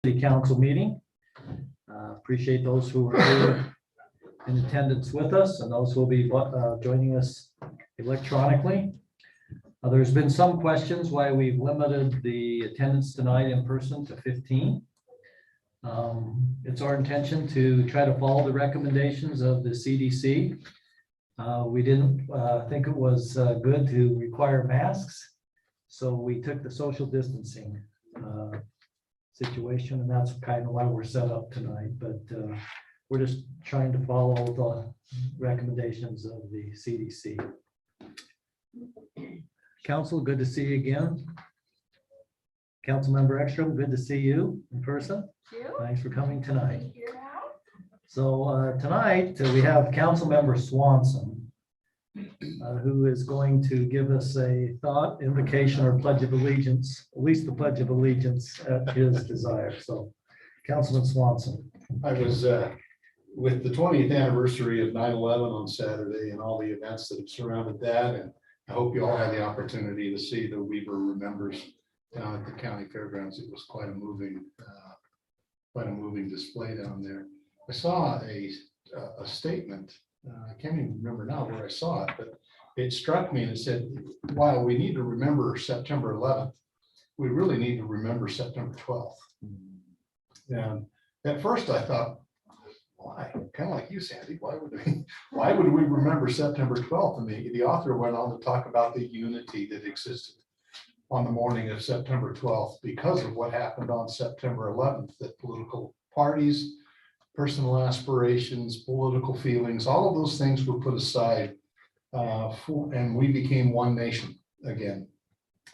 City Council meeting. Appreciate those who are here in attendance with us and those who will be joining us electronically. There's been some questions why we've limited the attendance tonight in person to 15. It's our intention to try to follow the recommendations of the CDC. We didn't think it was good to require masks, so we took the social distancing situation, and that's kind of why we're set up tonight. But we're just trying to follow the recommendations of the CDC. Council, good to see you again. Councilmember Ekstrom, good to see you in person. Thanks for coming tonight. So tonight we have Councilmember Swanson, who is going to give us a thought, invocation, or pledge of allegiance, at least the pledge of allegiance at his desire. So, Councilman Swanson. I was with the 20th anniversary of 9/11 on Saturday and all the events that have surrounded that, and I hope you all had the opportunity to see the Weaver Remembers down at the county fairgrounds. It was quite a moving display down there. I saw a statement. I can't even remember now where I saw it, but it struck me and it said, while we need to remember September 11th, we really need to remember September 12th. And at first I thought, why? Kind of like you, Sandy, why would we remember September 12th? And the author went on to talk about the unity that existed on the morning of September 12th because of what happened on September 11th, that political parties, personal aspirations, political feelings, all of those things were put aside and we became one nation again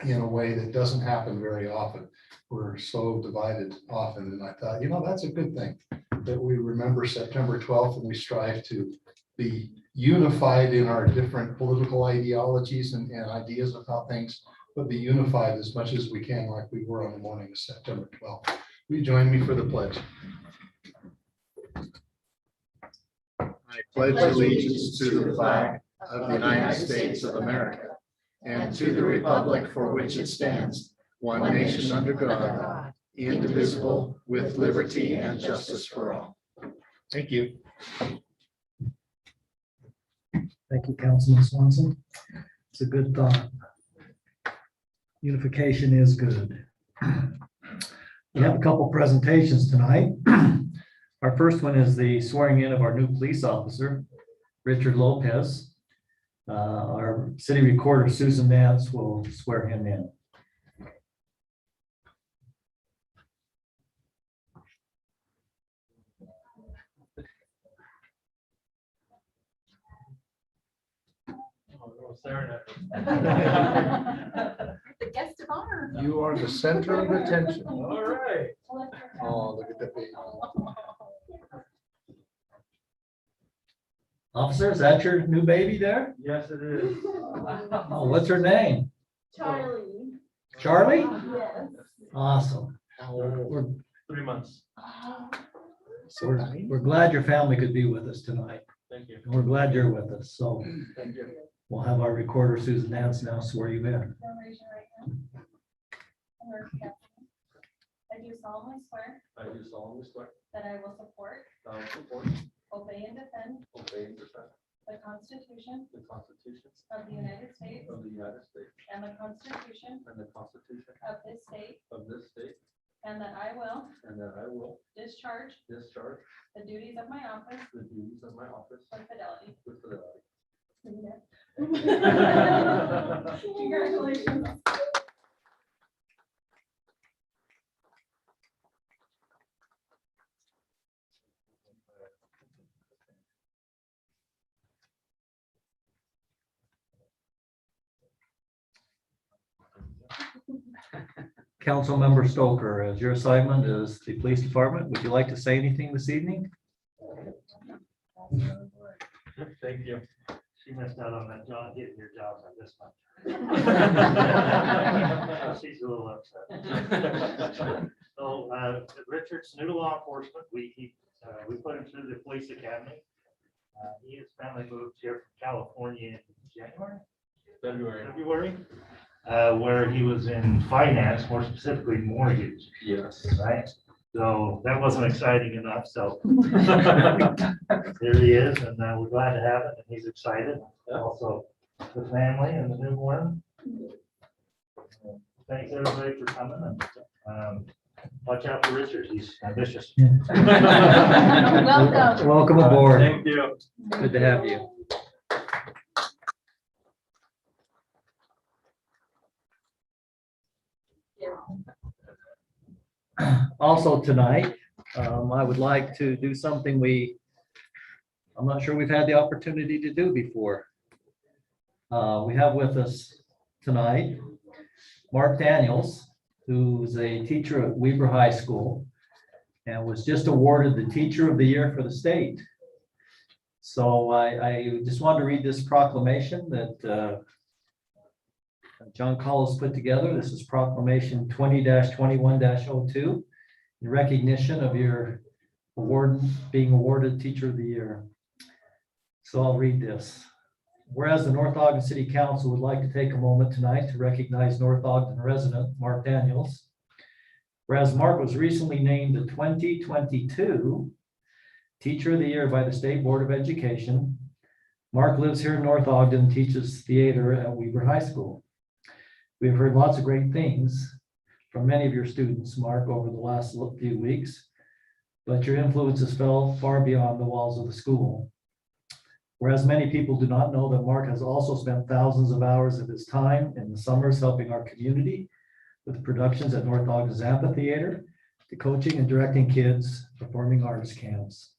in a way that doesn't happen very often. We're so divided often, and I thought, that's a good thing that we remember September 12th and we strive to be unified in our different political ideologies and ideas of how things, but be unified as much as we can, like we were on the morning of September 12th. Will you join me for the pledge? I pledge allegiance to the flag of the United States of America and to the republic for which it stands, one nation under God, indivisible, with liberty and justice for all. Thank you. Thank you, Councilman Swanson. It's a good thought. Unification is good. We have a couple presentations tonight. Our first one is the swearing in of our new police officer, Richard Lopez. Our city recorder, Susan Nance, will swear him in. The guest of honor. You are the center of attention. All right. Oh, look at the baby. Officer, is that your new baby there? Yes, it is. Oh, what's her name? Charlie. Charlie? Yes. Awesome. How old? We're, 3 months. we're glad your family could be with us tonight. Thank you. And we're glad you're with us. So Thank you. we'll have our recorder, Susan Nance, now swear you in. Raise your right hand. And repeat after me. I do solemnly swear I do solemnly swear that I will support, that I will support, obey, and defend obey, and defend the Constitution the Constitution of the United States of the United States and the Constitution and the Constitution of this state, of this state, and that I will and that I will discharge discharge the duties of my office the duties of my office with fidelity. with fidelity. Congratulations. Councilmember Stoker, as your assignment is the police department, would you like to say anything this evening? Thank you. She missed out on that job, getting your job on this one. She's a little upset. So Richard's new to law enforcement. We put him through the police academy. His family moved here from California in February, where he was in finance, more specifically mortgage. Yes. Right. So that wasn't exciting enough, so. Here he is, and we're glad to have it, and he's excited. Also, the family and the newborn. Thanks everybody for coming, and watch out for Richard, he's ambitious. Welcome. Welcome aboard. Thank you. Good to have you. Also tonight, I would like to do something I'm not sure we've had the opportunity to do before. We have with us tonight Mark Daniels, who's a teacher at Weber High School and was just awarded the Teacher of the Year for the state. So I just wanted to read this proclamation that John Collins put together. This is proclamation 20-21-02 in recognition of your being awarded Teacher of the Year. So I'll read this. Whereas the North Ogden City Council would like to take a moment tonight to recognize North Ogden resident Mark Daniels. Whereas Mark was recently named the 2022 Teacher of the Year by the State Board of Education. Mark lives here in North Ogden, teaches theater at Weber High School. We have heard lots of great things from many of your students, Mark, over the last few weeks, but your influences fell far beyond the walls of the school. Whereas many people do not know that Mark has also spent thousands of hours of his time in the summers helping our community with productions at North Ogden's Amphitheater, to coaching and directing kids performing arts camps.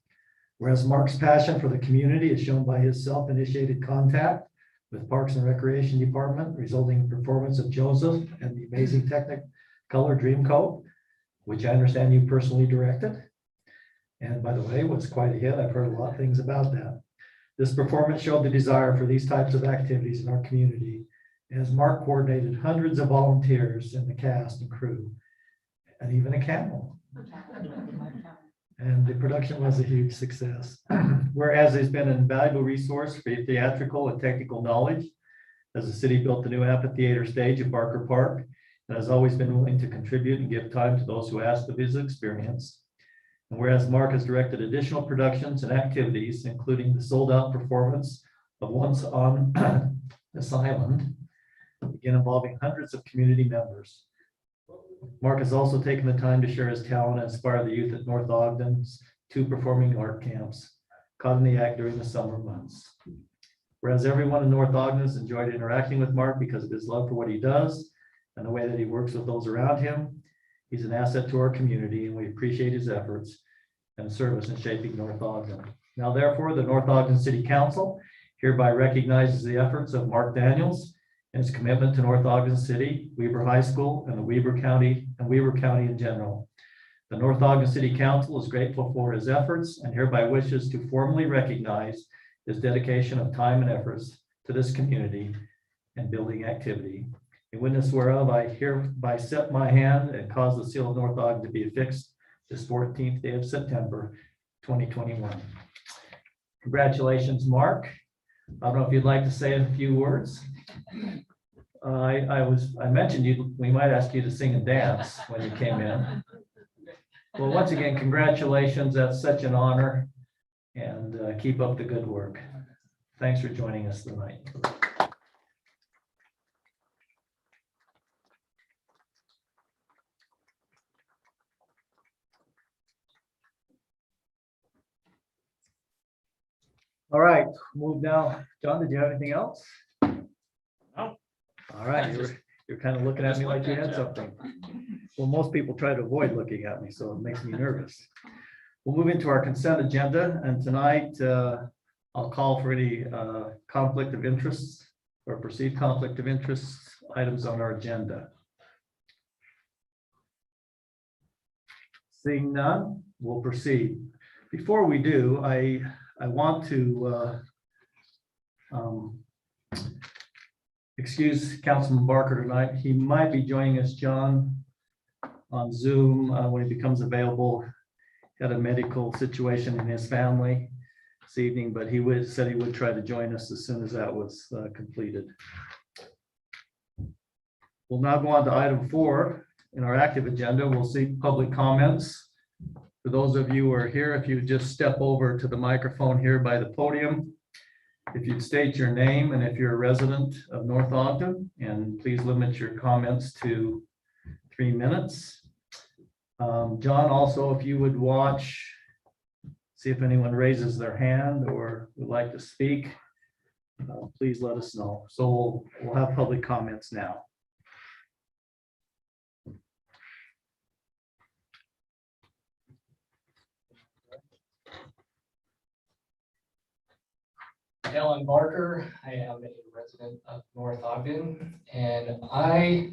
Whereas Mark's passion for the community is shown by his self-initiated contact with Parks and Recreation Department, resulting in performance of Joseph and the amazing Technicolor Dreamcoat, which I understand you personally directed. And by the way, was quite a hit. I've heard a lot of things about that. This performance showed the desire for these types of activities in our community, as Mark coordinated hundreds of volunteers in the cast and crew, and even a camel. And the production was a huge success. Whereas he's been an invaluable resource for theatrical and technical knowledge, as the city built the new amphitheater stage at Barker Park, and has always been willing to contribute and give time to those who ask of his experience. And whereas Mark has directed additional productions and activities, including the sold-out performance of Once on This Island, again involving hundreds of community members. Mark has also taken the time to share his talent and inspire the youth at North Ogden's 2 performing art camps, caught in the act during the summer months. Whereas everyone in North Ogden has enjoyed interacting with Mark because of his love for what he does and the way that he works with those around him. He's an asset to our community, and we appreciate his efforts and service in shaping North Ogden. Now, therefore, the North Ogden City Council hereby recognizes the efforts of Mark Daniels and his commitment to North Ogden City, Weber High School, and the Weber County in general. The North Ogden City Council is grateful for his efforts and hereby wishes to formally recognize his dedication of time and efforts to this community and building activity. In witness whereof, I hereby set my hand and cause the seal of North Ogden to be affixed this 14th day of September, 2021. Congratulations, Mark. I don't know if you'd like to say a few words. I mentioned we might ask you to sing and dance when you came in. Well, once again, congratulations. That's such an honor, and keep up the good work. Thanks for joining us tonight. All right, move now. John, did you have anything else? No. All right, you're kind of looking at me like you had something. Well, most people try to avoid looking at me, so it makes me nervous. We'll move into our consent agenda, and tonight I'll call for any conflict of interest or perceived conflict of interest items on our agenda. Seeing none, we'll proceed. Before we do, I want to excuse Councilman Barker tonight. He might be joining us, John, on Zoom when he becomes available. Had a medical situation in his family this evening, but he said he would try to join us as soon as that was completed. We'll now go on to item 4 in our active agenda. We'll see public comments For those of you who are here, if you would just step over to the microphone here by the podium. If you'd state your name and if you're a resident of North Ogden, and please limit your comments to 3 minutes. John, also, if you would watch, see if anyone raises their hand or would like to speak, please let us know. So we'll have public comments now. Alan Barker. I am a resident of North Ogden, and I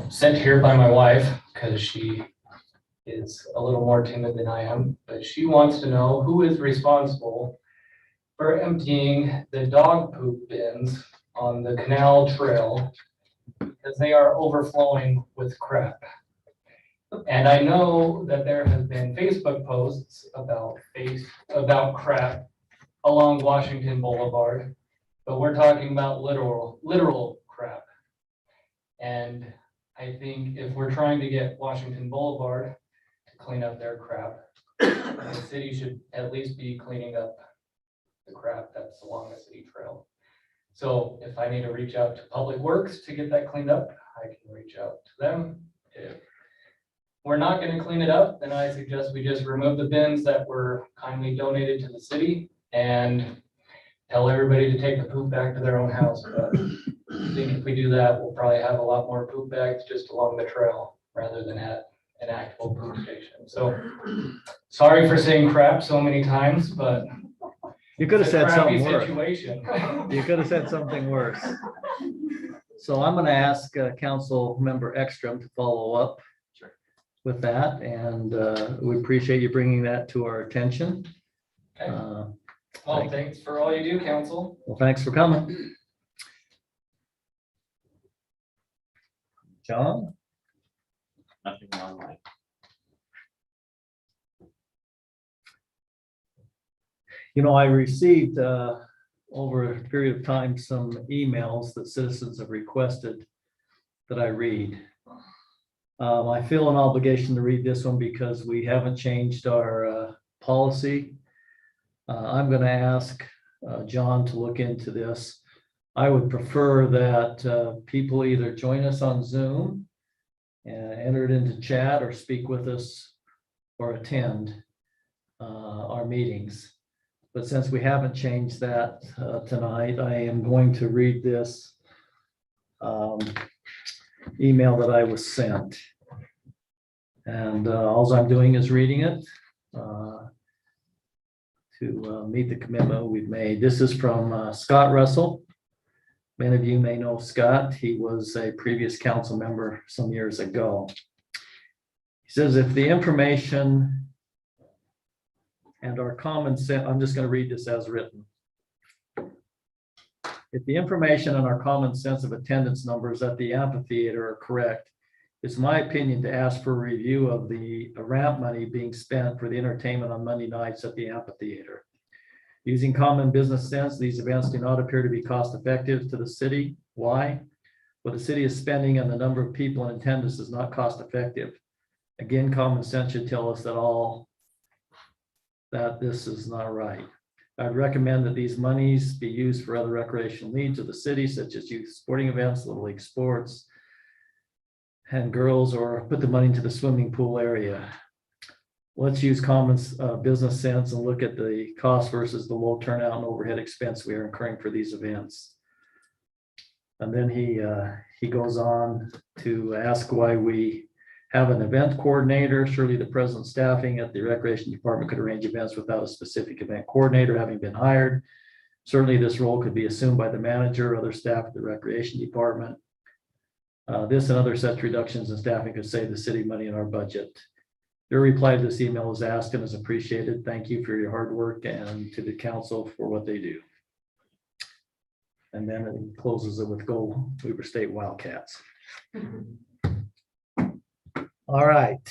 sent here by my wife because she is a little more timid than I am, but she wants to know who is responsible for emptying the dog poop bins on the canal trail because they are overflowing with crap. And I know that there have been Facebook posts about crap along Washington Boulevard, but we're talking about literal crap. And I think if we're trying to get Washington Boulevard to clean up their crap, the city should at least be cleaning up the crap that's along the city trail. So if I need to reach out to Public Works to get that cleaned up, I can reach out to them. If we're not gonna clean it up, then I suggest we just remove the bins that were kindly donated to the city and tell everybody to take the poop back to their own house. But I think if we do that, we'll probably have a lot more poop bags just along the trail rather than at an actual poop station. So sorry for saying crap so many times, but You could have it's a said crappy something worse. situation. You could have said something worse. So I'm going to ask Council Member Ekstrom to follow up with that, and we appreciate you bringing that to our attention. Okay. Well, thanks for all you do, council. Well, thanks for coming. John? Nothing online. You know, I received over a period of time some emails that citizens have requested that I read. I feel an obligation to read this one because we haven't changed our policy. I'm going to ask John to look into this. I would prefer that people either join us on Zoom and enter it into chat or speak with us or attend our meetings. But since we haven't changed that tonight, I am going to read this email that I was sent. And all I'm doing is reading it to meet the commitment we've made. This is from Scott Russell. Many of you may know Scott. He was a previous council member some years ago. He says, if the information and our common sense, I'm just going to read this as written. If the information and our common sense of attendance numbers at the amphitheater are correct, it's my opinion to ask for a review of the ramp money being spent for the entertainment on Monday nights at the amphitheater. Using common business sense, these events do not appear to be cost effective to the city. Why? What the city is spending and the number of people in attendance is not cost effective. Again, common sense should tell us that this is not right. I'd recommend that these monies be used for other recreational needs of the city, such as youth sporting events, Little League sports, and girls, or put the money into the swimming pool area. Let's use common business sense and look at the cost versus the low turnout and overhead expense we are incurring for these events. And then he goes on to ask why we have an event coordinator. Surely the present staffing at the recreation department could arrange events without a specific event coordinator having been hired. Certainly this role could be assumed by the manager or other staff at the recreation department. This and other such reductions in staffing could save the city money in our budget. Your reply to this email is asked and is appreciated. Thank you for your hard work and to the council for what they do. And then it closes it with Go Weber State Wildcats. All right.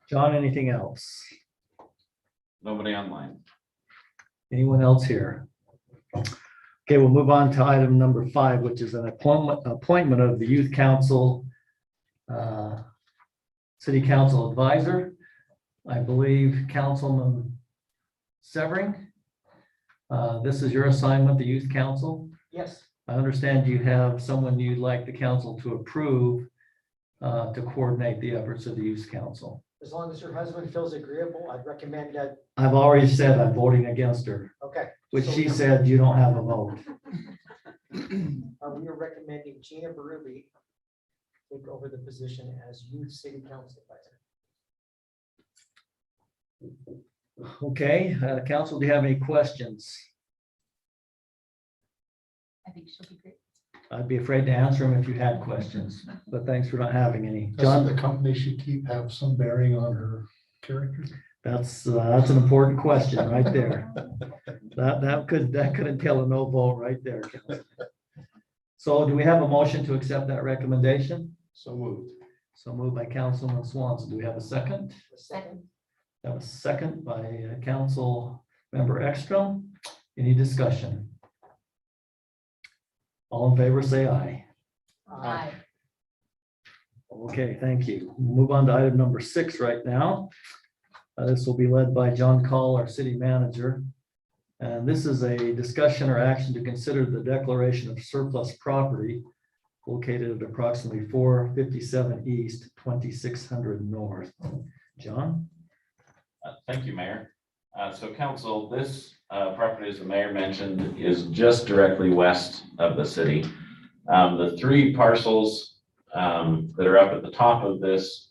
John, anything else? Nobody online. Anyone else here? Okay, we'll move on to item number 5, which is an appointment of the Youth Council, City Council Advisor. I believe Councilman Severing. This is your assignment, the Youth Council. Yes, I understand you have someone you'd like the council to approve to coordinate the efforts of the Youth Council. as long as her husband feels agreeable, I'd recommend that. I've already said I'm voting against her, Okay. which so she said you don't have a vote. We are recommending Gina Berube take over the position as youth city council advisor. Okay, council, do you have any questions? I think she'll be great. I'd be afraid to answer them if you had questions, but thanks for not having any. Does John, the company she keep have some bearing on her character? that's an important question right there. That could entail a no vote right there, council. So do we have a motion to accept that recommendation? So moved. So moved by Councilman Swanson. Do we have a second? The second, Have a second by Council Member Ekstrom. Any discussion? All in favor, say aye. Aye. Okay, thank you. Move on to item number 6 right now. This will be led by John Call, our city manager. And this is a discussion or action to consider the declaration of surplus property located at approximately 457 East, 2600 North. John? Thank you, Mayor. So council, this property, as the mayor mentioned, is just directly west of the city. The 3 parcels that are up at the top of this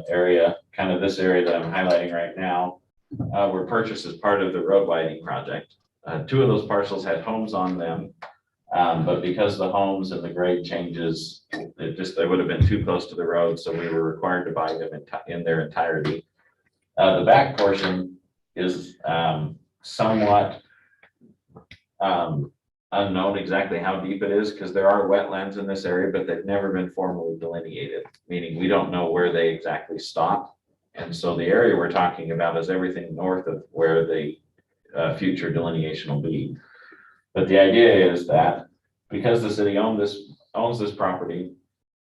area, kind of this area that I'm highlighting right now, were purchased as part of the road widening project. 2 of those parcels had homes on them, but because the homes and the grade changes, they would have been too close to the road, so we were required to buy them in their entirety. The back portion is somewhat unknown exactly how deep it is, because there are wetlands in this area, but they've never been formally delineated, meaning we don't know where they exactly stop. And so the area we're talking about is everything north of where the future delineation will be. But the idea is that because the city owns this property,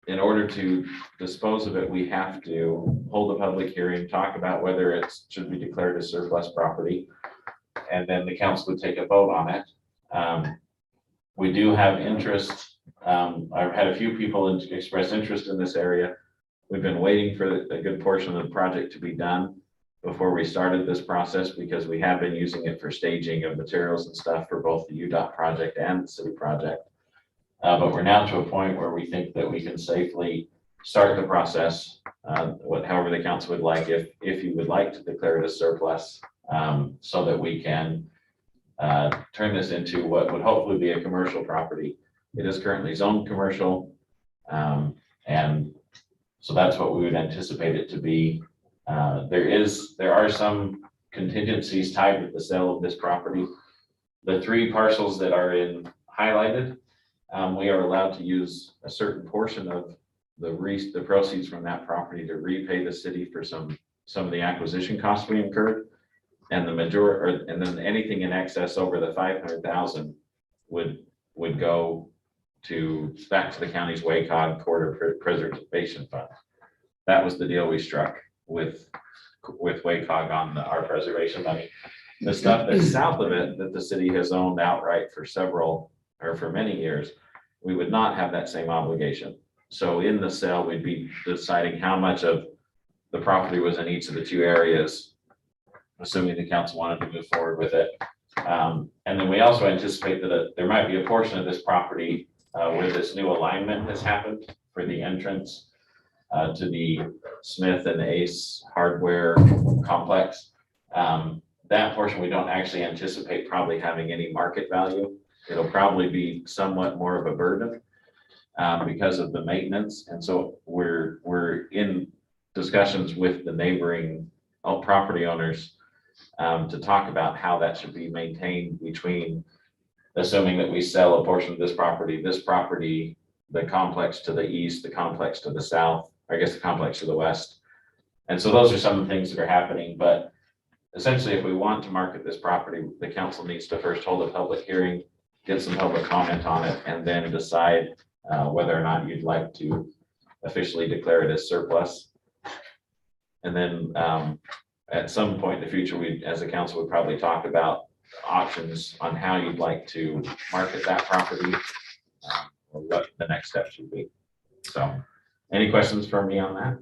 in order to dispose of it, we have to hold a public hearing, talk about whether it should be declared as surplus property, and then the council would take a vote on it. We do have interest. I've had a few people express interest in this area. We've been waiting for a good portion of the project to be done before we started this process, because we have been using it for staging of materials and stuff for both the UDOT project and the city project. But we're now to a point where we think that we can safely start the process, however the council would like, if you would like to declare it a surplus, so that we can turn this into what would hopefully be a commercial property. It is currently zoned commercial, and so that's what we would anticipate it to be. There are some contingencies tied with the sale of this property. The 3 parcels that are highlighted, we are allowed to use a certain portion of the proceeds from that property to repay the city for some of the acquisition costs we incurred. And and then anything in excess over the 500,000 would go back to the county's WACOG Corridor Preservation Fund. That was the deal we struck with WACOG on our preservation money. The stuff that's south of it that the city has owned outright for many years, we would not have that same obligation. So in the sale, we'd be deciding how much of the property was in each of the 2 areas, assuming the council wanted to move forward with it. And then we also anticipate that there might be a portion of this property where this new alignment has happened for the entrance to the Smith and Ace hardware complex. That portion we don't actually anticipate probably having any market value. It'll probably be somewhat more of a burden because of the maintenance. And so we're in discussions with the neighboring property owners to talk about how that should be maintained, between assuming that we sell a portion of this property, the complex to the east, the complex to the south, I guess the complex to the west. And so those are some of the things that are happening. But essentially, if we want to market this property, the council needs to first hold a public hearing, get some public comment on it, and then decide whether or not you'd like to officially declare it as surplus. And then at some point in the future, we, as a council, would probably talk about options on how you'd like to market that property, or what the next steps would be. So, any questions for me on that?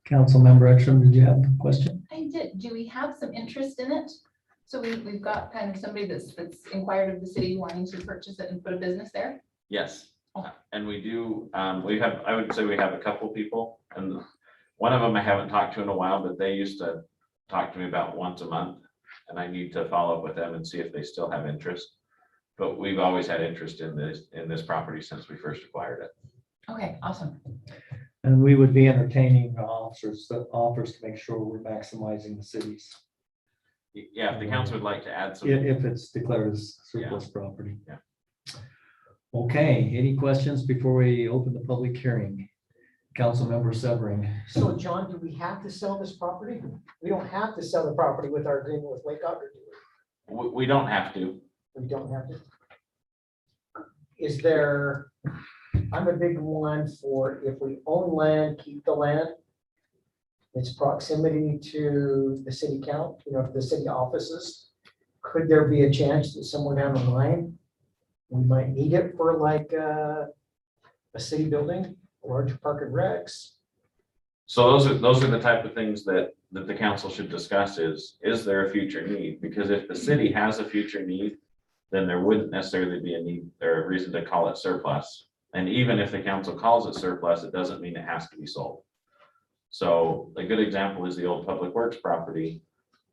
Councilmember Exum, did you have a question? I did. Do we have some interest in it? So we've got kind of somebody that's inquired of the city wanting to purchase it and put a business there? Yes, and we do, we have, I would say we have a couple people, and one of them I haven't talked to in a while, but they used to talk to me about once a month. And I need to follow up with them and see if they still have interest. But we've always had interest in this property since we first acquired it. Okay, awesome. And we would be entertaining offers to make sure we're maximizing the cities, Yeah, if the council would like to add some. if it's declared as surplus property. Yeah. Okay, any questions before we open the public hearing? Councilmember Severing. So John, do we have to sell this property? We don't have to sell the property with our agreement with Lake Ogden, do we? We don't have to. We don't have to. Is there, I'm a big one for if we own land, keep the land. Its proximity to the city the city offices. Could there be a chance that somewhere down the line, we might need it for like a city building, a large park and recs? So those are the type of things that the council should discuss is there a future need? Because if the city has a future need, then there wouldn't necessarily be a need or a reason to call it surplus. And even if the council calls it surplus, it doesn't mean it has to be sold. So a good example is the old Public Works property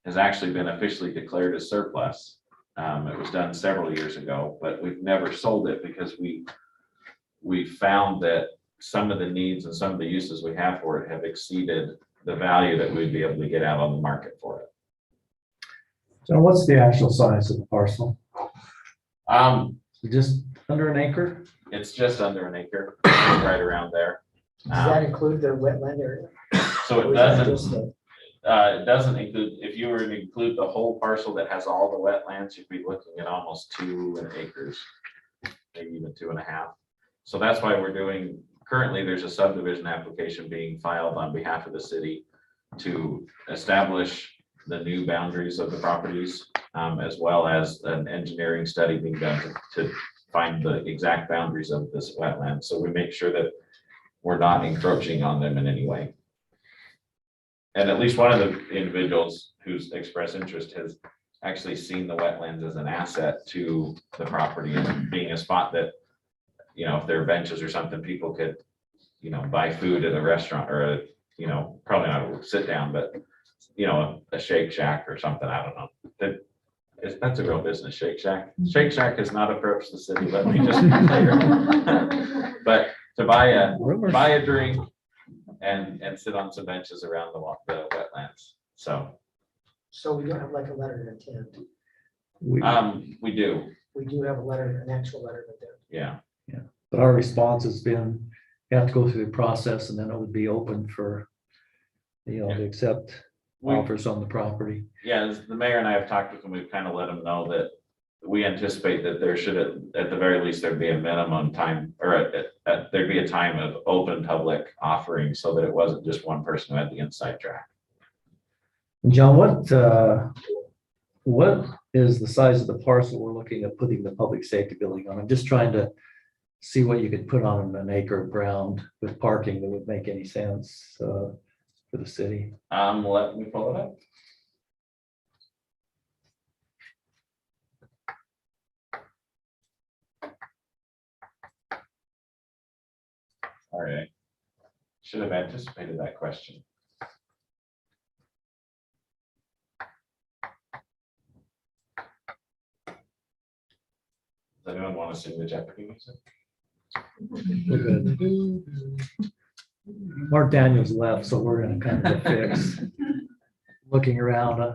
has actually been officially declared as surplus. It was done several years ago, but we've never sold it because we found that some of the needs and some of the uses we have for it have exceeded the value that we'd be able to get out on the market for it. So what's the actual size of the parcel? Just under an acre? It's just under an acre, right around there. Does that include the wetland area? So Or it is that doesn't, just a- it doesn't include, if you were to include the whole parcel that has all the wetlands, you'd be looking at almost 2 acres, maybe even 2.5. So that's why we're doing, currently there's a subdivision application being filed on behalf of the city to establish the new boundaries of the properties, as well as an engineering study being done to find the exact boundaries of this wetland. So we make sure that we're not encroaching on them in any way. And at least one of the individuals who's expressed interest has actually seen the wetlands as an asset to the property and being a spot that, if there are benches or something, people could, buy food at a restaurant or probably not a sit down, but, a Shake Shack or something. I don't know. That's a real business, Shake Shack. Shake Shack has not approached the city. Let me just be clear. But to buy a drink and sit on some benches around the wetlands. So So we don't have like a letter of intent. we do, We do have an actual letter of intent. yeah. But our response has been, you have to go through the process and then it would be open for, to accept offers on the property. Yeah, as the mayor and I have talked with them, we've kind of let them know that we anticipate that there should, at the very least, there'd be a minimum time, or there'd be a time of open public offering so that it wasn't just one person who had the inside track. John, what is the size of the parcel we're looking at putting the public safety building on? I'm just trying to see what you could put on an acre of ground with parking that would make any sense for the city. Let me pull it up. All right. Should have anticipated that question. Does anyone want to sing the Jeopardy music? We're good. Mark Daniels left, so we're in a kind of a fix. Looking around, I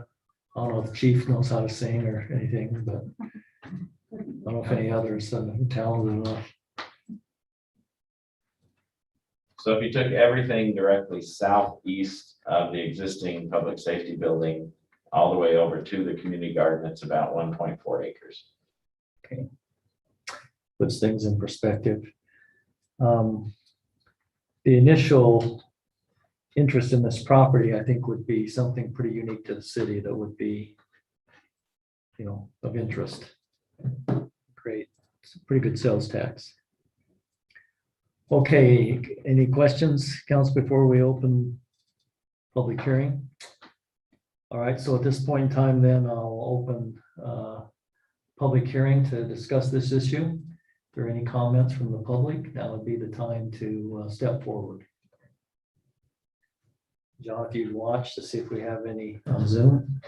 don't know if the chief knows how to sing or anything, but I don't know if any others are talented enough. So if you took everything directly southeast of the existing public safety building, all the way over to the community garden, it's about 1.4 acres. Puts things in perspective. the initial interest in this property, I think, would be something pretty unique to the city that would be, of interest. Great. It's a pretty good sales tax. Okay, any questions, council, before we open public hearing? All right, so at this point in time, then I'll open public hearing to discuss this issue. If there are any comments from the public, that would be the time to step forward. John, if you'd watch to see if we have any on Zoom.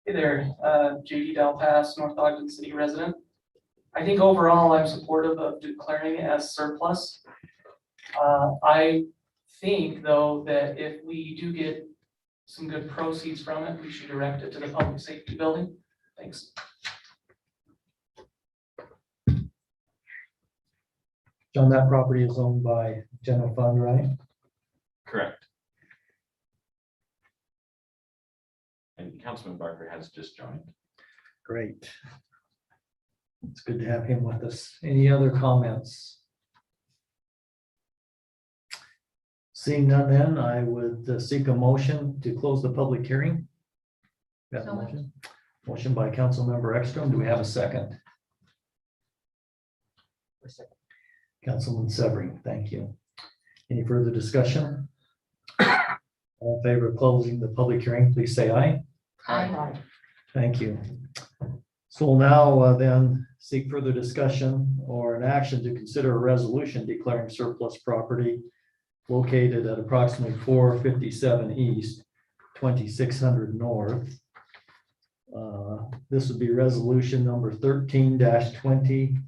Hey there, JD Delpass, North Ogden City resident. I think overall I'm supportive of declaring it as surplus. I think though that if we do get some good proceeds from it, we should direct it to the public safety building. Thanks. John, that property is owned by general fund, right? Correct. And Councilman Barker has just joined. Great. It's good to have him with us. Any other comments? Seeing none, then I would seek a motion to close the public hearing. Got a So moved. motion? Motion by Councilmember Ekstrom. Do we have a second? Councilman Severing, thank you. Any further discussion? All in favor of closing the public hearing, please say aye. Aye. Thank you. So we'll now then seek further discussion or an action to consider a resolution declaring surplus property located at approximately 457 East, 2600 North. This would be resolution number 13-2021.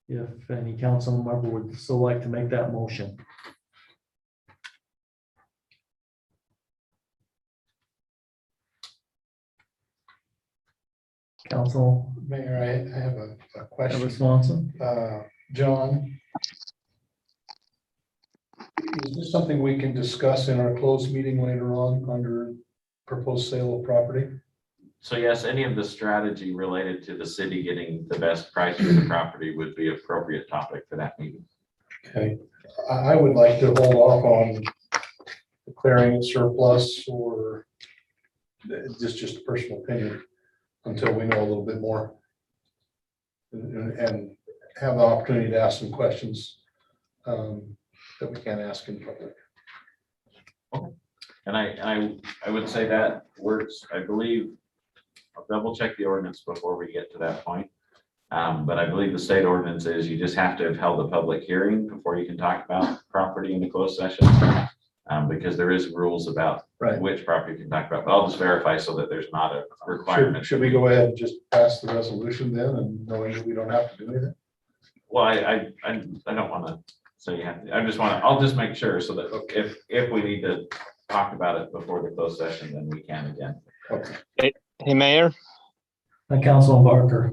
If any council member would so like to make that motion. Council Mayor, I have a Member question. Swanson. John, is this something we can discuss in our closed meeting later on under proposed sale of property? So yes, any of the strategy related to the city getting the best price for the property would be appropriate topic for that meeting. Okay, I would like to hold off on declaring it surplus, or just a personal opinion, until we know a little bit more. And have the opportunity to ask some questions that we can't ask in public. And I would say that works, I believe, I'll double check the ordinance before we get to that point. But I believe the state ordinance is you just have to have held a public hearing before you can talk about property in a closed session. Because there is rules about Right. which property you can talk about, but I'll just verify so that there's not a requirement. Should we go ahead and just pass the resolution then, and knowing that we don't have to do anything? Well, I don't want to say you have to, I'll just make sure so that if we need to talk about it before the closed session, then we can again. Okay. Hey, Mayor, Councilman Barker.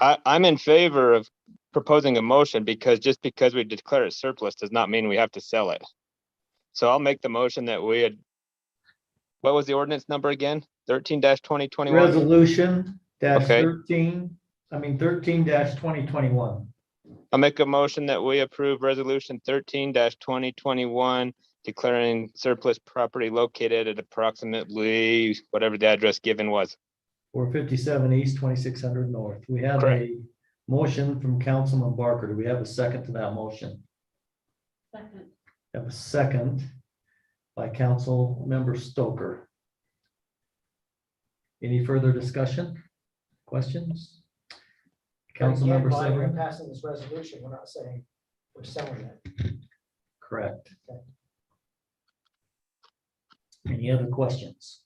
I'm in favor of proposing a motion because just because we declare it surplus does not mean we have to sell it. So I'll make the motion that we had, what was the ordinance number again? 13-2021? Resolution dash Okay. 13-2021. I'll make a motion that we approve resolution 13-2021, declaring surplus property located at approximately whatever the address given was. 457 East, 2600 North. We have Correct. a motion from Councilman Barker. Do we have a second to that motion? Second. Have a second by Council Member Stoker. Any further discussion? Questions? Council Member Again, while we're Severing? passing this resolution, we're not saying we're selling it. Correct. Okay. Any other questions?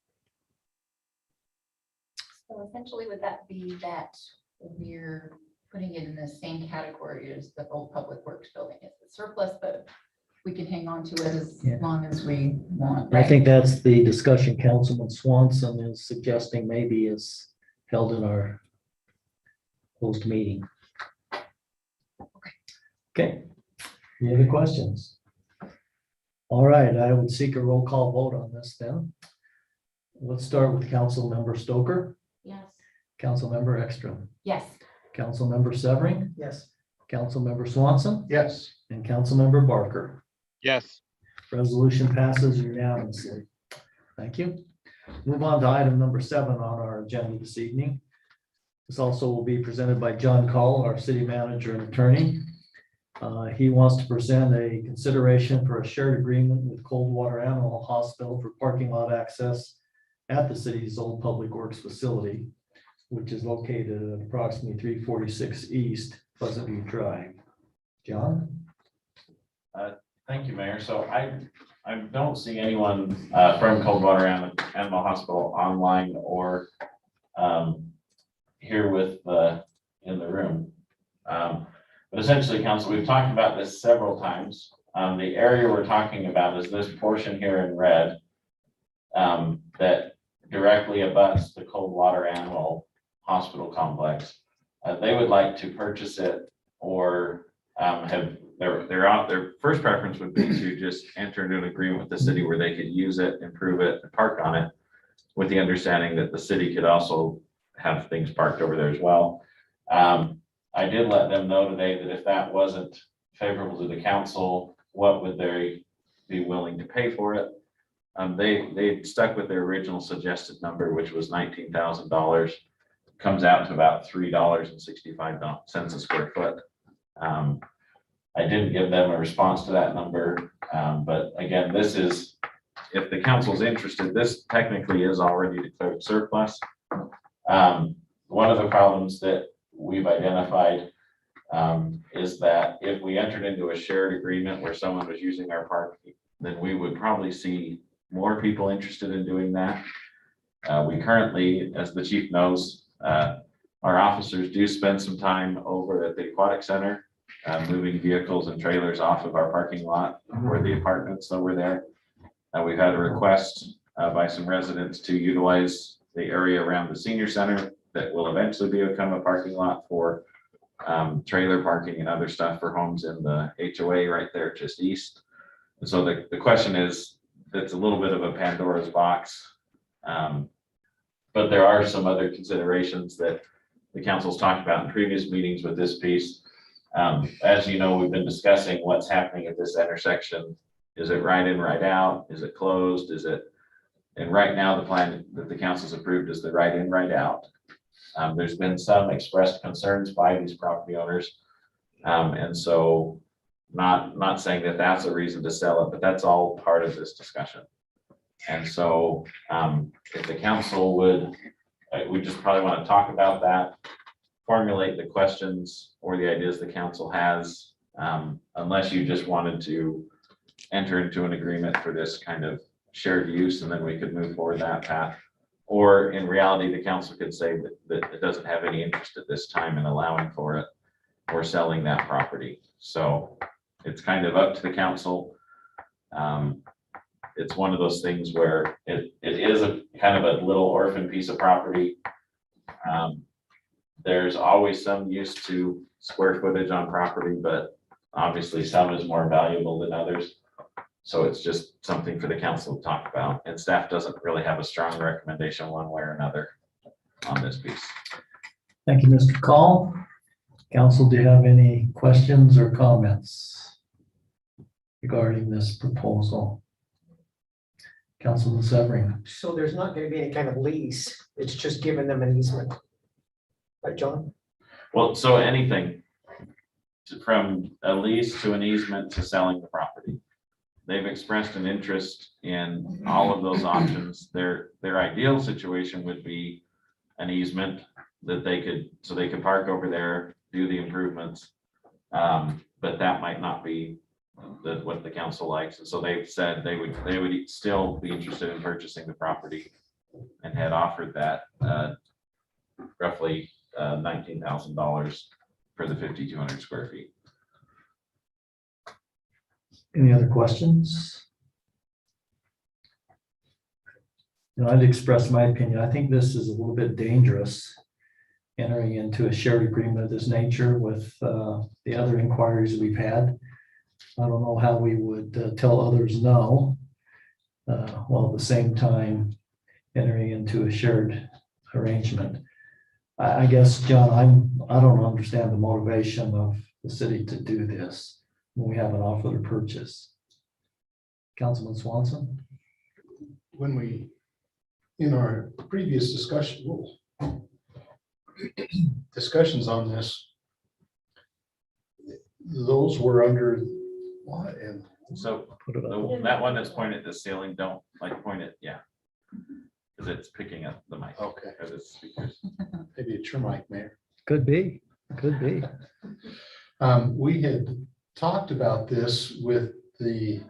So essentially, would that be that we're putting it in the same category as the old public works building? It's the surplus, but we can hang on to it as Yeah. long as we want. I right? think that's the discussion Councilman Swanson is suggesting maybe is held in our closed meeting. Okay, any other questions? All right, I would seek a roll call vote on this then. Let's start with Council Member Stoker, Yes. Council Member Ekstrom, Yes. Councilmember Severing, Yes. Councilmember Swanson, Yes. and Councilmember Barker. Yes. Resolution passes unanimously. Thank you. Move on to item number 7 on our agenda this evening. This also will be presented by John Call, our city manager and attorney. He wants to present a consideration for a shared agreement with Coldwater Animal Hospital for parking lot access at the city's old public works facility, which is located at approximately 346 East Pleasant View Drive. John? Thank you, Mayor. So I don't see anyone from Coldwater Animal Hospital online or here with in the room. But essentially, council, we've talked about this several times. The area we're talking about is this portion here in red that directly abuts the Coldwater Animal Hospital complex. They would like to purchase it or have their first preference would be to just enter into an agreement with the city where they could use it, improve it, and park on it, with the understanding that the city could also have things parked over there as well. I did let them know today that if that wasn't favorable to the council, what would they be willing to pay for it? They stuck with their original suggested number, which was $19,000. Comes out to about $3.65 a square foot. I didn't give them a response to that number, but again, this is, if the council's interested, this technically is already declared surplus. One of the problems that we've identified is that if we entered into a shared agreement where someone was using our park, then we would probably see more people interested in doing that. We currently, as the chief knows, our officers do spend some time over at the aquatic center, moving vehicles and trailers off of our parking lot for the apartments over there. We've had a request by some residents to utilize the area around the senior center that will eventually become a parking lot for trailer parking and other stuff for homes in the HOA right there just east. And so the question is, it's a little bit of a Pandora's box. But there are some other considerations that the council's talked about in previous meetings with this piece. As you know, we've been discussing what's happening at this intersection. Is it right in, right out? Is it closed? Is it? And right now, the plan that the council's approved is the right in, right out. There's been some expressed concerns by these property owners. And so not saying that that's a reason to sell it, but that's all part of this discussion. And so if the council would, we just probably want to talk about that, formulate the questions or the ideas the council has, unless you just wanted to enter into an agreement for this kind of shared use, and then we could move forward that path. Or in reality, the council could say that it doesn't have any interest at this time in allowing for it or selling that property. So it's kind of up to the council. It's one of those things where it is a kind of a little orphan piece of property. There's always some use to square footage on property, but obviously some is more valuable than others. So it's just something for the council to talk about, and staff doesn't really have a strong recommendation one way or another on this piece. Thank you, Mr. Call. Council, do you have any questions or comments regarding this proposal? Councilman Severing. So there's not gonna be any kind of lease, it's just giving them an easement. Right, John? Well, so anything from a lease to an easement to selling the property. They've expressed an interest in all of those options. Their ideal situation would be an easement that they could park over there, do the improvements. But that might not be what the council likes. And so they've said they would still be interested in purchasing the property and had offered that roughly $19,000 for the 5,200 square feet. Any other questions? I'd express my opinion. I think this is a little bit dangerous, entering into a shared agreement of this nature with the other inquiries we've had. I don't know how we would tell others no, while at the same time entering into a shared arrangement. I guess, John, I don't understand the motivation of the city to do this when we have an offer to purchase. Councilman Swanson? When we, in our previous discussions on this, those were under what and So Put it up. that one that's pointed at the ceiling, don't like point it, yeah. Because it's picking up the mic. okay, Because it's speakers. maybe it's your mic, Mayor. Could be, could be. We had talked about this with the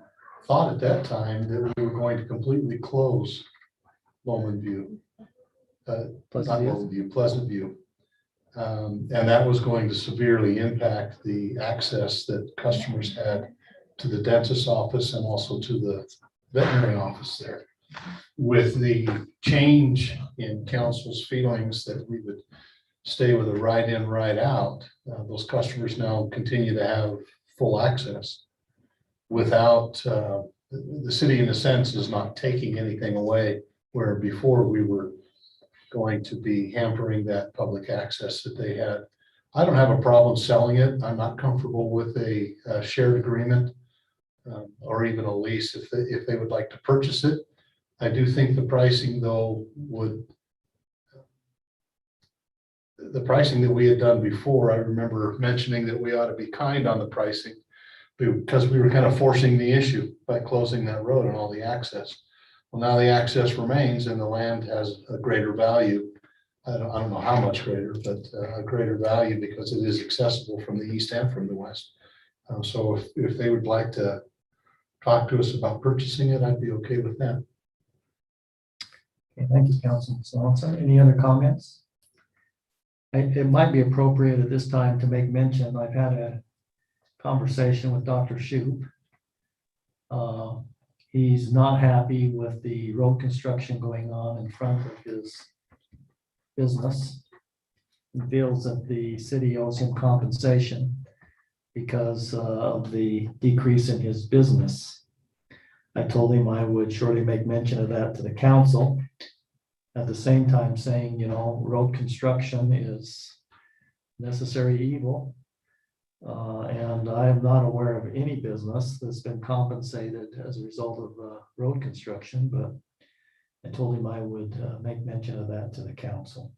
thought at that time that we were going to completely close Lowman View. Not Pleasant View. Lowman View, Pleasant View. And that was going to severely impact the access that customers had to the dentist's office and also to the veterinary office there. With the change in council's feelings that we would stay with a right in, right out, those customers now continue to have full access without, the city in a sense is not taking anything away, where before we were going to be hampering that public access that they had. I don't have a problem selling it. I'm not comfortable with a shared agreement or even a lease if they would like to purchase it. I do think the pricing though the pricing that we had done before, I remember mentioning that we ought to be kind on the pricing because we were kind of forcing the issue by closing that road and all the access. Well, now the access remains and the land has a greater value. I don't know how much greater, but a greater value because it is accessible from the east and from the west. So if they would like to talk to us about purchasing it, I'd be okay with that. Okay, thank you, Councilman Swanson. Any other comments? It might be appropriate at this time to make mention, I've had a conversation with Dr. Shoup. He's not happy with the road construction going on in front of his business. He feels that the city owes him compensation because of the decrease in his business. I told him I would surely make mention of that to the council. At the same time saying, you know, road construction is necessary evil. And I am not aware of any business that's been compensated as a result of road construction, but I told him I would make mention of that to the council.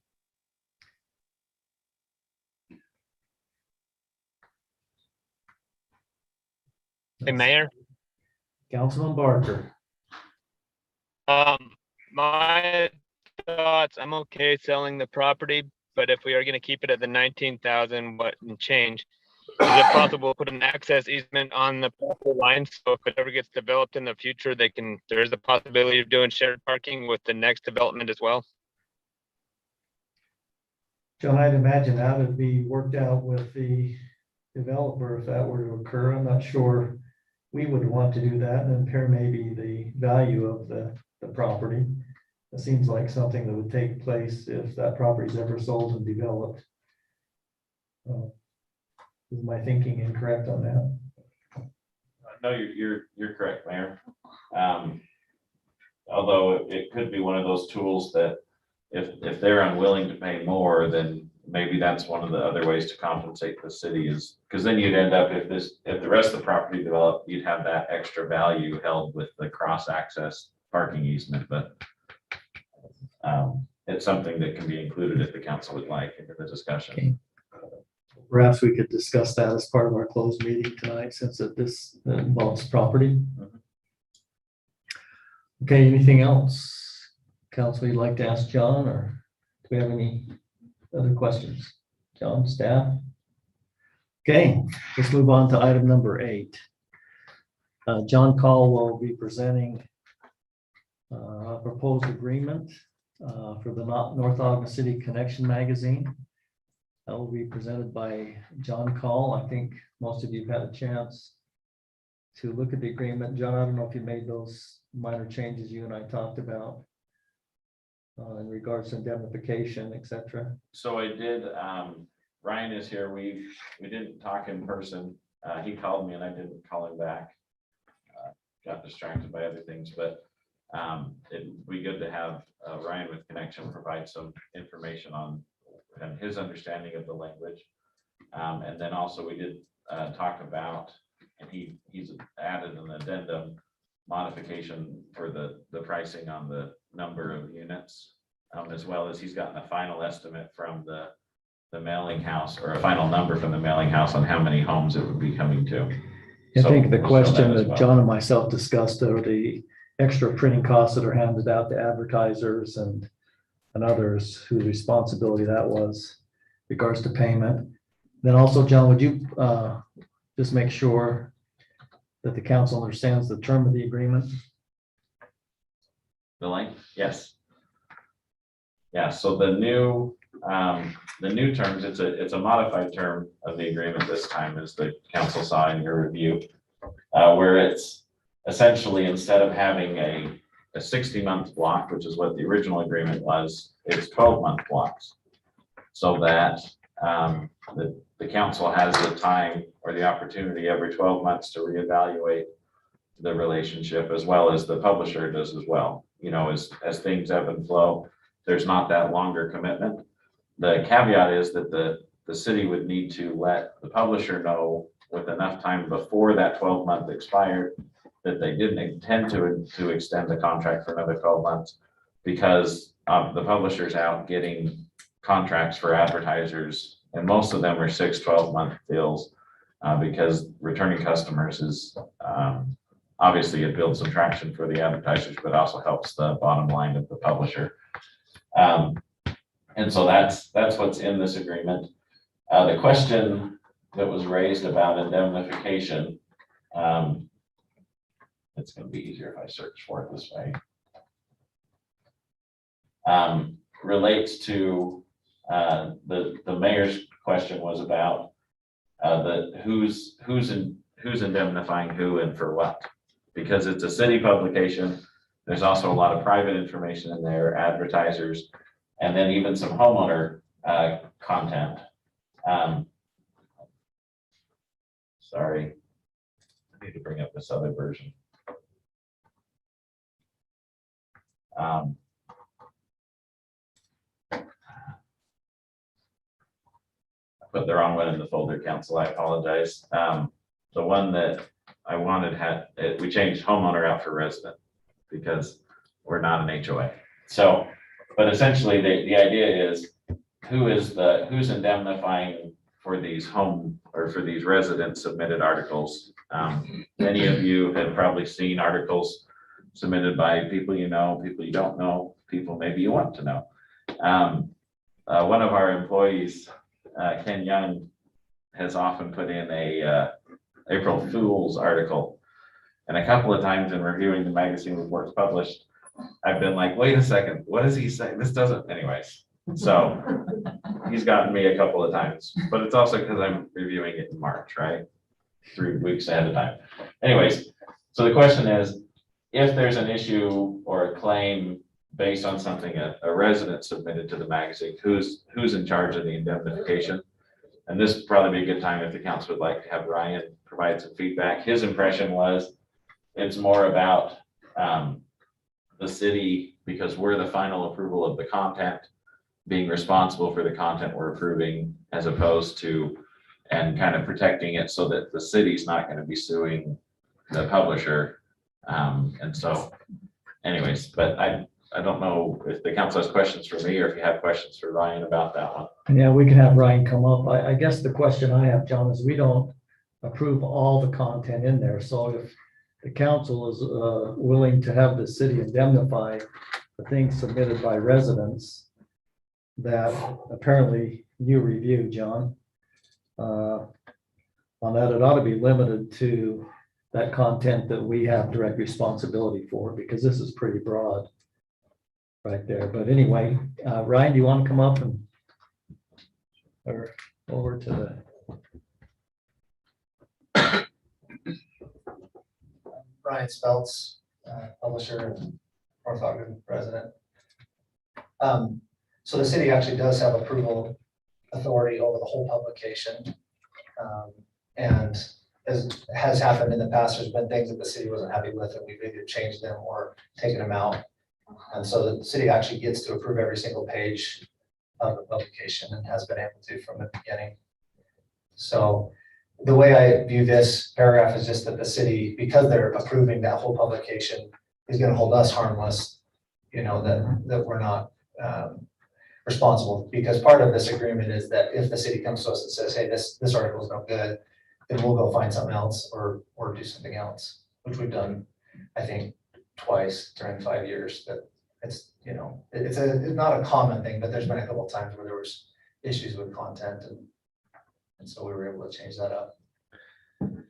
Hey, Mayor. Councilman Barker. My thoughts, I'm okay selling the property, but if we are gonna keep it at the 19,000, what and change, is it possible to put an access easement on the property line? So if it ever gets developed in the future, there is a possibility of doing shared parking with the next development as well? John, I'd imagine that would be worked out with the developer if that were to occur. I'm not sure we would want to do that and impair maybe the value of the property. It seems like something that would take place if that property is ever sold and developed. Is my thinking incorrect on that? No, you're correct, Mayor. Although it could be one of those tools that if they're unwilling to pay more, then maybe that's one of the other ways to compensate the city is, because then you'd end up if the rest of the property developed, you'd have that extra value held with the cross access parking easement, but it's something that can be included if the council would like into the discussion. Okay. Perhaps we could discuss that as part of our closed meeting tonight, since this involves property. Okay, anything else? Council, you'd like to ask John, or do we have any other questions? John, staff? Okay, let's move on to item number 8. John Call will be presenting a proposed agreement for the North Ogden City Connection magazine. That will be presented by John Call. I think most of you have had a chance to look at the agreement. John, I don't know if you made those minor changes you and I talked about in regards to indemnification, etc. So I did, Ryan is here. We didn't talk in person. He called me and I didn't call him back. Got distracted by other things, but it'd be good to have Ryan with Connection provide some information on and his understanding of the language. And then also we did talk about, and he's added an addendum modification for the pricing on the number of units, as well as he's gotten a final estimate from the mailing house, or a final number from the mailing house on how many homes it would be coming to. I So think the we'll show question as that well. John and myself discussed are the extra printing costs that are handed out to advertisers and others whose responsibility that was regards to payment. Then also, John, would you just make sure that the council understands the term of the agreement? The length, yes. Yeah, so the new terms, it's a modified term of the agreement this time, as the council saw in your review, where it's essentially, instead of having a 60-month block, which is what the original agreement was, it's 12-month blocks. So that the council has the time or the opportunity every 12 months to reevaluate the relationship, as well as the publisher does as well. You know, as things ebb and flow, there's not that longer commitment. The caveat is that the city would need to let the publisher know with enough time before that 12-month expired that they didn't intend to extend the contract for another 12 months, because the publisher's out getting contracts for advertisers, and most of them are 6-12-month deals, because returning customers is obviously it builds some traction for the advertisers, but also helps the bottom line of the publisher. And so that's what's in this agreement. The question that was raised about indemnification, it's going to be easier if I search for it this way, relates to the mayor's question was about who's indemnifying who and for what, because it's a city publication. There's also a lot of private information in there, advertisers, and then even some homeowner content. Sorry, I need to bring up this other version. I put the wrong one in the folder, council, I apologize. The one that I wanted we changed homeowner out for resident because we're not an HOA. So, but essentially the idea is who's indemnifying for these for these resident submitted articles. Many of you have probably seen articles submitted by people you know, people you don't know, people maybe you want to know. One of our employees, Ken Young, has often put in a April Fool's article. And a couple of times in reviewing the magazine reports published, I've been like, wait a second, what does he say? This doesn't, anyways. So he's gotten me a couple of times, but it's also because I'm reviewing it in March, right? 3 weeks ahead of time. Anyways, so the question is, if there's an issue or a claim based on something a resident submitted to the magazine, who's in charge of the indemnification? And this would probably be a good time if the council would like to have Ryan provide some feedback. His impression was it's more about the city, because we're the final approval of the content, being responsible for the content we're approving, as opposed to, and kind of protecting it so that the city's not going to be suing the publisher. And so anyways, but I don't know if the council has questions for me, or if you have questions for Ryan about that one. Yeah, we can have Ryan come up. I guess the question I have, John, is we don't approve all the content in there. So if the council is willing to have the city indemnify the things submitted by residents that apparently you review, John, on that, it ought to be limited to that content that we have direct responsibility for, because this is pretty broad right there. But anyway, Ryan, do you want to come up and or over to the Brian Speltz, publisher and North Ogden resident. So the city actually does have approval authority over the whole publication. And as has happened in the past, there's been things that the city wasn't happy with, and we've either changed them or taken them out. And so the city actually gets to approve every single page of the publication and has been able to from the beginning. So the way I view this paragraph is just that the city, because they're approving that whole publication, is going to hold us harmless, that we're not responsible. Because part of this agreement is that if the city comes to us and says, hey, this article is no good, then we'll go find something else or do something else, which we've done, I think, twice during 5 years. That it's, it's not a common thing, but there's been a couple of times where there was issues with content and so we were able to change that up.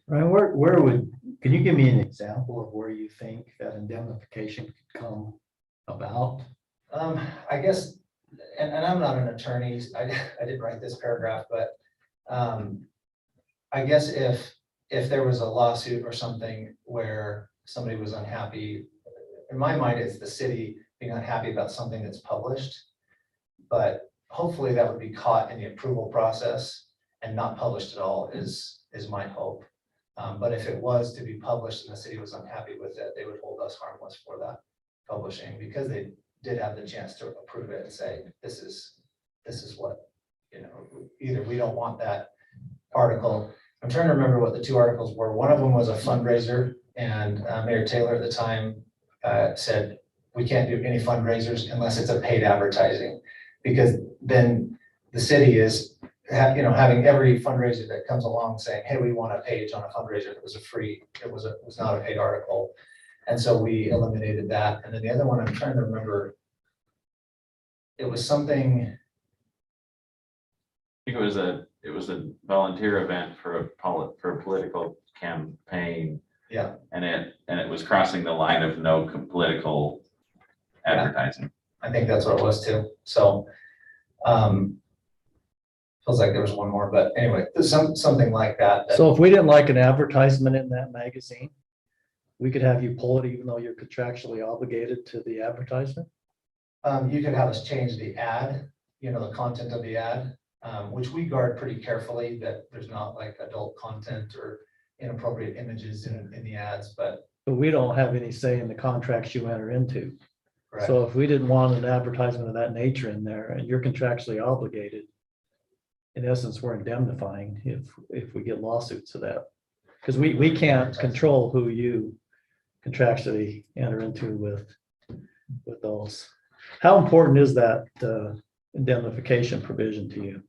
Ryan, can you give me an example of where you think that indemnification could come about? I guess, and I'm not an attorney, I didn't write this paragraph, but I guess if there was a lawsuit or something where somebody was unhappy, in my mind, it's the city being unhappy about something that's published, but hopefully that would be caught in the approval process and not published at all is my hope. But if it was to be published and the city was unhappy with it, they would hold us harmless for that publishing, because they did have the chance to approve it and say, this is what, either we don't want that article. I'm trying to remember what the two articles were. One of them was a fundraiser, and Mayor Taylor at the time said, we can't do any fundraisers unless it's a paid advertising, because then the city is having every fundraiser that comes along saying, hey, we want a page on a fundraiser that was it was not a paid article. And so we eliminated that. And then the other one, I'm trying to remember, it was something. I think it was a volunteer event for a political campaign. Yeah. And it was crossing the line of no political advertising. I think that's what it was too. So feels like there was one more, but anyway, there's something like that. So if we didn't like an advertisement in that magazine, we could have you pull it even though you're contractually obligated to the advertisement? You could have us change the ad, the content of the ad, which we guard pretty carefully, that there's not like adult content or inappropriate images in the ads, but. But we don't have any say in the contracts you enter into. Correct. So if we didn't want an advertisement of that nature in there and you're contractually obligated, in essence, we're indemnifying if we get lawsuits of that. Because we can't control who you contractually enter into with those. How important is that indemnification provision to you?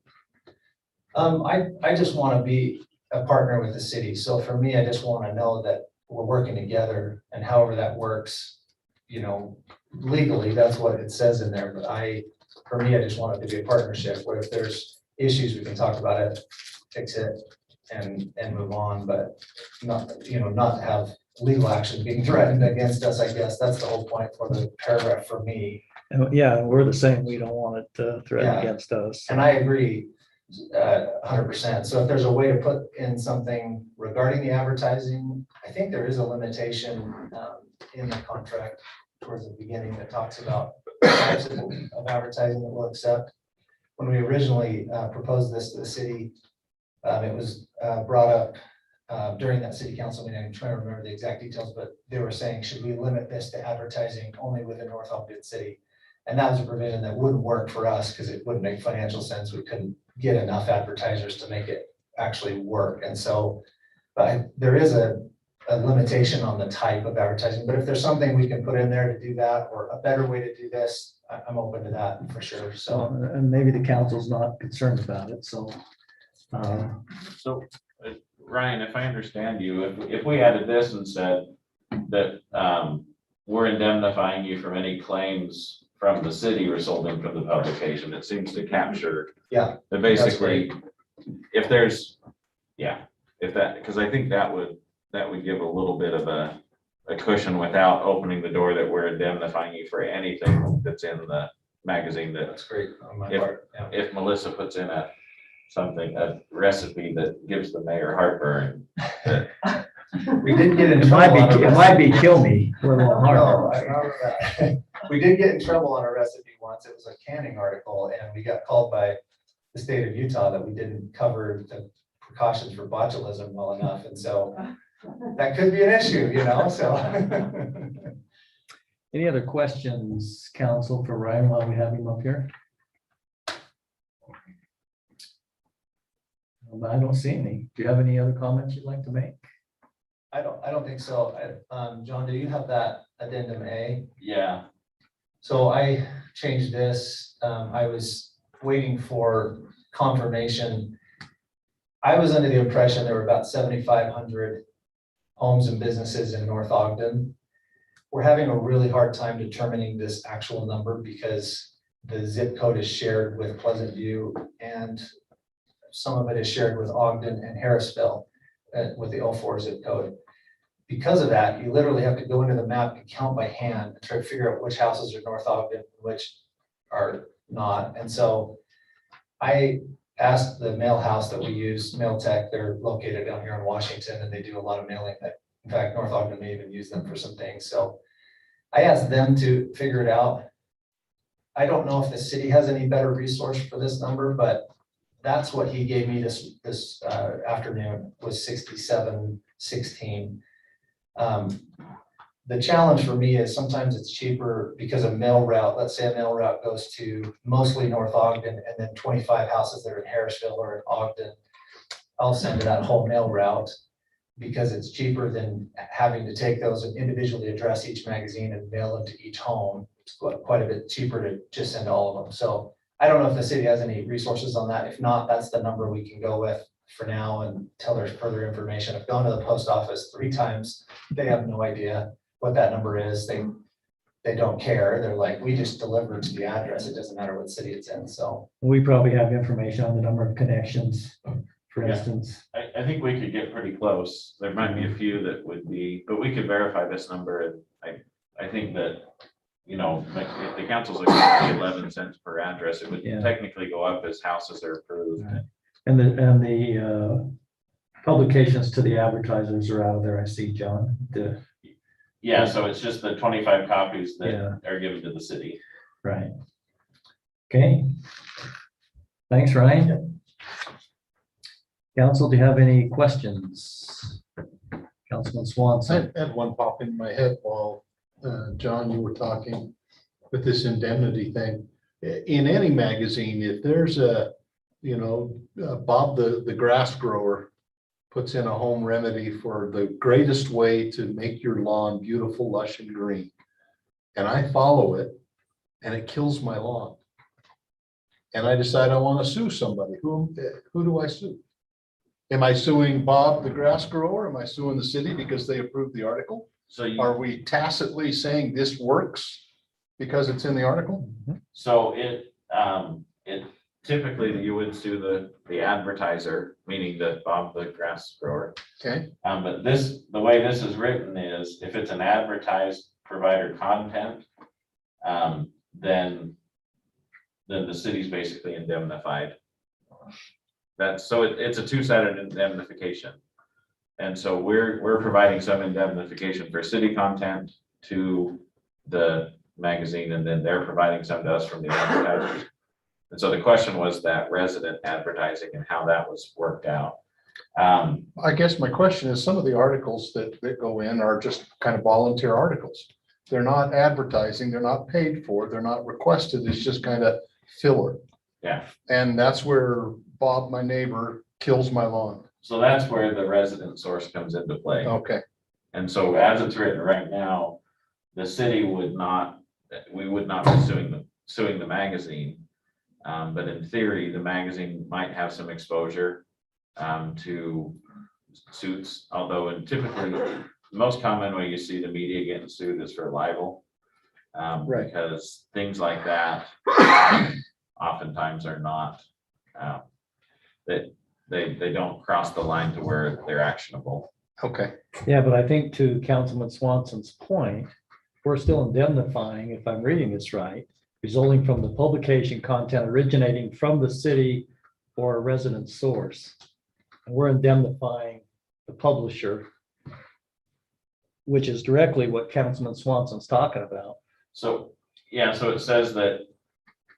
I just want to be a partner with the city. So for me, I just want to know that we're working together, and however that works, legally, that's what it says in there. But for me, I just want it to be a partnership where if there's issues, we can talk about it, fix it, and move on, but not to have legal action being threatened against us. I guess that's the whole point for the paragraph for me. And yeah, we're the same. We don't want it threatened Yeah. against us. And I agree 100%. So if there's a way to put in something regarding the advertising, I think there is a limitation in the contract towards the beginning that talks about types of advertising that we'll accept. When we originally proposed this to the city, it was brought up during that city council meeting. I'm trying to remember the exact details, but they were saying, should we limit this to advertising only within North Ogden City? And that was a provision that wouldn't work for us because it wouldn't make financial sense. We couldn't get enough advertisers to make it actually work. And so there is a limitation on the type of advertising, but if there's something we can put in there to do that, or a better way to do this, I'm open to that for sure. So, and maybe the council's not concerned about it. So, So Ryan, if I understand you, if we added this and said that we're indemnifying you from any claims from the city resulting from the publication, it seems to capture. Yeah. That basically, if there's, because I think that would give a little bit of a cushion without opening the door that we're indemnifying you for anything that's in the magazine. that's great on my If- part. Yeah. If Melissa puts in a recipe that gives the mayor heartburn, We did get in it might trouble. be, it might be kill me. with a little heart. No, I remember that. We did get in trouble on a recipe once. It was a canning article, and we got called by the state of Utah that we didn't cover the precautions for botulism well enough, and so that could be an issue, so. Any other questions, council, for Ryan while we have him up here? I don't see any. Do you have any other comments you'd like to make? I don't think so. John, do you have that addendum A? Yeah, So I changed this. I was waiting for confirmation. I was under the impression there were about 7,500 homes and businesses in North Ogden. We're having a really hard time determining this actual number because the zip code is shared with Pleasant View and some of it is shared with Ogden and Harrisville with the 04 zip code. Because of that, you literally have to go into the map and count by hand and try to figure out which houses are North Ogden, and which are not. And so I asked the mail house that we use, Mail Tech, they're located down here in Washington and they do a lot of mailing. In fact, North Ogden may even use them for some things. So I asked them to figure it out. I don't know if the city has any better resource for this number, but that's what he gave me this afternoon was 6716. The challenge for me is sometimes it's cheaper because a mail route, let's say a mail route goes to mostly North Ogden and then 25 houses that are in Harrisville or in Ogden. I'll send that whole mail route because it's cheaper than having to take those and individually address each magazine and mail them to each home. It's quite a bit cheaper to just send all of them. So I don't know if the city has any resources on that. If not, that's the number we can go with for now until there's further information. I've gone to the post office 3 times. They have no idea what that number is. They don't care. They're like, we just deliver it to the address. It doesn't matter what city it's in. So We probably have information on the number of connections, for Yeah. instance. I think we could get pretty close. There might be a few that would be, but we could verify this number. And I think that, you know, if the council's looking at 11 cents per address, it would Yeah. technically go up as houses are approved. Right. And the publications to the advertisers are out of there, I see, John. Yeah, so it's just the 25 copies Yeah. that are given to the city. Right. Okay. Thanks, Ryan. Council, do you have any questions? Councilman Swanson. I had one pop in my head while, John, you were talking with this indemnity thing. In any magazine, if there's a, Bob, the grass grower puts in a home remedy for the greatest way to make your lawn beautiful, lush and green. And I follow it and it kills my lawn. And I decide I want to sue somebody. Who do I sue? Am I suing Bob, the grass grower? Am I suing the city because they approved the article? So you, Are we tacitly saying this works because it's in the article? so it typically you would sue the advertiser, meaning that Bob, the grass grower. Okay, But the way this is written is if it's an advertised provider content, then the city's basically indemnified. It's a two-sided indemnification. And so we're providing some indemnification for city content to the magazine, and then they're providing some to us from the advertisers. And so the question was that resident advertising and how that was worked out. I guess my question is, some of the articles that go in are just kind of volunteer articles. They're not advertising, they're not paid for, they're not requested, it's just kind of filler. Yeah. And that's where Bob, my neighbor, kills my lawn. So that's where the resident source comes into play. Okay, And so as it's written right now, the city we would not be suing the magazine. But in theory, the magazine might have some exposure to suits, although typically, the most common way you see the media getting sued is for libel. Right. Because things like that oftentimes are not, they don't cross the line to where they're actionable. okay. Yeah, but I think to Councilman Swanson's point, we're still indemnifying, if I'm reading this right, resulting from the publication content originating from the city or a resident source. And we're indemnifying the publisher, which is directly what Councilman Swanson's talking about. So, yeah, so it says that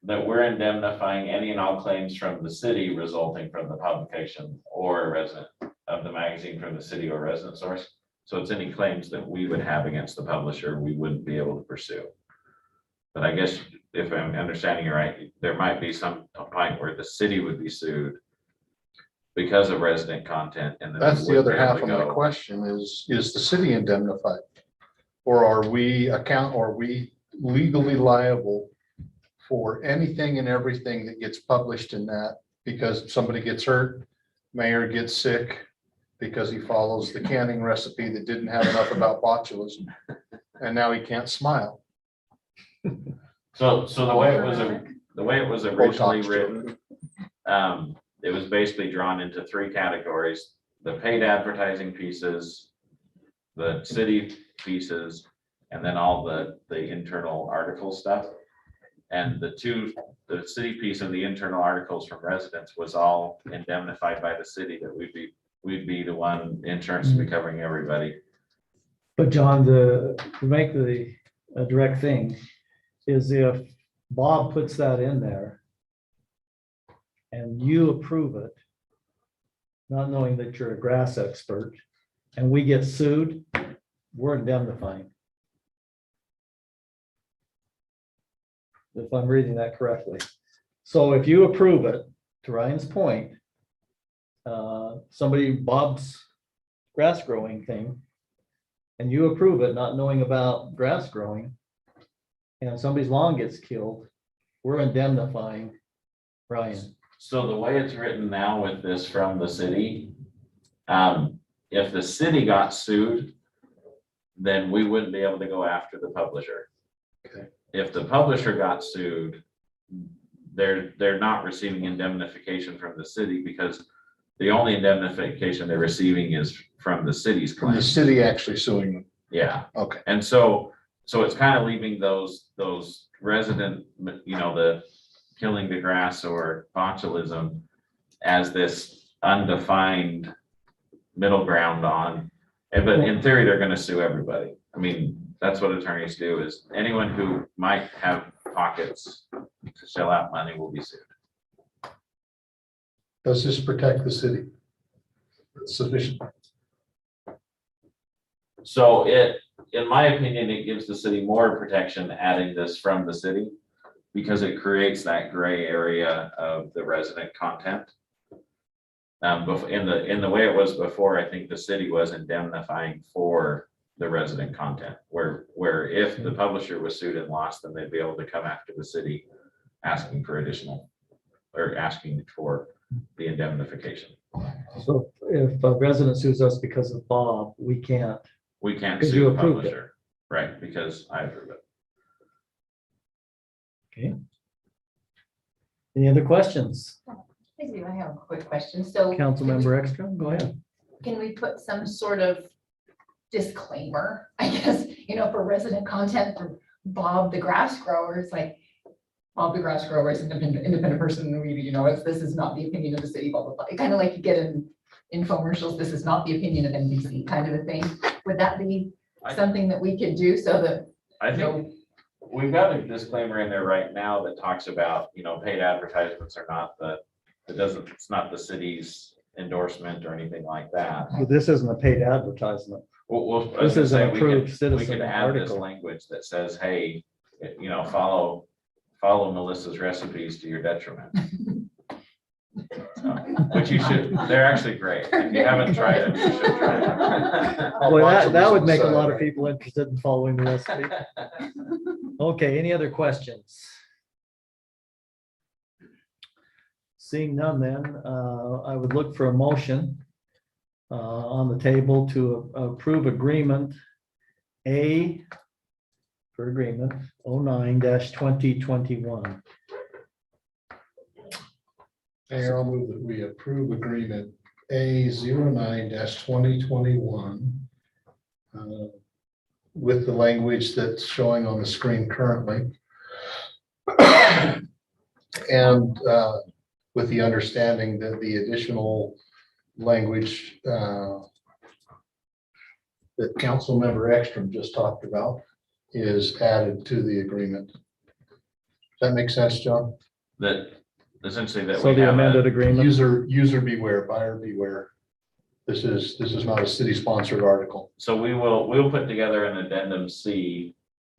we're indemnifying any and all claims from the city resulting from the publication or a resident of the magazine from the city or resident source. So it's any claims that we would have against the publisher, we wouldn't be able to pursue. But I guess if I'm understanding you right, there might be some point where the city would be sued. because of resident content. And then That's we the wouldn't other be able half to of my go. question is the city indemnified? Or are we legally liable for anything and everything that gets published in that? Because somebody gets hurt, mayor gets sick because he follows the canning recipe that didn't have enough about botulism. And now he can't smile. So the way it was originally Botox written, it was basically drawn into three categories: the paid advertising pieces, the city pieces, and then all the internal article stuff. And the city piece and the internal articles from residents was all indemnified by the city, that we'd be the one, insurance to be covering everybody. But John, to make a direct thing is if Bob puts that in there and you approve it, not knowing that you're a grass expert, and we get sued, we're indemnifying. If I'm reading that correctly. So if you approve it, to Ryan's point, Bob's grass growing thing, and you approve it, not knowing about grass growing, and somebody's lawn gets killed, we're indemnifying Ryan. So the way it's written now with this from the city, if the city got sued, then we wouldn't be able to go after the publisher. Okay. If the publisher got sued, they're not receiving indemnification from the city, because the only indemnification they're receiving is from the city's From the claim. city actually suing them. Yeah, Okay. and so it's kind of leaving those resident, the killing the grass or botulism as this undefined middle ground on. But in theory, they're gonna sue everybody. I mean, that's what attorneys do, is anyone who might have pockets to shell out money will be sued. Does this protect the city sufficiently? So in my opinion, it gives the city more protection adding this from the city, because it creates that gray area of the resident content. In the way it was before, I think the city was indemnifying for the resident content, where if the publisher was sued and lost, then they'd be able to come after the city asking for asking for the indemnification. So if a resident sues us because of Bob, we can't. We can't Because sue you the approved it. publisher, right, because I approve it. Okay. Any other questions? I do, I have a quick question. So Councilmember Extra, go ahead. can we put some sort of disclaimer, I guess, for resident content from Bob the grass grower? It's like, Bob the grass grower is an independent person, this is not the opinion of the city, blah, blah, blah. Kind of like you get in infomercials, this is not the opinion of NBC, kind of a thing. Would that be something that we could do so that? I think we've got a disclaimer in there right now that talks about, paid advertisements are not it's not the city's endorsement or anything like that. But this isn't a paid advertisement. Well, This is an approved we citizen can add this article. language that says, hey, follow Melissa's recipes to your detriment. Which you should, they're actually great. If you haven't tried them, you should try them. Well, that would make a lot of people interested in following the recipe. Okay, any other questions? Seeing none, then I would look for a motion on the table to approve agreement A for agreement 09-2021. Mayor, I'll move that we approve agreement A 09-2021 with the language that's showing on the screen currently. And with the understanding that the additional language that Councilmember Ekstrom just talked about is added to the agreement. Does that make sense, John? That essentially that So we the have amended agreement, User beware, buyer beware. This is not a city sponsored article. so we'll put together an addendum C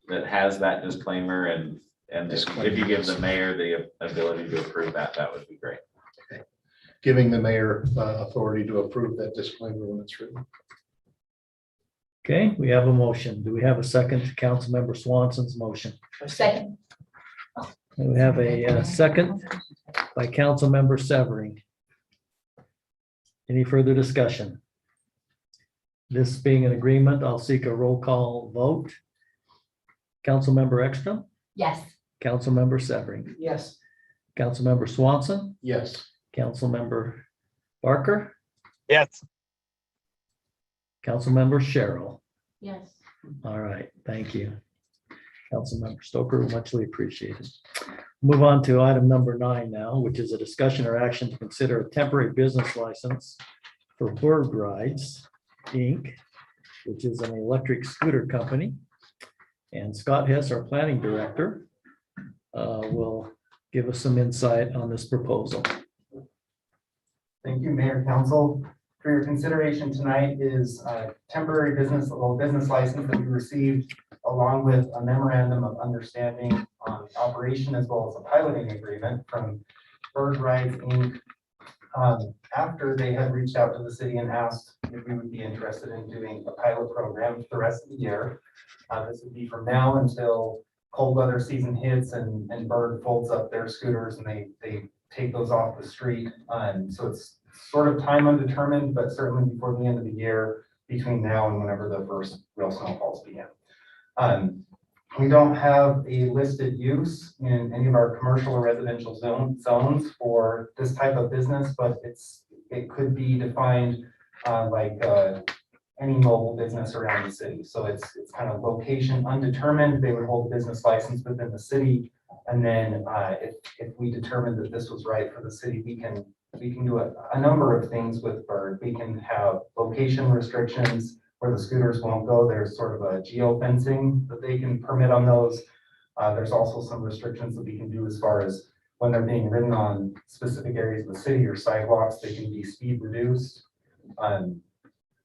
that has that disclaimer, and if you give the mayor the ability to approve that, that would be great. giving the mayor authority to approve that disclaimer when it's written. Okay, we have a motion. Do we have a second to Councilmember Swanson's motion? Second. We have a second by Councilmember Severing. Any further discussion? This being an agreement, I'll seek a roll call vote. Councilmember Ekstrom, Yes. Councilmember Severing, Yes. Councilmember Swanson, Yes. Councilmember Barker, Yes. Councilmember Cheryl. Yes. All right, thank you. Councilmember Stoker, muchly appreciated. Move on to item number 9 now, which is a discussion or action to consider a temporary business license for Bird Rides, Inc., which is an electric scooter company. And Scott Hess, our planning director, will give us some insight on this proposal. Thank you, Mayor, Council. For your consideration tonight is a temporary business license that we received along with a memorandum of understanding on operation as well as a piloting agreement from Bird Rides Inc. After they had reached out to the city and asked if we would be interested in doing a pilot program for the rest of the year. This would be from now until cold weather season hits and Bird folds up their scooters and they take those off the street. So it's sort of time undetermined, but certainly before the end of the year, between now and whenever the first real snowfalls begin. We don't have a listed use in any of our commercial or residential zones for this type of business, but it could be defined like any mobile business around the city. So it's kind of location undetermined. They would hold a business license within the city. And then if we determine that this was right for the city, we can do a number of things with Bird. We can have location restrictions where the scooters won't go. There's sort of a geo-fencing that they can permit on those. There's also some restrictions that we can do as far as when they're being ridden on specific areas of the city or sidewalks, they can be speed reduced. I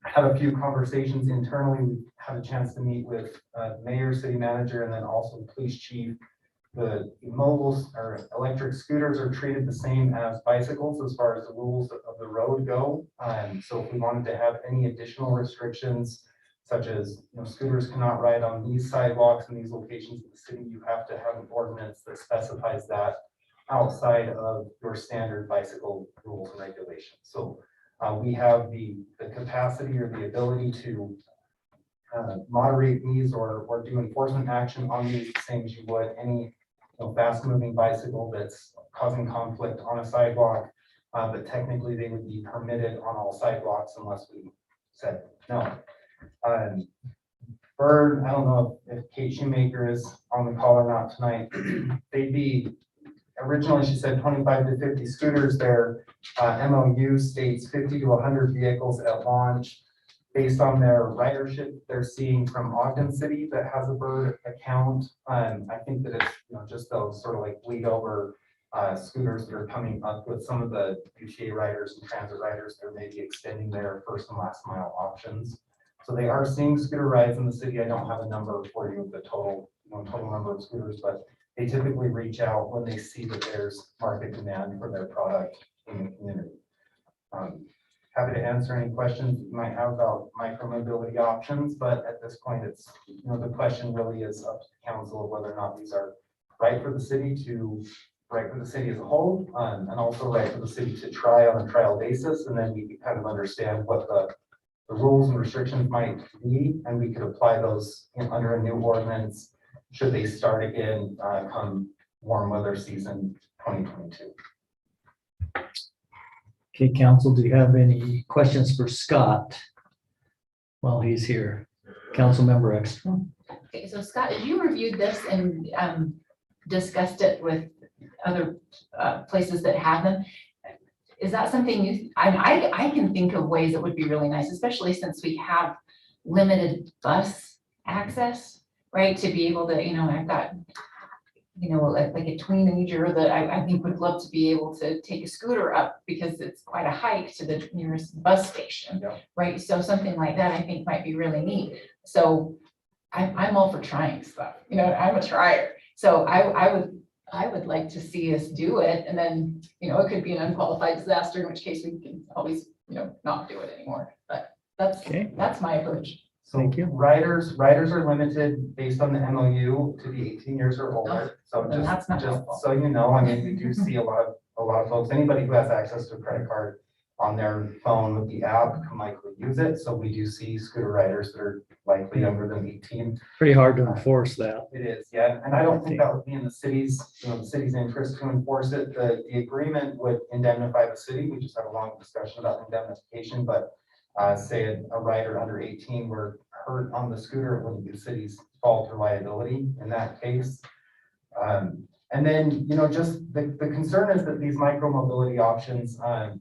had a few conversations internally. We had a chance to meet with mayor, city manager, and then also the police chief. The mobiles or electric scooters are treated the same as bicycles as far as the rules of the road go. So if we wanted to have any additional restrictions, such as scooters cannot ride on these sidewalks in these locations of the city, you have to have an ordinance that specifies that outside of your standard bicycle rules and regulations. So we have the capacity or the ability to moderate these or do enforcement action on these the same as you would any fast moving bicycle that's causing conflict on a sidewalk, but technically they would be permitted on all sidewalks unless we said no. Bird, I don't know if Kate Shoemaker is on the call or not tonight. They'd be, originally she said 25 to 50 scooters. Their MOU states 50 to 100 vehicles at launch. Based on their ridership they're seeing from Ogden City that has a Bird account. I think that it's just those sort of like bleed over scooters that are coming up with some of the UTA riders and transit riders. They're maybe extending their first and last mile options. So they are seeing scooter rides in the city. I don't have a number for you of the total number of scooters, but they typically reach out when they see that there's market demand for their product in the community. Happy to answer any questions you might have about micromobility options, but at this point, it's, the question really is up to the council of whether or not these are right for the city as a whole, and also right for the city to try on a trial basis, and then we can kind of understand what the rules and restrictions might be, and we could apply those under a new ordinance should they start again come warm weather season 2022. Okay, council, do you have any questions for Scott while he's here? Councilmember Ekstrom. Okay, so Scott, as you reviewed this and discussed it with other places that have them, is that something I can think of ways that would be really nice, especially since we have limited bus access, right? To be able to, I've got, like a teenager that I think would love to be able to take a scooter up because it's quite a hike to the nearest bus station, right? So something like that I think might be really neat. So I'm all for trying stuff, I'm a trier. So I would I would like to see us do it, and then, it could be an unqualified disaster, in which case we can always, not do it anymore, but Okay. that's my approach. So Thank you. riders are limited based on the MOU to be 18 years or older. So Then that's not just helpful. so you know, I mean, we do see a lot of folks, anybody who has access to a credit card on their phone with the app can likely use it. So we do see scooter riders that are likely younger than 18. Pretty hard to enforce that. It is, yeah, and I don't think that would be in the city's interest to enforce it. The agreement would indemnify the city. We just had a long discussion about indemnification, but say a rider under 18 were hurt on the scooter, it wouldn't be the city's fault or liability in that case. And then, just the concern is that these micro mobility options,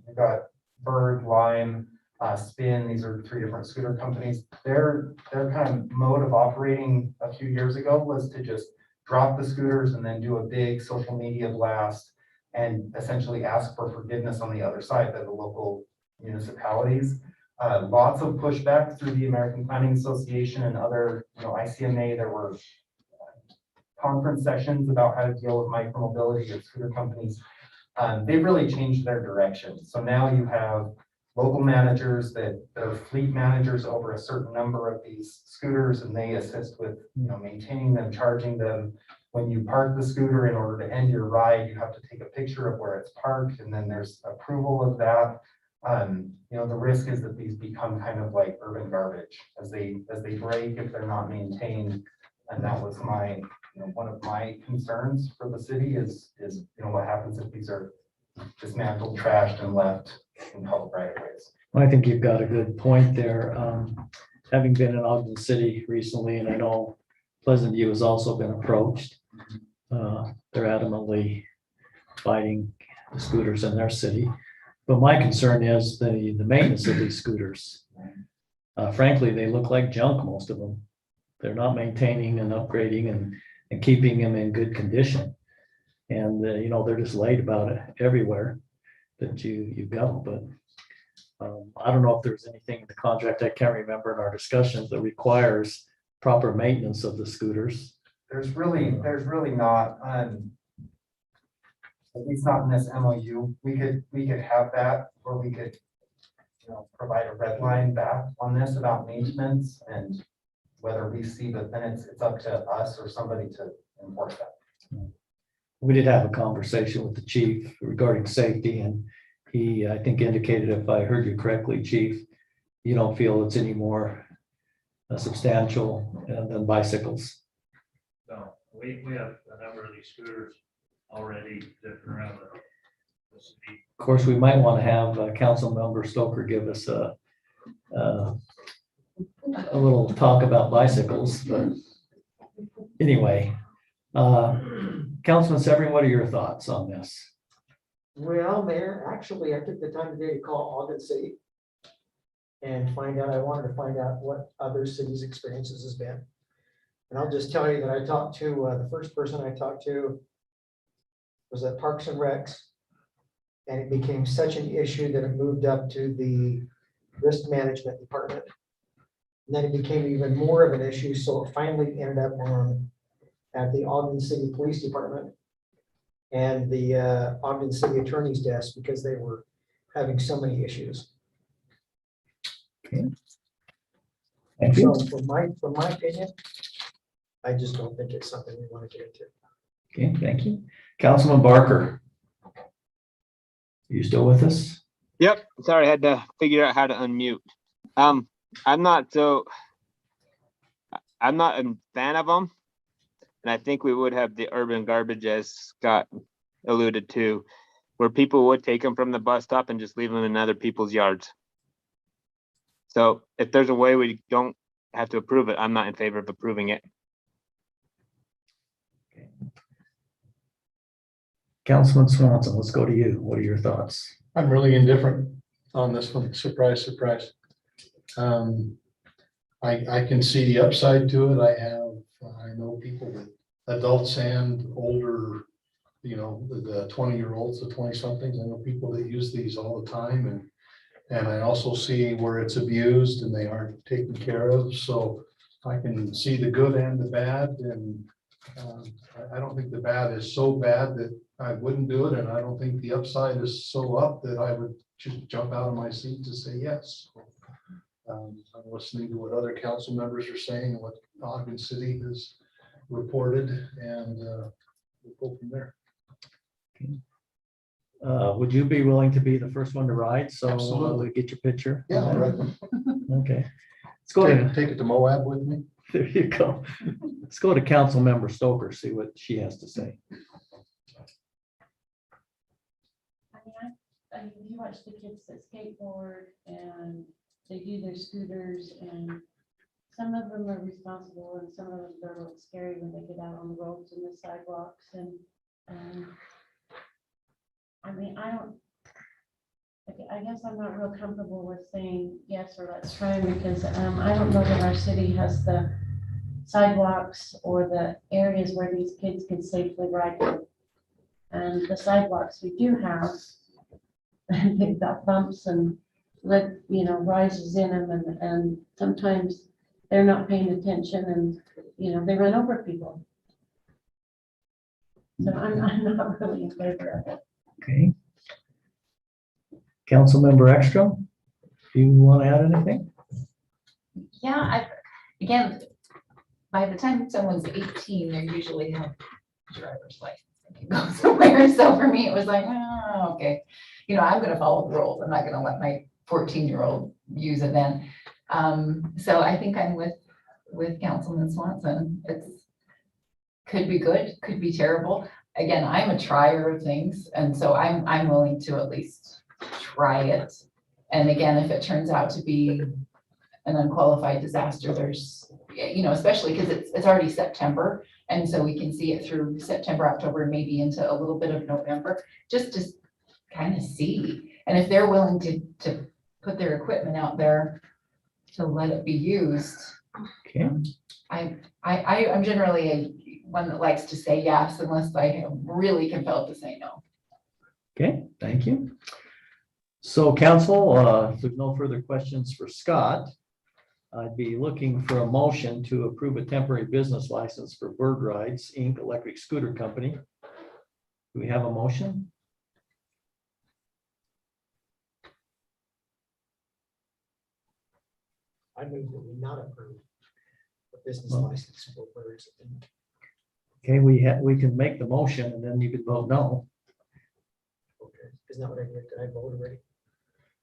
we've got Bird, Lime, Spin, these are 3 different scooter companies. Their kind of mode of operating a few years ago was to just drop the scooters and then do a big social media blast and essentially ask for forgiveness on the other side by the local municipalities. Lots of pushback through the American Planning Association and other, ICMA. There were conference sessions about how to deal with micromobility of scooter companies. They've really changed their direction. So now you have local managers that are fleet managers over a certain number of these scooters, and they assist with, maintaining them, charging them. When you park the scooter, in order to end your ride, you have to take a picture of where it's parked, and then there's approval of that. The risk is that these become kind of like urban garbage as they break if they're not maintained. And that was one of my concerns for the city is what happens if these are dismantled, trashed, and left in public right of ways. I think you've got a good point there. Having been in Ogden City recently, and I know Pleasant View has also been approached. They're adamantly fighting the scooters in their city. But my concern is the maintenance of these scooters. Frankly, they look like junk, most of them. They're not maintaining and upgrading and keeping them in good condition. And, they're just laid about it everywhere that you go. But I don't know if there's anything in the contract, I can't remember in our discussions, that requires proper maintenance of the scooters. There's really not, at least not in this MOU. We could have that, or we could, provide a red line back on this about maintenance, and whether we see that, then it's up to us or somebody to enforce that. We did have a conversation with the chief regarding safety, and he, I think, indicated, if I heard you correctly, chief, you don't feel it's any more substantial than bicycles. No, we have a number of these scooters already drifting around the city. Of course, we might want to have Council Member Stoker give us a little talk about bicycles, but anyway, Councilman Severing, what are your thoughts on this? Well, Mayor, actually, I took the time today to call Ogden City and I wanted to find out what other cities' experiences has been. And I'll just tell you that I talked to, the first person I talked to was at Parks and Recs. And it became such an issue that it moved up to the risk management department. And then it became even more of an issue, so it finally ended up at the Ogden City Police Department and the Ogden City Attorney's desk, because they were having so many issues. Okay. Thank you. So from my opinion, I just don't think it's something we want to get into. Okay, thank you. Councilman Barker. Are you still with us? Yep, sorry, I had to figure out how to unmute. I'm not a fan of them. And I think we would have the urban garbage, as Scott alluded to, where people would take them from the bus stop and just leave them in other people's yards. So if there's a way we don't have to approve it, I'm not in favor of approving it. Okay. Councilman Swanson, let's go to you. What are your thoughts? I'm really indifferent on this one. Surprise, surprise. I can see the upside to it. I know people with adults and older, the 20-year-olds, the 20-somethings. I know people that use these all the time, and I also see where it's abused and they aren't taken care of. So I can see the good and the bad, and I don't think the bad is so bad that I wouldn't do it, and I don't think the upside is so up that I would just jump out of my seat to say yes. I'm listening to what other council members are saying and what Ogden City has reported, and we'll go from there. Would you be willing to be the first one to ride? So Absolutely. we get your picture. Yeah, all right. Okay. Let's go to, Take it to Moab with me. there you go. Let's go to Council Member Stoker, see what she has to say. I mean, you watch the kids that skateboard and they do their scooters, and some of them are responsible and some of them are a little scary when they get out on the roads and the sidewalks, and I mean, I guess I'm not real comfortable with saying yes or let's try, because I don't know that our city has the sidewalks or the areas where these kids can safely ride them. And the sidewalks we do have, they've got bumps and rises in them, and sometimes they're not paying attention, and they run over people. So I'm not really in favor of it. Okay. Councilmember Ekstrom, do you want to add anything? Yeah, again, by the time someone's 18, they usually have a driver's license and can go somewhere. So for me, it was like, oh, okay, I'm gonna follow the rules. I'm not gonna let my 14-year-old use it then. So I think I'm with Councilman Swanson. Could be good, could be terrible. Again, I'm a trier of things, and so I'm willing to at least try it. And again, if it turns out to be an unqualified disaster, there's, especially because it's already September, and so we can see it through September, October, and maybe into a little bit of November, just to kind of see. And if they're willing to put their equipment out there to let it be used. Okay. I'm generally one that likes to say yes unless I am really compelled to say no. Okay, thank you. So council, if there's no further questions for Scott, I'd be looking for a motion to approve a temporary business license for Bird Rides, Inc., Electric Scooter Company. Do we have a motion? I move that we not approve the business Well- license for birds. Okay, we can make the motion and then you can vote no, Okay, isn't that what I did? Did I vote already?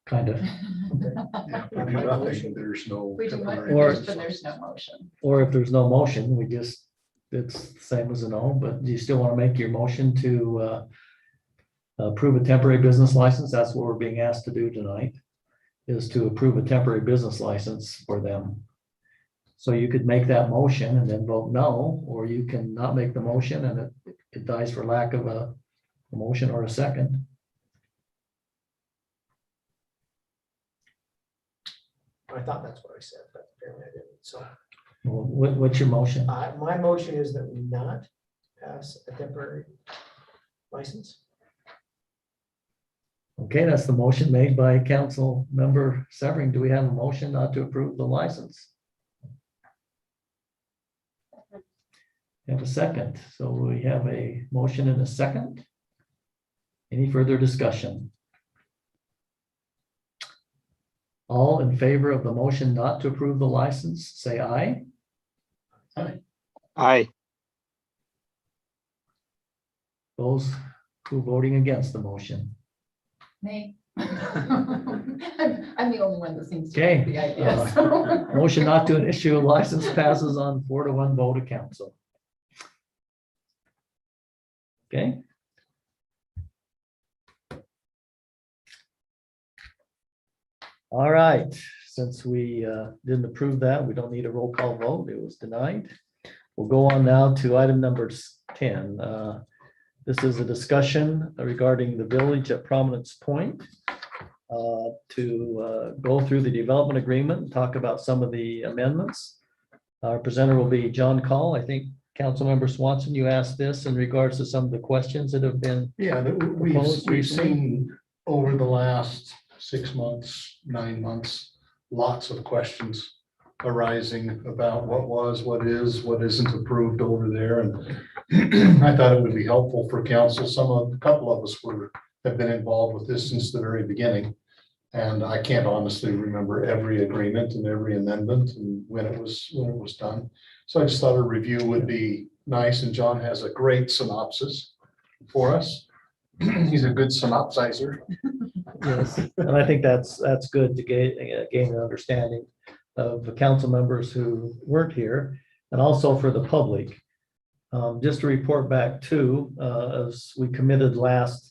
kind of. Yeah, if we do nothing, there's no. We do much, temporary Or- business but there's no license. motion. Or if there's no motion, it's the same as a no, but do you still want to make your motion to approve a temporary business license? That's what we're being asked to do tonight, is to approve a temporary business license for them. So you could make that motion and then vote no, or you can not make the motion and it dies for lack of a motion or a second. I thought that's what I said, but apparently I didn't. So Well, what's your motion? my motion is that we not pass a temporary license. Okay, that's the motion made by Council Member Severing. Do we have a motion not to approve the license? Have a second. So we have a motion and a second. Any further discussion? All in favor of the motion not to approve the license, say aye. Aye. Those who are voting against the motion. Me. I'm the only one that seems to Okay, like the idea. so. Motion not to issue a license passes on 4-1 vote of council. Okay. All right, since we didn't approve that, we don't need a roll call vote. It was denied. We'll go on now to item number 10. This is a discussion regarding the village at Prominence Point. To go through the development agreement and talk about some of the amendments. Our presenter will be John Call. I think Councilmember Swanson, you asked this in regards to some of the questions that have been. Yeah, we've Proposed recently? seen over the last 6 months, 9 months, lots of questions arising about what was, what is, what isn't approved over there. And I thought it would be helpful for council. A couple of us have been involved with this since the very beginning. And I can't honestly remember every agreement and every amendment and when it was done. So I just thought a review would be nice, and John has a great synopsis for us. He's a good synopsizer. Yes, and I think that's good to gain an understanding of the council members who weren't here, and also for the public. Just to report back too, as we committed last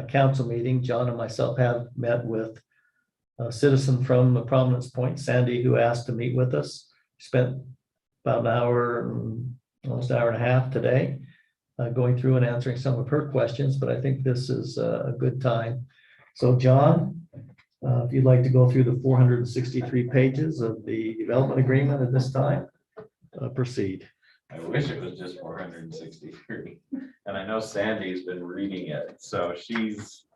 council meeting, John and myself have met with a citizen from the Prominence Point, Sandy, who asked to meet with us. Spent about an hour, almost an hour and a half today, going through and answering some of her questions, but I think this is a good time. So John, if you'd like to go through the 463 pages of the development agreement at this time, proceed. I wish it was just 463. And I know Sandy's been reading it, so she's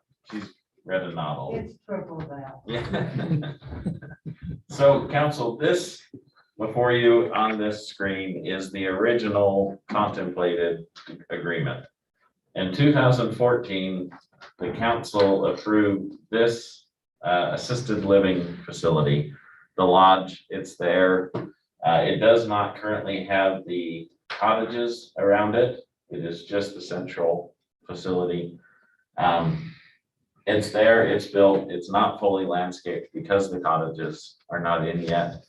read a novel. It's triple that. Yeah. So council, this before you on this screen is the original contemplated agreement. In 2014, the council approved this assisted living facility, the lodge. It's there. It does not currently have the cottages around it. It is just the central facility. It's there, it's built, it's not fully landscaped because the cottages are not in yet.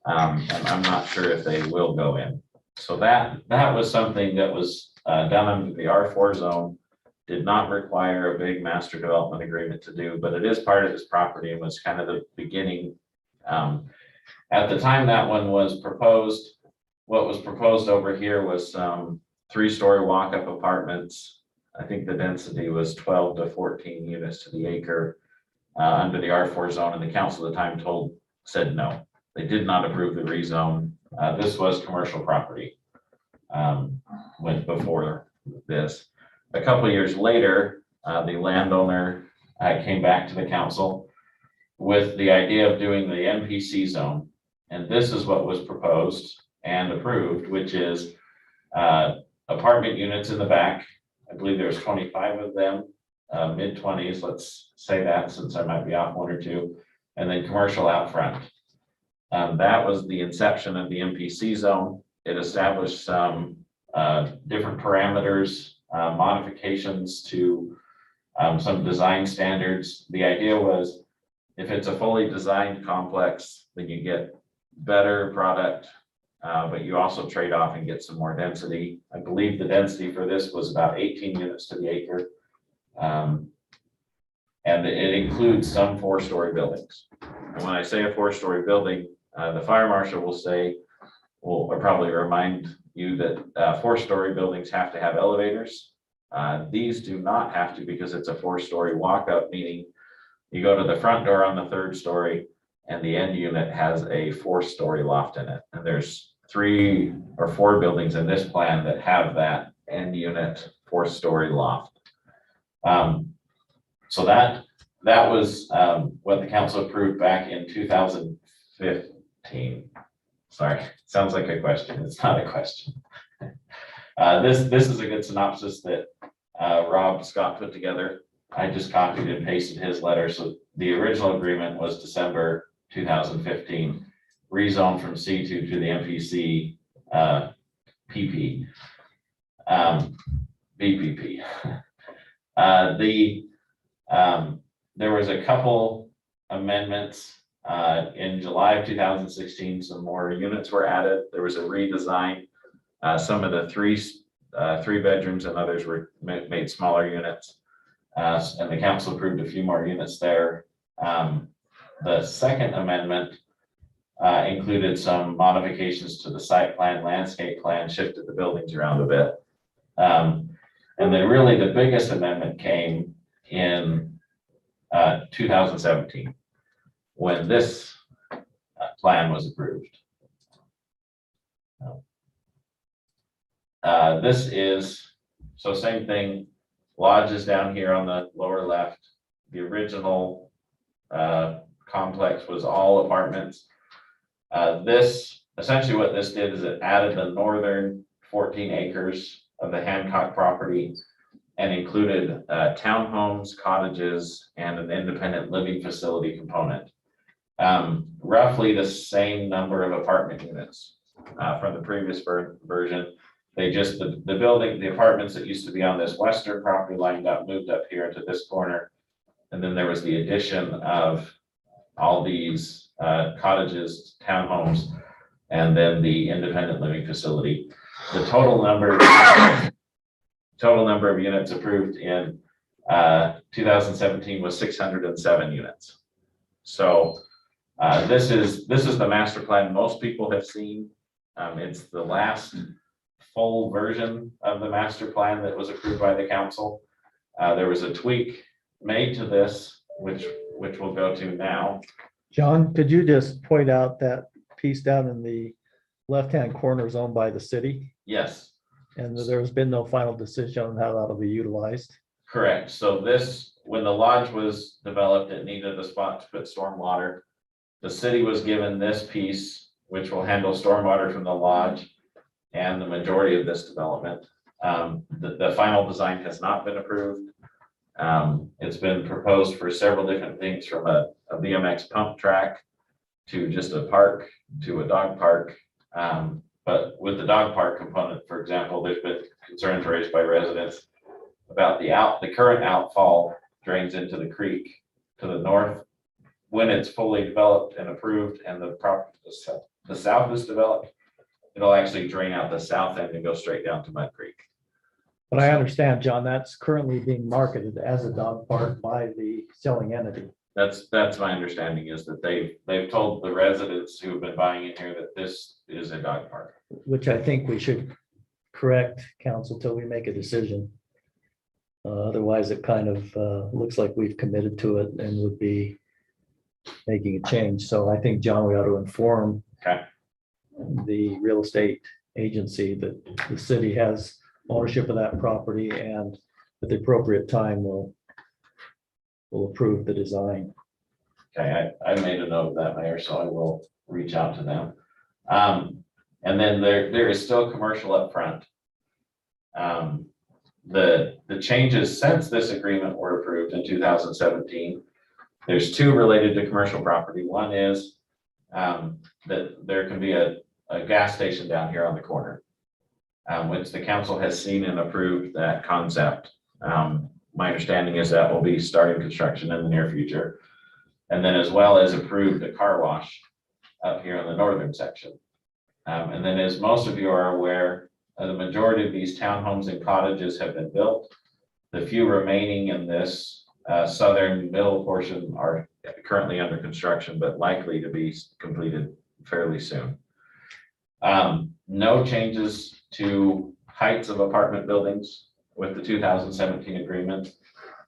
And I'm not sure if they will go in. So that was something that was done under the R4 zone, did not require a big master development agreement to do, but it is part of this property and was kind of the beginning. At the time that one was proposed, what was proposed over here was 3-story walk-up apartments. I think the density was 12 to 14 units to the acre under the R4 zone, and the council at the time said no. They did not approve the rezone. This was commercial property went before this. A couple of years later, the landowner came back to the council with the idea of doing the MPC zone. And this is what was proposed and approved, which is apartment units in the back. I believe there's 25 of them, mid-20s, let's say that, since I might be off 1 or 2, and then commercial out front. That was the inception of the MPC zone. It established some different parameters, modifications to some design standards. The idea was if it's a fully designed complex, then you get better product, but you also trade off and get some more density. I believe the density for this was about 18 units to the acre. And it includes some 4-story buildings. And when I say a 4-story building, the fire marshal will probably remind you that 4-story buildings have to have elevators. These do not have to because it's a 4-story walk-up, meaning you go to the front door on the 3rd story and the end unit has a 4-story loft in it. And there's 3 or 4 buildings in this plan that have that end unit 4-story loft. So that was what the council approved back in 2015. Sorry, sounds like a question. It's not a question. This is a good synopsis that Rob Scott put together. I just copied and pasted his letter. So the original agreement was December 2015, rezoned from C2 to the MPC PP, BPP. There was a couple amendments in July of 2016. Some more units were added. There was a redesign. Some of the three bedrooms and others were made smaller units. And the council approved a few more units there. The second amendment included some modifications to the site plan, landscape plan, shifted the buildings around a bit. And then really the biggest amendment came in 2017 when this plan was approved. This is, so same thing, lodge is down here on the lower left. The original complex was all apartments. This, essentially what this did is it added the northern 14 acres of the Hancock property and included townhomes, cottages, and an independent living facility component. Roughly the same number of apartment units from the previous version. They just, the building, the apartments that used to be on this western property line got moved up here into this corner. And then there was the addition of all these cottages, townhomes, and then the independent living facility. The total number of units approved in 2017 was 607 units. So this is the master plan most people have seen. It's the last full version of the master plan that was approved by the council. There was a tweak made to this, which we'll go to now. John, could you just point out that piece down in the left-hand corner is owned by the city? Yes, And there's been no final decision on how that'll be utilized. correct. So this, when the lodge was developed, it needed a spot to put stormwater. The city was given this piece, which will handle stormwater from the lodge and the majority of this development. The final design has not been approved. It's been proposed for several different things, from a BMX pump track to just a park to a dog park. But with the dog park component, for example, there's been concerns raised by residents about the current outfall drains into the creek to the north. When it's fully developed and approved and the south is developed, it'll actually drain out the south end and go straight down to Mud Creek. But I understand, John, that's currently being marketed as a dog park by the selling entity. That's my understanding, is that they've told the residents who have been buying in here that this is a dog park. Which I think we should correct, council, till we make a decision. Otherwise, it kind of looks like we've committed to it and would be making a change. So I think, John, we ought to inform Okay. the real estate agency that the city has ownership of that property, and at the appropriate time will approve the design. Okay, I made a note of that, Mayor, so I will reach out to them. And then there is still commercial up front. The changes since this agreement were approved in 2017, there's two related to commercial property. One is that there can be a gas station down here on the corner, which the council has seen and approved that concept. My understanding is that will be starting construction in the near future. And then, as well as approved a car wash up here in the northern section. And then, as most of you are aware, the majority of these townhomes and cottages have been built. The few remaining in this southern middle portion are currently under construction, but likely to be completed fairly soon. No changes to heights of apartment buildings with the 2017 agreement.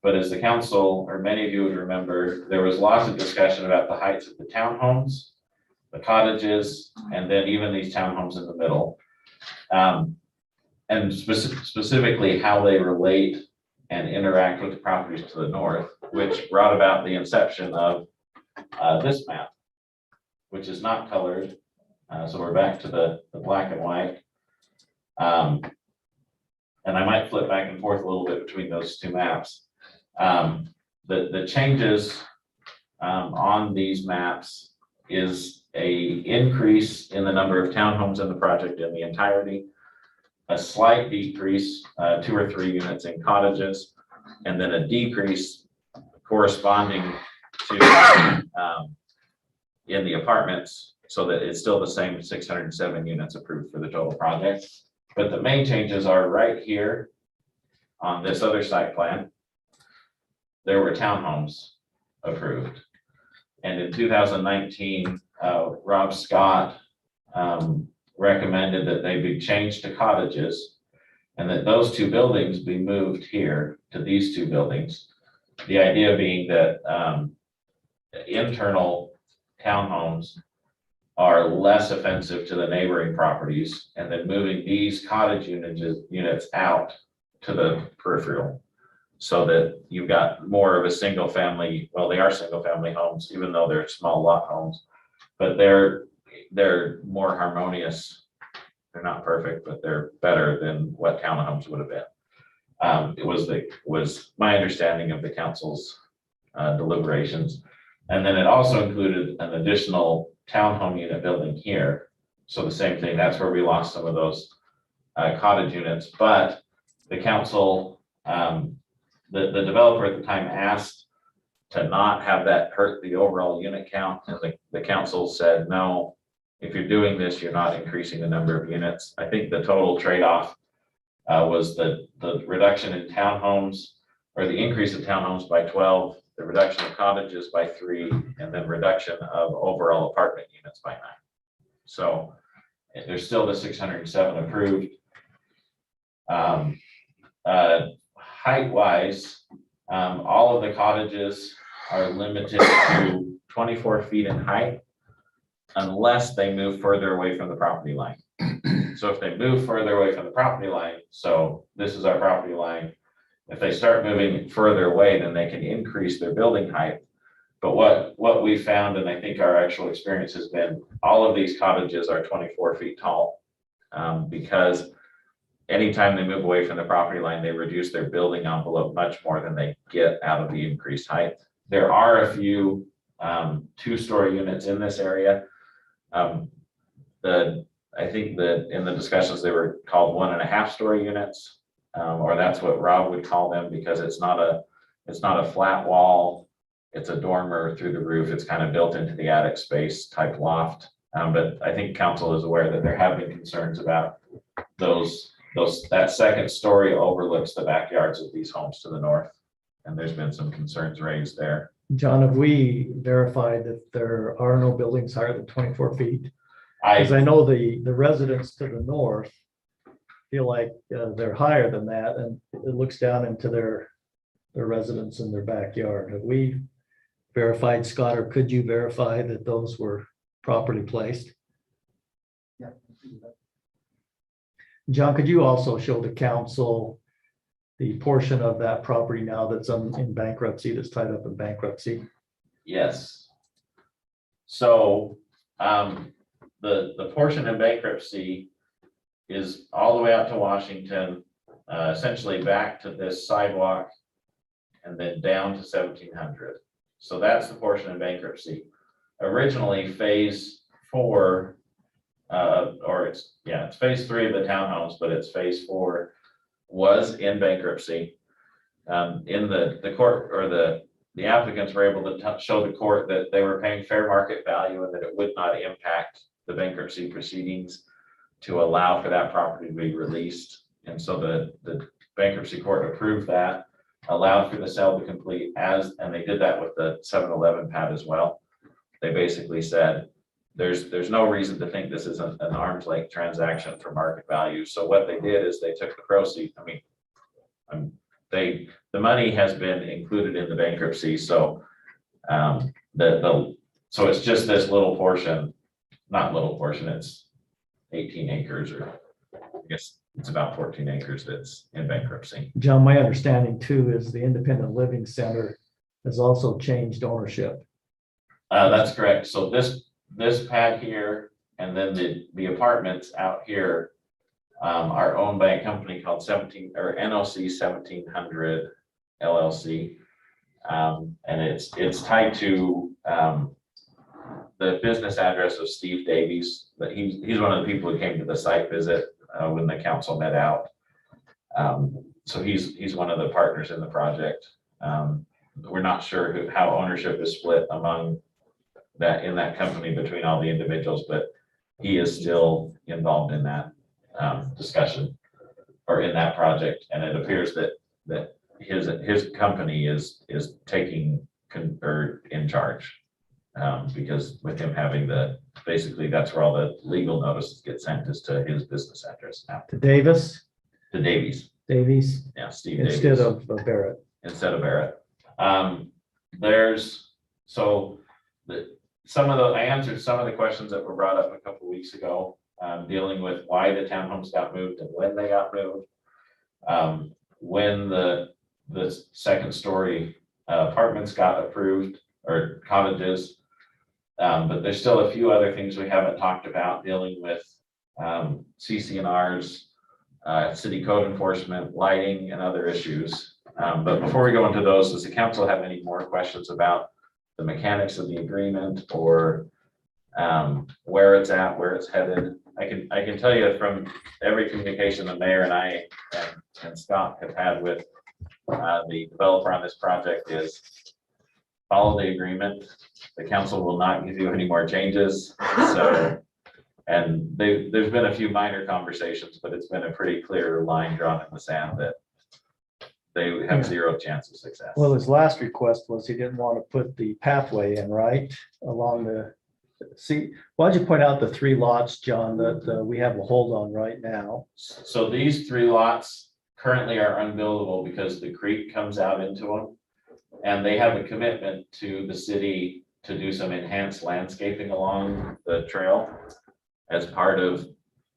But as the council, or many of you would remember, there was lots of discussion about the heights of the townhomes, the cottages, and then even these townhomes in the middle. And specifically how they relate and interact with the properties to the north, which brought about the inception of this map, which is not colored. So we're back to the black and white. And I might flip back and forth a little bit between those two maps. The changes on these maps is a increase in the number of townhomes in the project in the entirety, a slight decrease, 2 or 3 units in cottages, and then a decrease corresponding to in the apartments, so that it's still the same 607 units approved for the total project. But the main changes are right here on this other site plan. There were townhomes approved. And in 2019, Rob Scott recommended that they be changed to cottages, and that those 2 buildings be moved here to these 2 buildings. The idea being that internal townhomes are less offensive to the neighboring properties, and then moving these cottage units out to the peripheral, so that you've got more of a single family. Well, they are single family homes, even though they're small lot homes, but they're they're more harmonious. They're not perfect, but they're better than what townhomes would have been. It was my understanding of the council's deliberations. And then it also included an additional townhome unit building here. So the same thing, that's where we lost some of those cottage units, but the council, the developer at the time asked to not have that hurt the overall unit count, and the council said, no, if you're doing this, you're not increasing the number of units. I think the total trade-off was the reduction in townhomes, or the increase of townhomes by 12, the reduction of cottages by 3, and then reduction of overall apartment units by 9. So there's still the 607 approved. Height-wise, all of the cottages are limited to 24 feet in height unless they move further away from the property line. So if they move further away from the property line, so this is our property line, if they start moving further away, then they can increase their building height. But what we found, and I think our actual experience has been, all of these cottages are 24 feet tall, because anytime they move away from the property line, they reduce their building envelope much more than they get out of the increased height. There are a few 2-story units in this area. I think that in the discussions, they were called 1.5-story units, or that's what Rob would call them, because it's not a flat wall. It's a dormer through the roof. It's kind of built into the attic space type loft. But I think council is aware that there have been concerns about that second story overlooks the backyards of these homes to the north. And there's been some concerns raised there. John, have we verified that there are no buildings higher than 24 feet? Because I know the residents to the north feel like they're higher than that, and it looks down into their residence in their backyard. Have we verified, Scott, or could you verify that those were properly placed? Yeah. John, could you also show the council the portion of that property now that's in bankruptcy, that's tied up in bankruptcy? Yes. So the portion in bankruptcy is all the way out to Washington, essentially back to this sidewalk, and then down to 1700. So that's the portion in bankruptcy. Originally, phase 4, it's phase 3 of the townhomes, but it's phase 4 was in bankruptcy. In the court, or the applicants were able to show the court that they were paying fair market value and that it would not impact the bankruptcy proceedings to allow for that property to be released. And so the bankruptcy court approved that, allowed for the sale to complete and they did that with the 7-Eleven pad as well. They basically said, there's no reason to think this is an arm's length transaction for market value. So what they did is they took the proceeds. The money has been included in the bankruptcy. So so it's just this little portion, not little portion, it's 18 acres, or I guess it's about 14 acres that's in bankruptcy. John, my understanding too is the Independent Living Center has also changed ownership. That's correct. So this pad here, and then the apartments out here are owned by a company called NOC 1700 LLC. And it's tied to the business address of Steve Davies, but he's one of the people who came to the site visit when the council met out. So he's one of the partners in the project. We're not sure how ownership is split among in that company between all the individuals, but he is still involved in that discussion, or in that project. And it appears that his company is taking in charge, because with him having basically that's where all the legal notices get sent, is to his business address now. To Davis? To Davies. Yeah, Steve instead Davies. of Barrett. Instead of Barrett. I answered some of the questions that were brought up a couple of weeks ago, dealing with why the townhomes got moved and when they got moved. When the second story apartments got approved, or cottages, But there's still a few other things we haven't talked about dealing with CCNRs, city code enforcement, lighting, and other issues. But before we go into those, does the council have any more questions about the mechanics of the agreement or where it's at, where it's headed? I can tell you from every communication the mayor and I and Scott have had with the developer on this project is follow the agreement. The council will not give you any more changes. So, and there's been a few minor conversations, but it's been a pretty clear line drawn in the sand that they have zero chance of success. Well, his last request was he didn't want to put the pathway in, right, along the, see, why'd you point out the 3 lots, John, that we have a hold on right now? So these 3 lots currently are unbuildable because the creek comes out into them. And they have a commitment to the city to do some enhanced landscaping along the trail as part of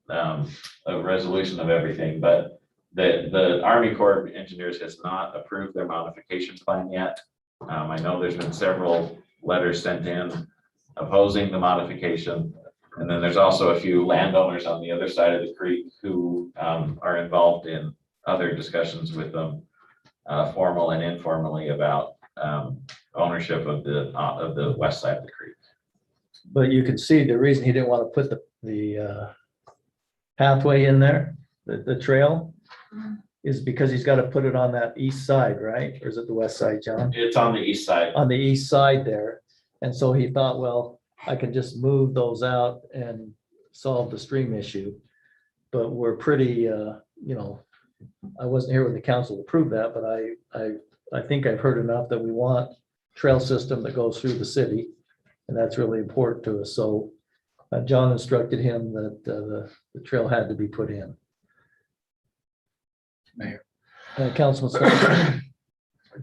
a resolution of everything. But the Army Corps of Engineers has not approved their modification plan yet. I know there's been several letters sent in opposing the modification. And then there's also a few landowners on the other side of the creek who are involved in other discussions with them, formal and informally, about ownership of the west side of the creek. But you can see the reason he didn't want to put the pathway in there, the trail, is because he's got to put it on that east side, right? Or is it the west side, John? It's on the east side. On the east side there. And so he thought, well, I can just move those out and solve the stream issue. But we're pretty, I wasn't here when the council approved that, but I think I've heard enough that we want trail system that goes through the city. And that's really important to us. So John instructed him that the trail had to be put in. Mayor. Councilman Swanson.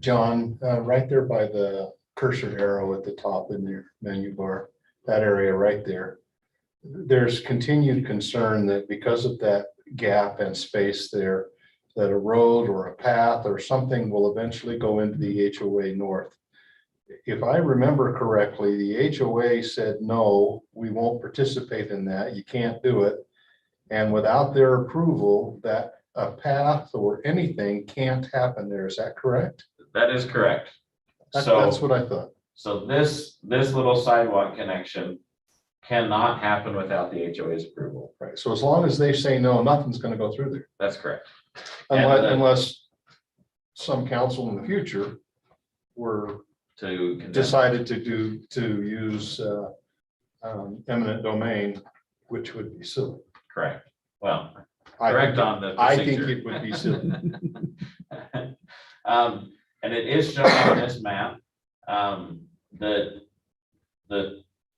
John, right there by the cursor arrow at the top in your menu bar, that area right there, there's continued concern that because of that gap and space there, that a road or a path or something will eventually go into the HOA north. If I remember correctly, the HOA said, no, we won't participate in that. You can't do it. And without their approval, that a path or anything can't happen there. Is that correct? That is correct. That's what I thought. So this little sidewalk connection cannot happen without the HOA's approval. Right. So as long as they say no, nothing's going to go through there. That's correct. Unless some council in the future were decided to use eminent domain, which would be silly. Correct. Well, correct on the I think procedure. it would be silly. And it is shown on this map.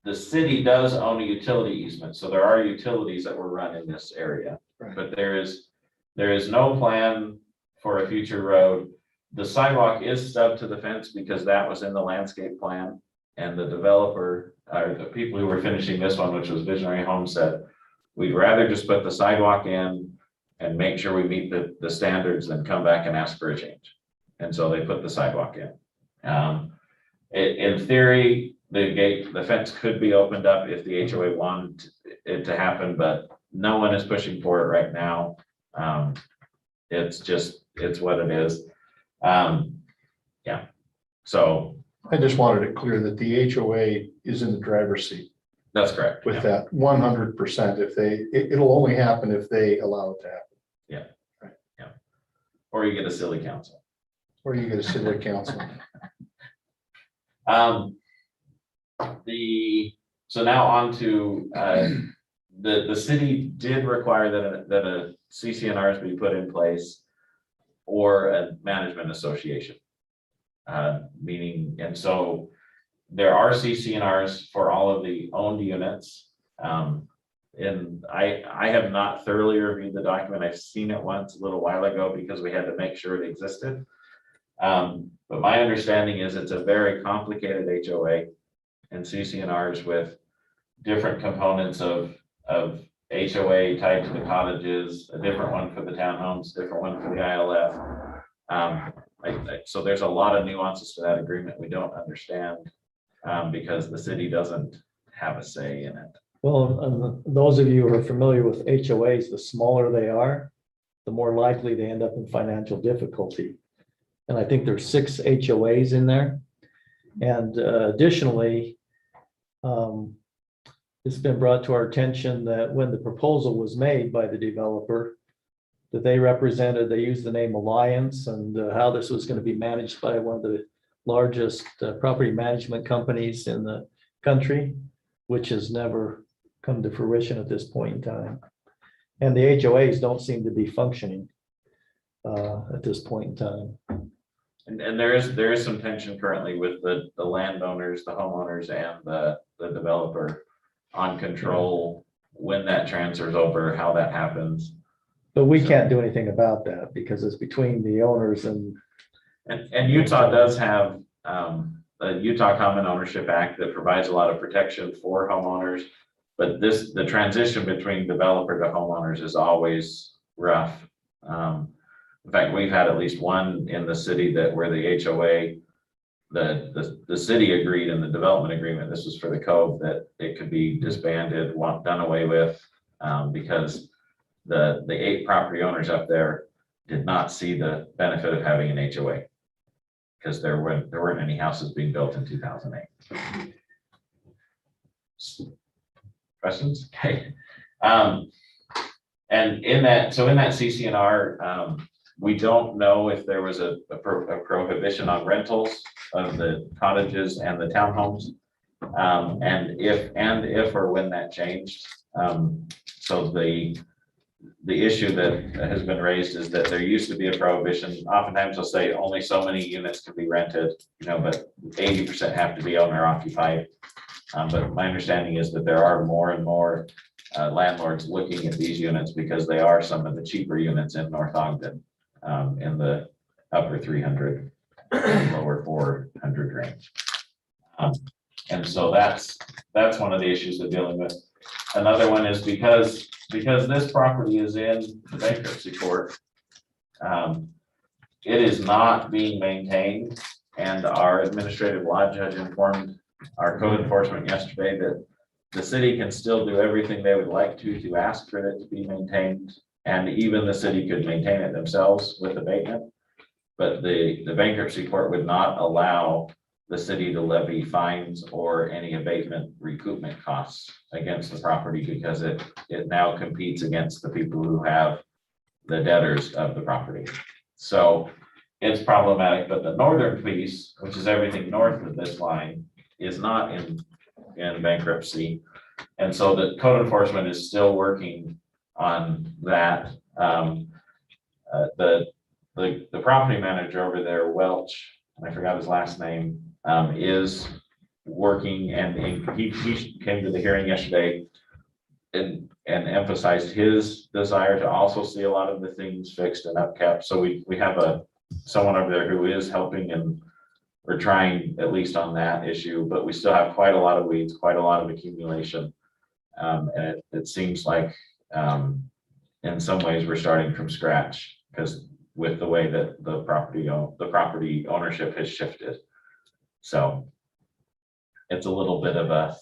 The city does own a utility easement, so there are utilities that were run in this area. Right. But there is no plan for a future road. The sidewalk is stubbed to the fence because that was in the landscape plan. And the developer, or the people who were finishing this one, which was Visionary Homes, said, we'd rather just put the sidewalk in and make sure we meet the standards than come back and ask for a change. And so they put the sidewalk in. In theory, the fence could be opened up if the HOA wanted it to happen, but no one is pushing for it right now. It's what it is. Yeah. So I just wanted it clear that the HOA is in the driver's seat that's correct. with that 100%. It'll only happen if they allow it to happen. Or you get a silly council. Or you get a city council. So now on to the city did require that a CCNRs be put in place or a management association. Meaning, and so there are CCNRs for all of the owned units. And I have not thoroughly reviewed the document. I've seen it once a little while ago because we had to make sure it existed. But my understanding is it's a very complicated HOA and CCNRs with different components of HOA tied to the cottages, a different one for the townhomes, different one for the ILF. So there's a lot of nuances to that agreement we don't understand. because the city doesn't have a say in it. Well, those of you who are familiar with HOAs, the smaller they are, the more likely they end up in financial difficulty. And I think there's 6 HOAs in there. And additionally, it's been brought to our attention that when the proposal was made by the developer, that they used the name Alliance, and how this was going to be managed by one of the largest property management companies in the country, which has never come to fruition at this point in time. And the HOAs don't seem to be functioning at this point in time. And there is some tension currently with the landowners, the homeowners, and the developer on control when that transfers over, how that happens. But we can't do anything about that because it's between the owners and. And Utah does have the Utah Common Ownership Act that provides a lot of protection for homeowners. But the transition between developer to homeowners is always rough. In fact, we've had at least one in the city where the HOA, the city agreed in the development agreement, this was for the Cove, that it could be disbanded, done away with, because the 8 property owners up there did not see the benefit of having an HOA because there weren't any houses being built in 2008. Questions? Okay. And in that CCNR, we don't know if there was a prohibition on rentals of the cottages and the townhomes. And if or when that changed. So the issue that has been raised is that there used to be a prohibition. Oftentimes they'll say only so many units can be rented, but 80% have to be owner occupied. But my understanding is that there are more and more landlords looking at these units because they are some of the cheaper units in North Ogden, in the upper 300, lower 400 range. And so that's one of the issues they're dealing with. Another one is because this property is in the bankruptcy court, it is not being maintained, and our administrative law judge informed our code enforcement yesterday that the city can still do everything they would like to ask for it to be maintained, and even the city could maintain it themselves with abatement. But the bankruptcy court would not allow the city to levy fines or any abatement recoupment costs against the property because it now competes against the people who have the debtors of the property. So it's problematic, but the northern piece, which is everything north of this line, is not in bankruptcy. And so the code enforcement is still working on that. The property manager over there, Welch, and I forgot his last name, is working, and he came to the hearing yesterday and emphasized his desire to also see a lot of the things fixed and upkept. So we have someone over there who is helping, and we're trying at least on that issue, but we still have quite a lot of weeds, quite a lot of accumulation. And it seems like in some ways we're starting from scratch because with the way that the property ownership has shifted. So it's a little bit of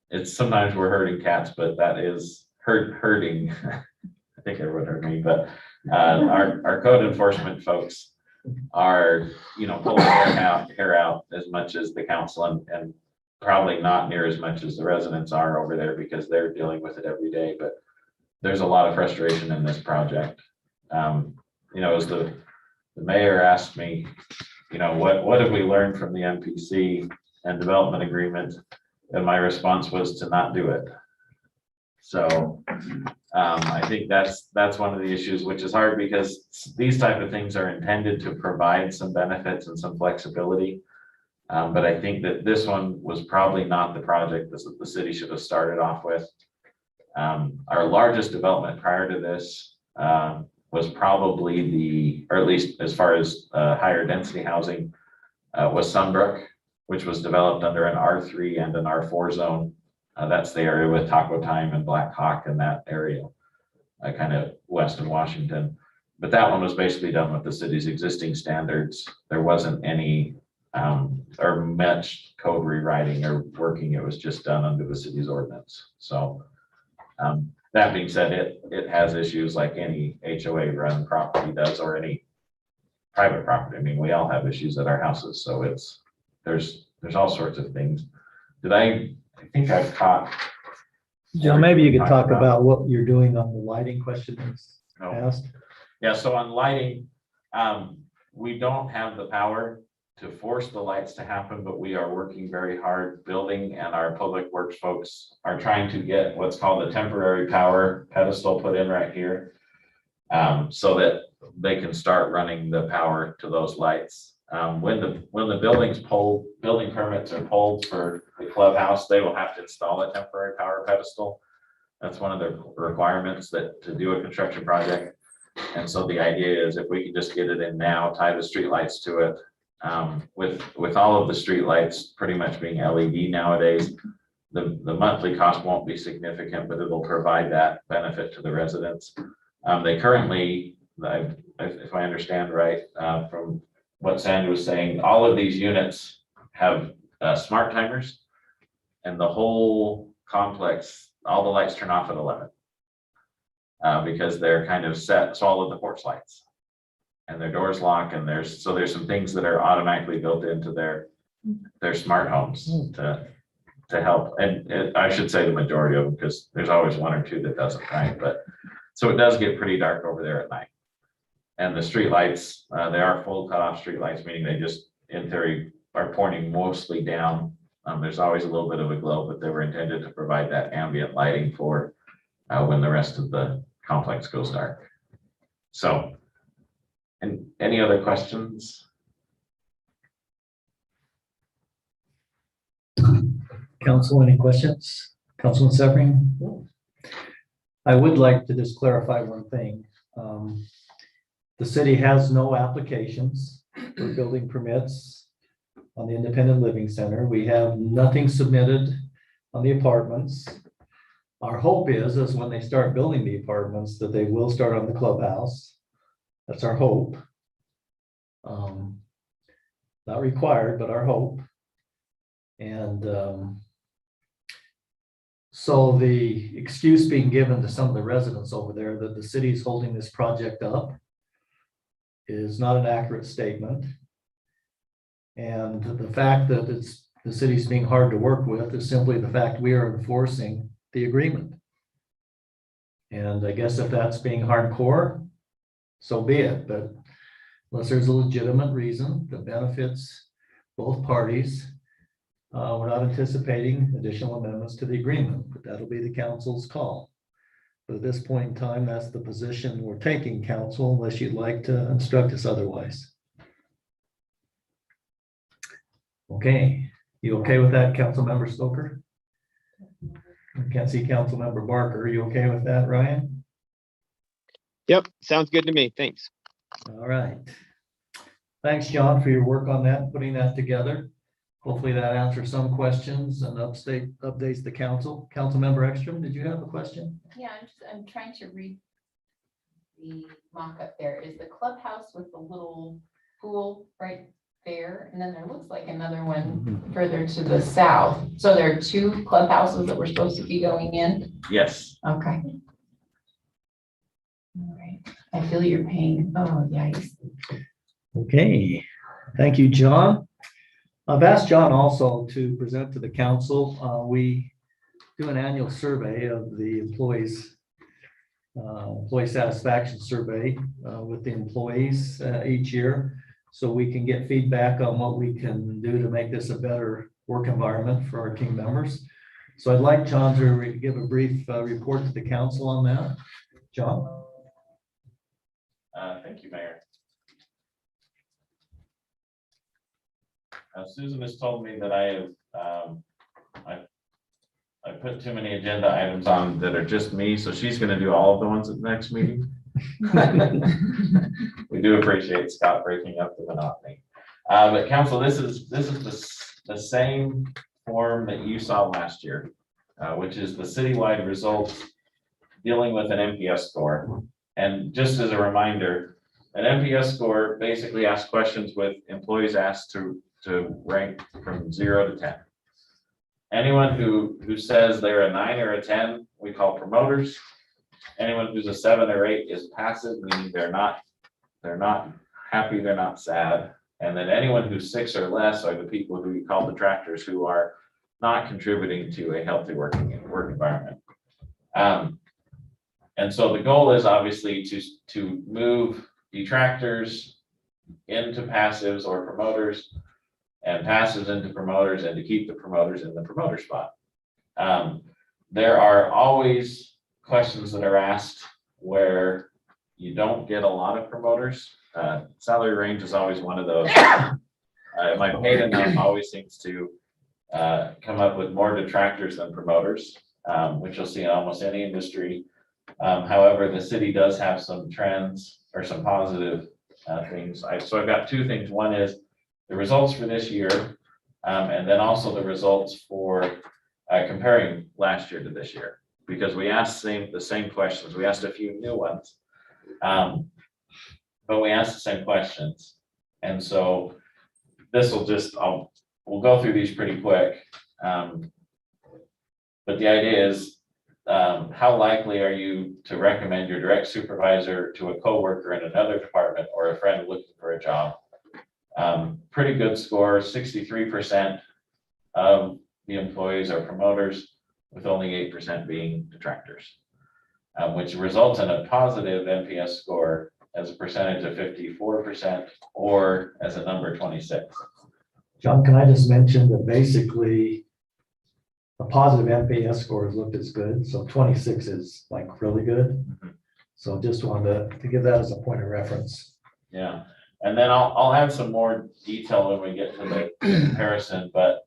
it's sometimes we're herding cats, but that is herding. I think everyone heard me, but our code enforcement folks are, pulling their hair out as much as the council, and probably not near as much as the residents are over there because they're dealing with it every day. But there's a lot of frustration in this project. As the mayor asked me, what have we learned from the MPC and development agreement? And my response was to not do it. So I think that's one of the issues, which is hard because these type of things are intended to provide some benefits and some flexibility. But I think that this one was probably not the project that the city should have started off with. Our largest development prior to this was probably or at least as far as higher density housing, was Sunbrook, which was developed under an R3 and an R4 zone. That's the area with Taco Time and Black Hawk in that area, kind of west of Washington. But that one was basically done with the city's existing standards. There wasn't any or matched code rewriting or working. It was just done under the city's ordinance. So that being said, it has issues like any HOA run property does, or any private property. I mean, we all have issues at our houses, so there's all sorts of things. I think I've caught. John, maybe you could talk about what you're doing on the lighting question that's Oh. asked. Yeah, so on lighting, we don't have the power to force the lights to happen, but we are working very hard building, and our public works folks are trying to get what's called a temporary power pedestal put in right here. So that they can start running the power to those lights. When the building permits are pulled for the clubhouse, they will have to install a temporary power pedestal. That's one of the requirements to do a construction project. And so the idea is if we can just get it in now, tie the street lights to it. With all of the street lights pretty much being LED nowadays, the monthly cost won't be significant, but it'll provide that benefit to the residents. They currently, if I understand right, from what Sandy was saying, all of these units have smart timers, and the whole complex, all the lights turn off at 11 because they're kind of set. So all of the porch lights and their doors lock, and there's some things that are automatically built into their smart homes to help. And I should say the majority of them, because there's always one or two that doesn't, right? But so it does get pretty dark over there at night. And the street lights, they are full cutoff street lights, meaning they just, in theory, are pointing mostly down. There's always a little bit of a glow, but they were intended to provide that ambient lighting for when the rest of the complex goes dark. So, and any other questions? Council, any questions? Councilman Severing? I would like to just clarify one thing. The city has no applications for building permits on the Independent Living Center. We have nothing submitted on the apartments. Our hope is when they start building the apartments, that they will start on the clubhouse. That's our hope. Not required, but our hope. And so the excuse being given to some of the residents over there that the city is holding this project up is not an accurate statement. And the fact that the city's being hard to work with is simply the fact we are enforcing the agreement. And I guess if that's being hardcore, so be it. But unless there's a legitimate reason that benefits both parties, we're not anticipating additional amendments to the agreement, but that'll be the council's call. But at this point in time, that's the position we're taking, council, unless you'd like to instruct us otherwise. Okay, you okay with that, Councilmember Stoker? I can't see Councilmember Barker. Are you okay with that, Ryan? Yep, sounds good to me. Thanks. All right. Thanks, John, for your work on that, putting that together. Hopefully that answers some questions and updates the council. Councilmember Ekstrom, did you have a question? Yeah, I'm trying to read the mock-up there. Is the clubhouse with the little pool right there? And then there looks like another one further to the south. So there are two clubhouses that were supposed to be going in? Yes. Okay. All right. I feel your pain. Oh, yikes. Okay, thank you, John. I've asked John also to present to the council. We do an annual survey of the employees, employee satisfaction survey with the employees each year, so we can get feedback on what we can do to make this a better work environment for our team members. So I'd like John to give a brief report to the council on that. John? Thank you, Mayor. Susan has told me that I put too many agenda items on that are just me, so she's going to do all of the ones at the next meeting. We do appreciate Scott breaking up the monotony. But council, this is the same form that you saw last year, which is the citywide results dealing with an NPS score. And just as a reminder, an NPS score basically asks questions with employees asked to to rank from 0 to 10. Anyone who says they're a 9 or a 10, we call promoters. Anyone who's a 7 or 8 is passive, meaning they're not happy, they're not sad. And then anyone who's 6 or less are the people who we call detractors, who are not contributing to a healthy work environment. And so the goal is obviously to move detractors into passives or promoters, and passives into promoters, and to keep the promoters in the promoter spot. There are always questions that are asked where you don't get a lot of promoters. Salary range is always one of those. My paid enough always seems to come up with more detractors than promoters, which you'll see in almost any industry. However, the city does have some trends or some positive things. So I've got two things. One is the results for this year, and then also the results for comparing last year to this year, because we asked the same questions. We asked a few new ones, but we asked the same questions. And so this will just, we'll go through these pretty quick. But the idea is, how likely are you to recommend your direct supervisor to a coworker in another department or a friend looking for a job? Pretty good score, 63% of the employees are promoters, with only 8% being detractors, which results in a positive NPS score as a percentage of 54% or as a number 26. John, can I just mention that basically a positive NPS score has looked as good, so 26 is like really good. So just wanted to give that as a point of reference. Yeah, and then I'll add some more detail when we get to the comparison, but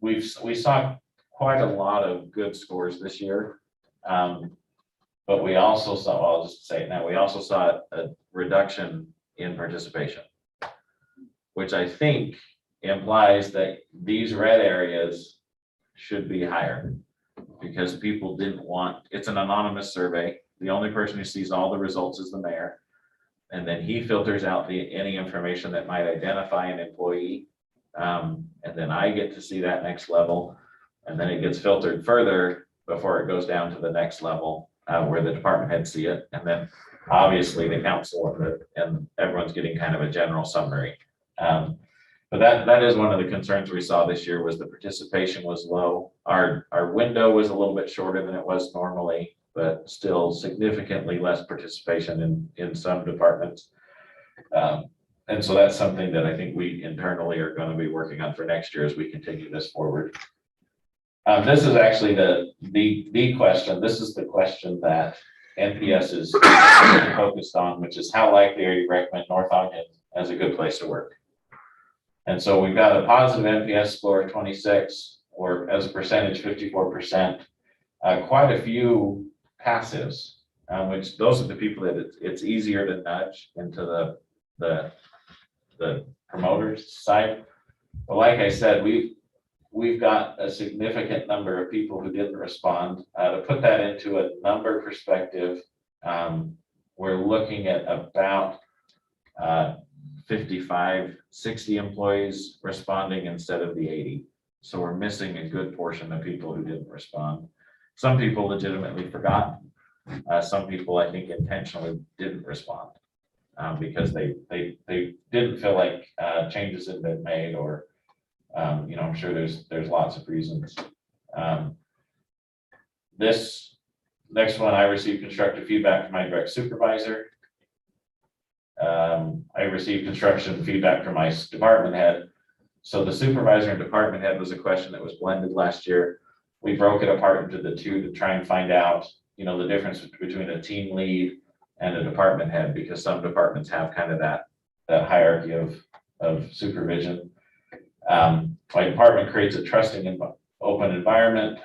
we saw quite a lot of good scores this year. But we also saw, well, I'll just say it now, we also saw a reduction in participation, which I think implies that these red areas should be higher, because people didn't want, it's an anonymous survey. The only person who sees all the results is the mayor. And then he filters out any information that might identify an employee. And then I get to see that next level. And then it gets filtered further before it goes down to the next level where the department heads see it. And then obviously the council and everyone's getting kind of a general summary. But that is one of the concerns we saw this year, was the participation was low. Our window was a little bit shorter than it was normally, but still significantly less participation in some departments. And so that's something that I think we internally are going to be working on for next year as we continue this forward. This is actually the question. This is the question that NPS is focused on, which is how likely are you to recommend North Ogden as a good place to work? And so we've got a positive NPS score of 26, or as a percentage, 54%. Quite a few passives, which those are the people that it's easier to nudge into the promoters side. But like I said, we've got a significant number of people who didn't respond. To put that into a number perspective, we're looking at about 55, 60 employees responding instead of the 80. So we're missing a good portion of people who didn't respond. Some people legitimately forgot. Some people, I think, intentionally didn't respond because they didn't feel like changes had been made, or I'm sure there's lots of reasons. This next one, I received constructive feedback from my direct supervisor. I received construction feedback from my department head. So the supervisor and department head was a question that was blended last year. We broke it apart into the two to try and find out, the difference between a team lead and a department head, because some departments have kind of that hierarchy of supervision. My department creates a trusting and open environment.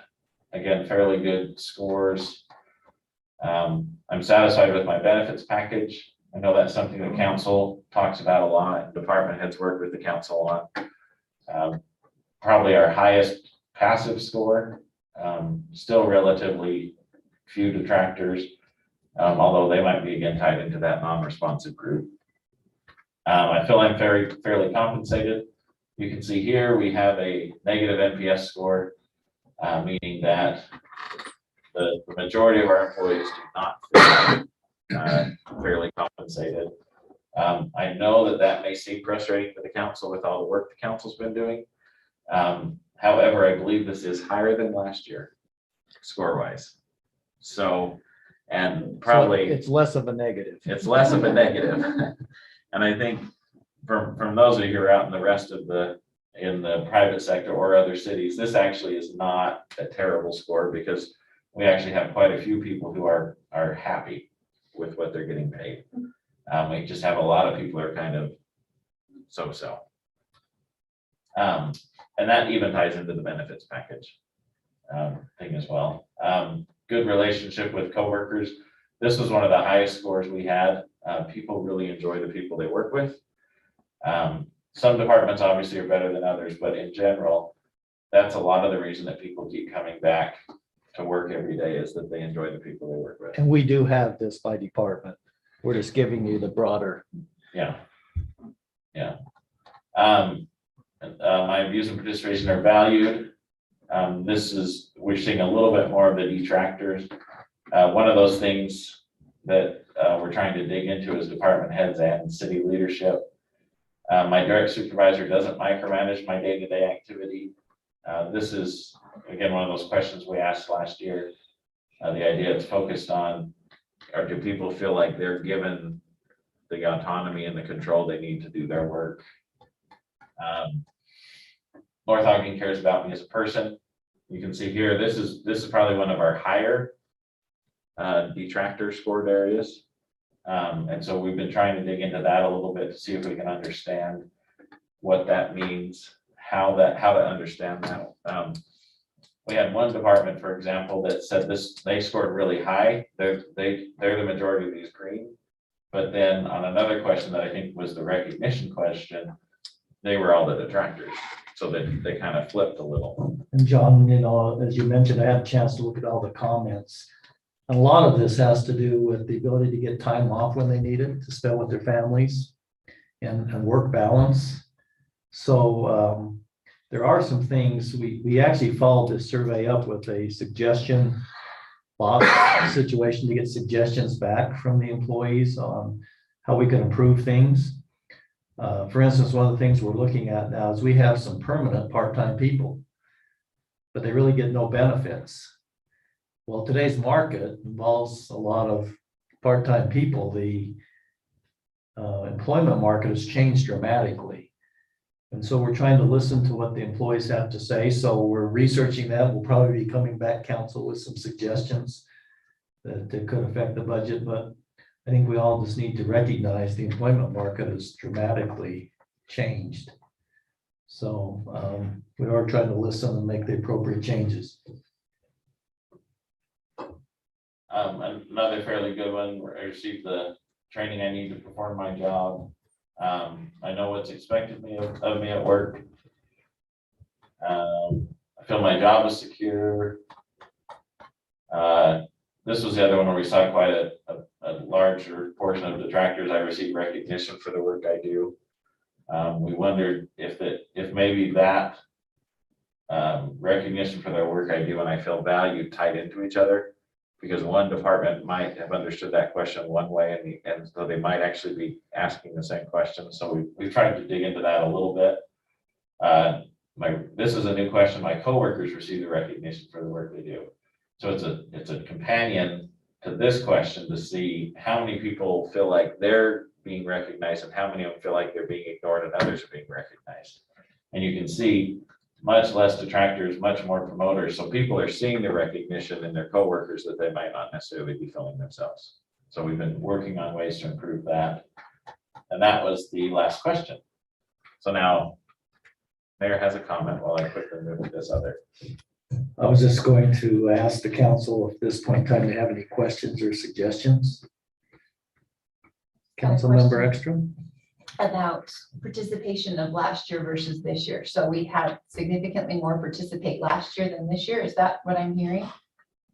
Again, fairly good scores. I'm satisfied with my benefits package. I know that's something the council talks about a lot, and department heads work with the council on. Probably our highest passive score, still relatively few detractors, although they might be again tied into that non-responsive group. I feel I'm fairly compensated. You can see here, we have a negative NPS score, meaning that the majority of our employees do not feel fairly compensated. I know that may seem frustrating for the council with all the work the council's been doing. However, I believe this is higher than last year, score-wise. So, and probably. So it's less of a negative. It's less of a negative. And I think from those of you who are out in the rest of in the private sector or other cities, this actually is not a terrible score because we actually have quite a few people who are happy with what they're getting paid. We just have a lot of people who are kind of so-so. And that even ties into the benefits package thing as well. Good relationship with coworkers. This was one of the highest scores we had. People really enjoy the people they work with. Some departments obviously are better than others, but in general, that's a lot of the reason that people keep coming back to work every day is that they enjoy the people they work with. And we do have this by department. We're just giving you the broader. Yeah. Yeah. My views and participation are valued. We're seeing a little bit more of the detractors. One of those things that we're trying to dig into is department heads and city leadership. My direct supervisor doesn't micromanage my day-to-day activity. This is, again, one of those questions we asked last year. The idea it's focused on, or do people feel like they're given the autonomy and the control they need to do their work? North Ogden cares about me as a person. You can see here, this is probably one of our higher detractor scored areas. And so we've been trying to dig into that a little bit to see if we can understand what that means, how to understand that. We had one department, for example, that said they scored really high. They're the majority of these green. But then on another question that I think was the recognition question, they were all the detractors. So they kind of flipped a little. And John, as you mentioned, I had a chance to look at all the comments. And a lot of this has to do with the ability to get time off when they need it to spend with their families and work balance. So there are some things, we actually followed this survey up with a suggestion box situation to get suggestions back from the employees on how we can improve things. For instance, one of the things we're looking at now is we have some permanent part-time people, but they really get no benefits. Well, today's market involves a lot of part-time people. The employment market has changed dramatically. And so we're trying to listen to what the employees have to say. So we're researching that. We'll probably be coming back, council, with some suggestions that could affect the budget. But I think we all just need to recognize the employment market has dramatically changed. So we are trying to listen and make the appropriate changes. Another fairly good one, where I received the training I need to perform my job. I know what's expected of me at work. I feel my job is secure. This was the other one where we saw quite a larger portion of detractors. I received recognition for the work I do. We wondered if maybe that recognition for their work I do and I feel valued tied into each other, because one department might have understood that question one way and so they might actually be asking the same question. So we've tried to dig into that a little bit. This is a new question. My coworkers receive the recognition for the work they do. So it's a companion to this question to see how many people feel like they're being recognized and how many of them feel like they're being ignored and others are being recognized. And you can see much less detractors, much more promoters. So people are seeing the recognition in their coworkers that they might not necessarily be feeling themselves. So we've been working on ways to improve that. And that was the last question. So now Mayor has a comment while I quickly move to this other. I was just going to ask the council at this point in time to have any questions or suggestions. Councilmember Ekstrom? About participation of last year versus this year. So we had significantly more participate last year than this year. Is that what I'm hearing?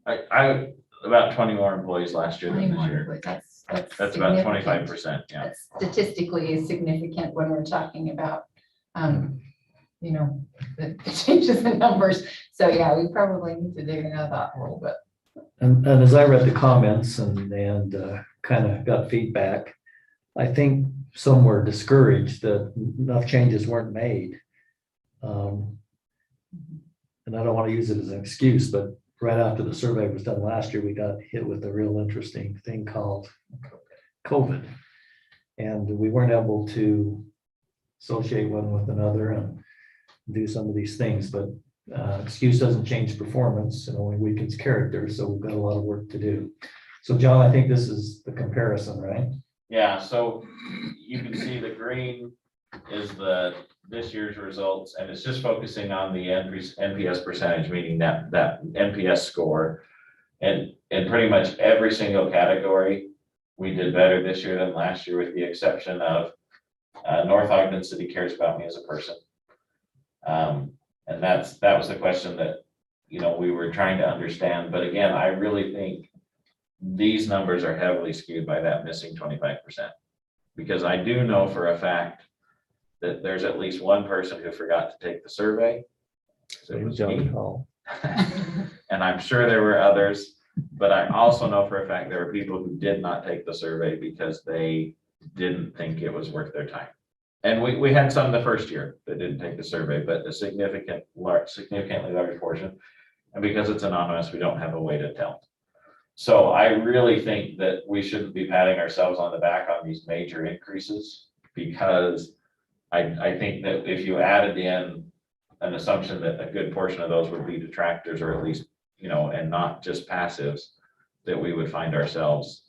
I about 20 more employees last year than 20 this more year. employees. That's about significant. 25%. Yeah. That's statistically significant when we're talking about you know, the changes in numbers. So yeah, we probably need to dig into that a little bit. And as I read the comments and kind of got feedback, I think some were discouraged that enough changes weren't made. And I don't want to use it as an excuse, but right after the survey was done last year, we got hit with a real interesting thing called COVID. And we weren't able to associate one with another and do some of these things, but excuse doesn't change performance, it only weakens character, so we've got a lot of work to do. So John, I think this is the comparison, right? Yeah, so you can see the green is this year's results, and it's just focusing on the NPS percentage, meaning that NPS score. And in pretty much every single category, we did better this year than last year, with the exception of North Ogden City cares about me as a person. And that was the question that, you know, we were trying to understand. But again, I really think these numbers are heavily skewed by that missing 25%. Because I do know for a fact that there's at least one person who forgot to take the survey. So it was me. And I'm sure there were others, but I also know for a fact there were people who did not take the survey because they didn't think it was worth their time. And we had some the first year that didn't take the survey, but a significantly large portion. And because it's anonymous, we don't have a way to tell. So I really think that we shouldn't be patting ourselves on the back on these major increases, because I think that if you added in an assumption that a good portion of those would be detractors, or at least, you know, and not just passives, that we would find ourselves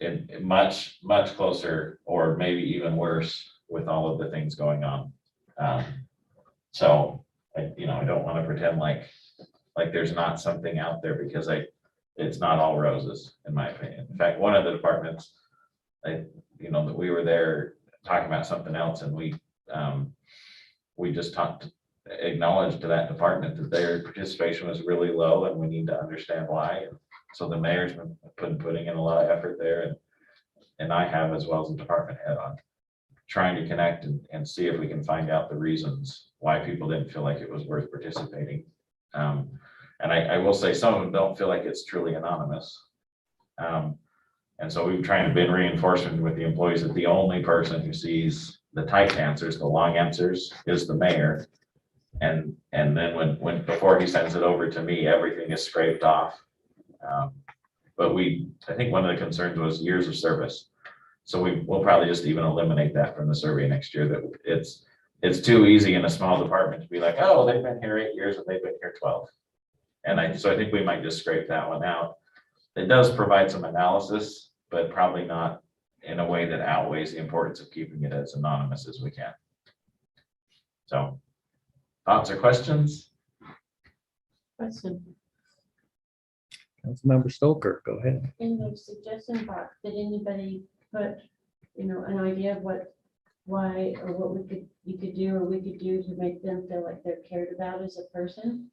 in much closer, or maybe even worse, with all of the things going on. So I don't want to pretend like there's not something out there, because it's not all roses, in my opinion. In fact, one of the departments, that we were there talking about something else, and we just acknowledged to that department that their participation was really low, and we need to understand why. And so the mayor's been putting in a lot of effort there, and I have, as well as the department head, on trying to connect and see if we can find out the reasons why people didn't feel like it was worth participating. And I will say some of them don't feel like it's truly anonymous. And so we've tried to been reinforcement with the employees that the only person who sees the tight answers, the long answers, is the mayor. And then when before he sends it over to me, everything is scraped off. But I think one of the concerns was years of service. So we'll probably just even eliminate that from the survey next year, that it's too easy in a small department to be like, oh, they've been here 8 years and they've been here 12. And so I think we might just scrape that one out. It does provide some analysis, but probably not in a way that outweighs the importance of keeping it as anonymous as we can. So, thoughts or questions? Question. Councilmember Stoker, go ahead. In the suggestion box, did anybody put, an idea of why, or what you could do, or we could do to make them feel like they're cared about as a person?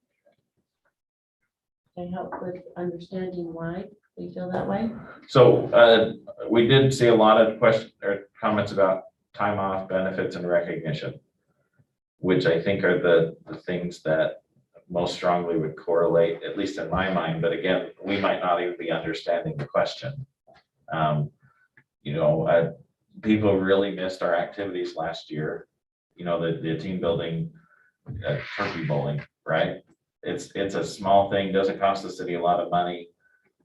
To help with understanding why we feel that way? So we did see a lot of questions or comments about time off, benefits, and recognition, which I think are the things that most strongly would correlate, at least in my mind. But again, we might not even be understanding the question. People really missed our activities last year. The team building, turkey bowling, right? It's a small thing, doesn't cost the city a lot of money,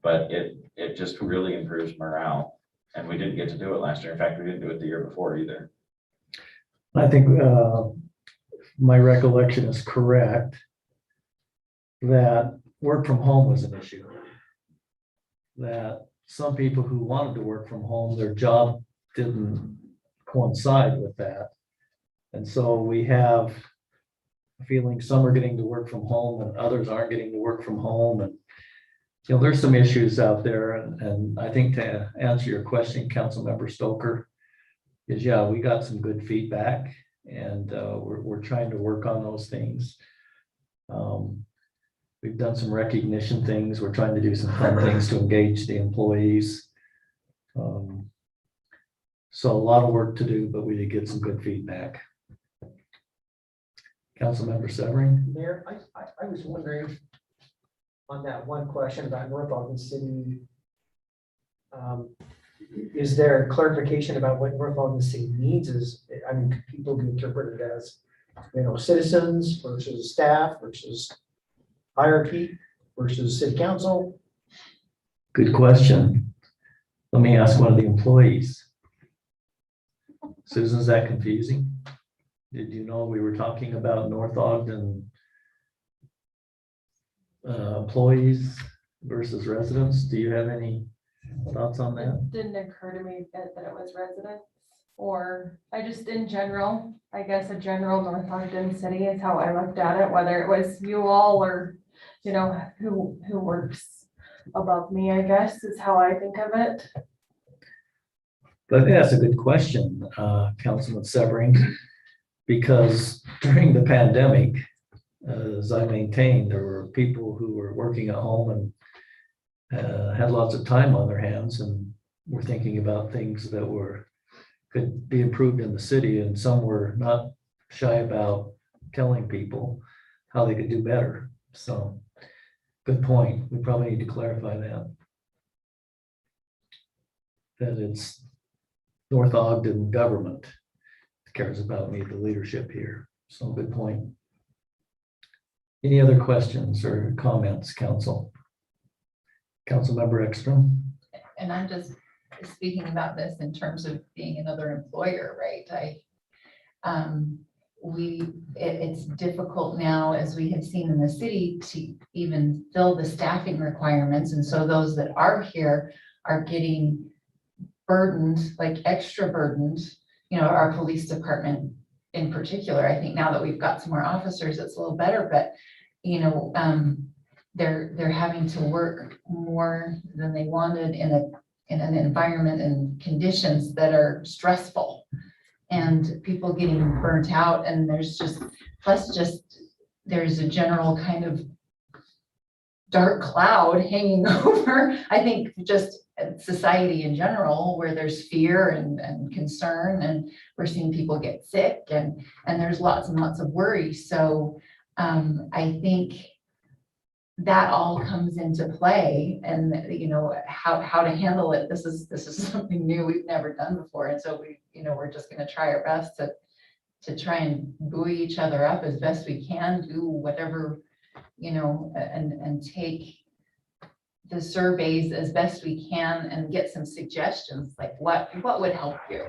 but it just really improves morale. And we didn't get to do it last year. In fact, we didn't do it the year before either. I think my recollection is correct, that work from home was an issue. That some people who wanted to work from home, their job didn't coincide with that. And so we have a feeling some are getting to work from home and others aren't getting to work from home. And, there's some issues out there. And I think, to answer your question, Councilmember Stoker, is we got some good feedback, and we're trying to work on those things. We've done some recognition things. We're trying to do some fun things to engage the employees. So a lot of work to do, but we did get some good feedback. Councilmember Severing? Mayor, I was wondering on that one question about North Ogden City. Is there clarification about what North Ogden City needs is, I mean, could people be interpreted as, citizens versus staff versus hierarchy versus city council? Good question. Let me ask one of the employees. Susan, is that confusing? Did you know we were talking about North Ogden employees versus residents? Do you have any thoughts on that? It didn't occur to me that it was residents, or I just in general, I guess a general North Ogden city is how I looked at it, whether it was you all or, who works above me, I guess, is how I think of it. But I think that's a good question, Councilman Severing, because during the pandemic, as I maintained, there were people who were working at home and had lots of time on their hands and were thinking about things that could be improved in the city, and some were not shy about telling people how they could do better. So, good point. We probably need to clarify that. That it's North Ogden government cares about me, the leadership here. So, good point. Any other questions or comments, council? Councilmember Ekstrom? And I'm just speaking about this in terms of being another employer, right? It's difficult now, as we have seen in the city, to even fill the staffing requirements. And so those that are here are getting burdened, like extra burdened, our police department in particular. I think now that we've got some more officers, it's a little better, but they're having to work more than they wanted in an environment and conditions that are stressful, and people getting burnt out. And there's there's a general kind of dark cloud hanging over, I think, just society in general, where there's fear and concern, and we're seeing people get sick, and there's lots and lots of worry. So I think that all comes into play, and how to handle it. This is something new we've never done before, and so we're just going to try our best to try and buoy each other up as best we can, do whatever, and take the surveys as best we can and get some suggestions, like what would help you,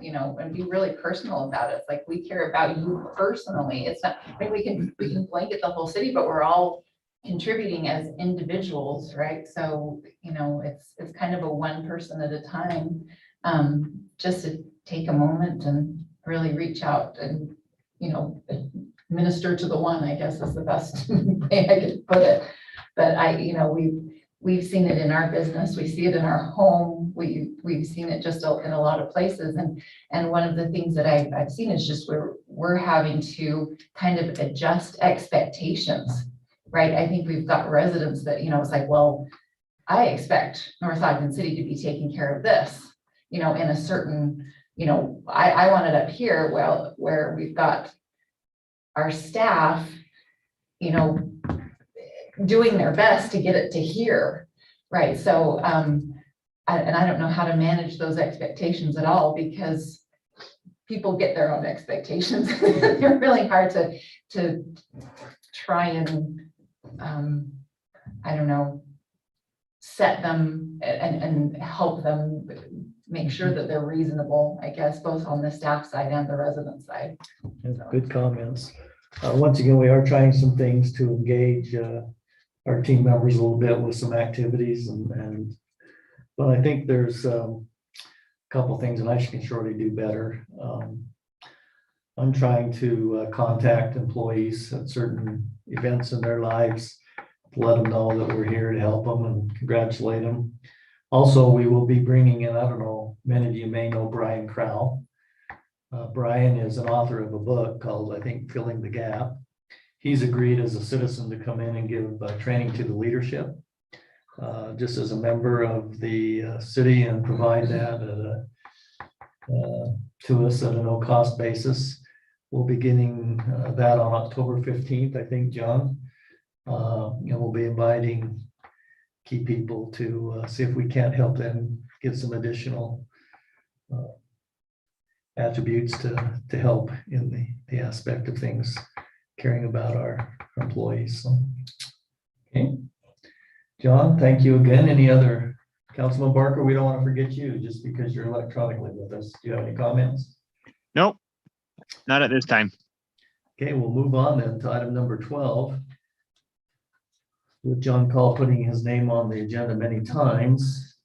and be really personal about it. It's like, we care about you personally. It's not, we can blanket the whole city, but we're all contributing as individuals, right? So, it's kind of a one person at a time, just to take a moment and really reach out and, minister to the one, I guess is the best way I could put it. But we've seen it in our business. We see it in our home. We've seen it just in a lot of places. And one of the things that I've seen is just we're having to kind of adjust expectations, right? I think we've got residents that, it's like, well, I expect North Ogden City to be taking care of this, in a certain, I want it up here, well, where we've got our staff, doing their best to get it to here, right? So, I don't know how to manage those expectations at all, because people get their own expectations. They're really hard to try and, I don't know, set them and help them make sure that they're reasonable, I guess, both on the staff side and the resident side. Good comments. Once again, we are trying some things to engage our team members a little bit with some activities, but I think there's a couple things that I can surely do better. I'm trying to contact employees at certain events in their lives to let them know that we're here to help them and congratulate them. Also, we will be bringing in, I don't know, many of you may know Brian Crowell. Brian is an author of a book called, I think, Filling the Gap. He's agreed as a citizen to come in and give training to the leadership, just as a member of the city, and provide that to us at a no-cost basis. we'll be beginning that on October 15th, I think, John. And we'll be inviting key people to see if we can't help them get some additional attributes to help in the aspect of things, caring about our employees. So, okay. John, thank you again. Any other, Councilman Barker, we don't want to forget you just because you're electronically with us. Do you have any comments? Nope, not at this time. Okay, we'll move on then to item number 12. With John Call putting his name on the agenda many times,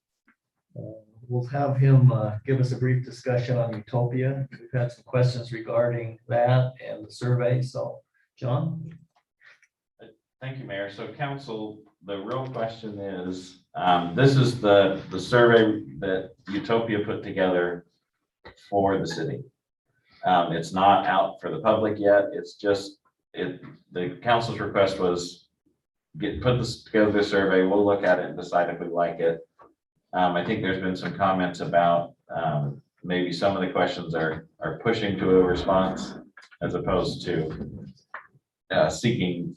we'll have him give us a brief discussion on Utopia. We've had some questions regarding that and the survey. So, John? Thank you, Mayor. So council, the real question is, this is the survey that Utopia put together for the city. It's not out for the public yet. It's just, the council's request was put this together, the survey. We'll look at it and decide if we like it. I think there's been some comments about maybe some of the questions are pushing to a response as opposed to seeking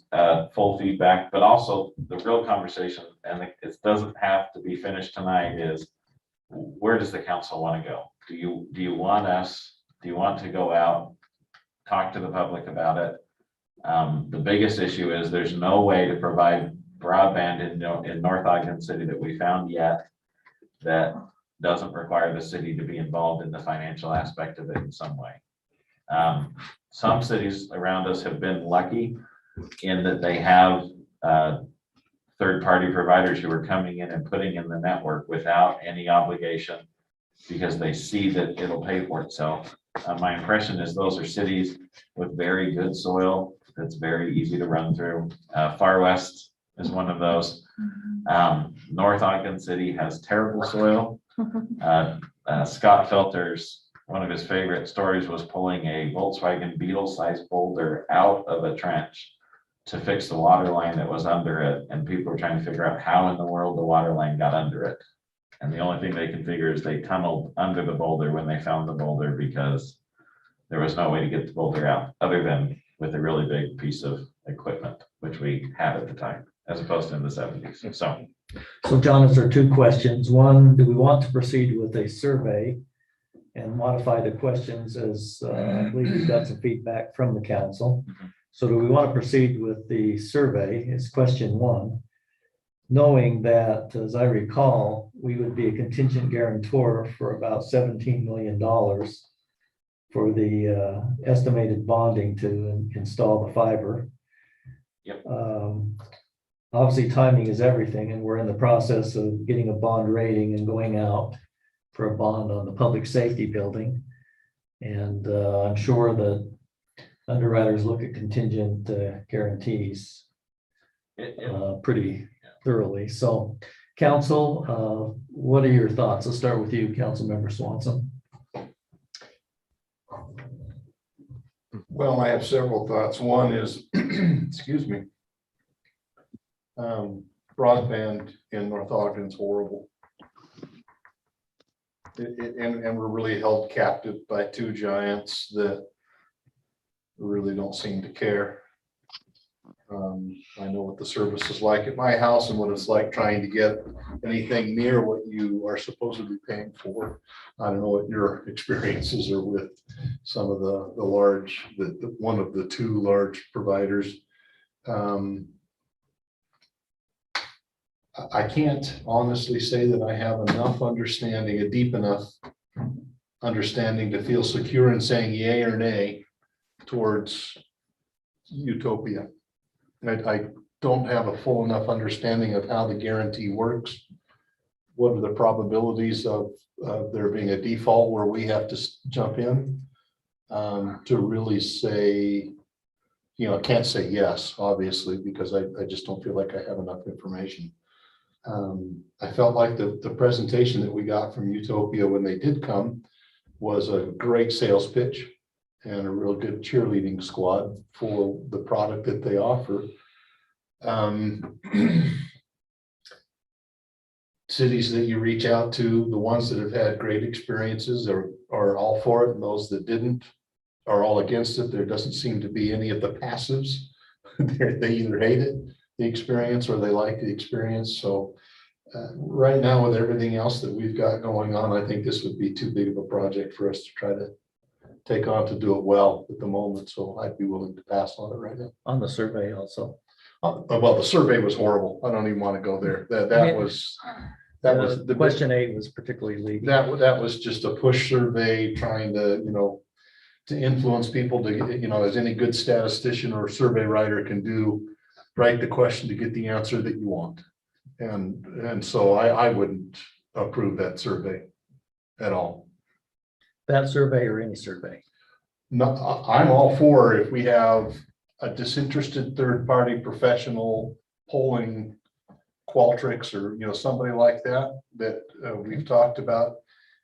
full feedback, but also the real conversation, and it doesn't have to be finished tonight, is where does the council want to go? Do you want to go out, talk to the public about it? The biggest issue is there's no way to provide broadband in North Ogden City that we found yet that doesn't require the city to be involved in the financial aspect of it in some way. Some cities around us have been lucky in that they have third-party providers who are coming in and putting in the network without any obligation because they see that it'll pay for itself. My impression is those are cities with very good soil that's very easy to run through. Far West is one of those. North Ogden City has terrible soil. Scott Felter's, one of his favorite stories was pulling a Volkswagen Beetle-sized boulder out of a trench to fix the water line that was under it. And people were trying to figure out how in the world the water line got under it. And the only thing they can figure is they tunneled under the boulder when they found the boulder because there was no way to get the boulder out other than with a really big piece of equipment, which we had at the time, as opposed to in the 70s. So John, is there two questions? One, do we want to proceed with a survey and modify the questions as I believe we've got some feedback from the council? So do we want to proceed with the survey? Is question one, knowing that, as I recall, we would be a contingent guarantor for about $17 million for the estimated bonding to install the fiber. Yep. Obviously, timing is everything, and we're in the process of getting a bond rating and going out for a bond on the public safety building. And I'm sure that underwriters look at contingent guarantees pretty thoroughly. So, council, what are your thoughts? Let's start with you, Councilmember Swanson. Well, I have several thoughts. One is, excuse me, broadband in North Ogden is horrible. And we're really held captive by two giants that really don't seem to care. I know what the service is like at my house and what it's like trying to get anything near what you are supposed to be paying for. I don't know what your experiences are with some of the large, one of the two large providers. I can't honestly say that I have enough understanding, a deep enough understanding to feel secure in saying yay or nay towards Utopia. I don't have a full enough understanding of how the guarantee works. What are the probabilities of there being a default where we have to jump in to really say, you know, I can't say yes, obviously, because I just don't feel like I have enough information. I felt like the presentation that we got from Utopia when they did come was a great sales pitch and a real good cheerleading squad for the product that they offer. Cities that you reach out to, the ones that have had great experiences are all for it, and those that didn't are all against it. There doesn't seem to be any of the passives. They either hate it, the experience, or they like the experience. So right now, with everything else that we've got going on, I think this would be too big of a project for us to try to take on to do it well at the moment. So I'd be willing to pass on it right now. On the survey also. Well, the survey was horrible. I don't even want to go there. That was The question 8 was particularly leading. that was just a push survey trying to, to influence people to, as any good statistician or survey writer can do, write the question to get the answer that you want. And so I wouldn't approve that survey at all. That survey or any survey? No, I'm all for if we have a disinterested third-party professional polling Qualtrics or, somebody like that we've talked about.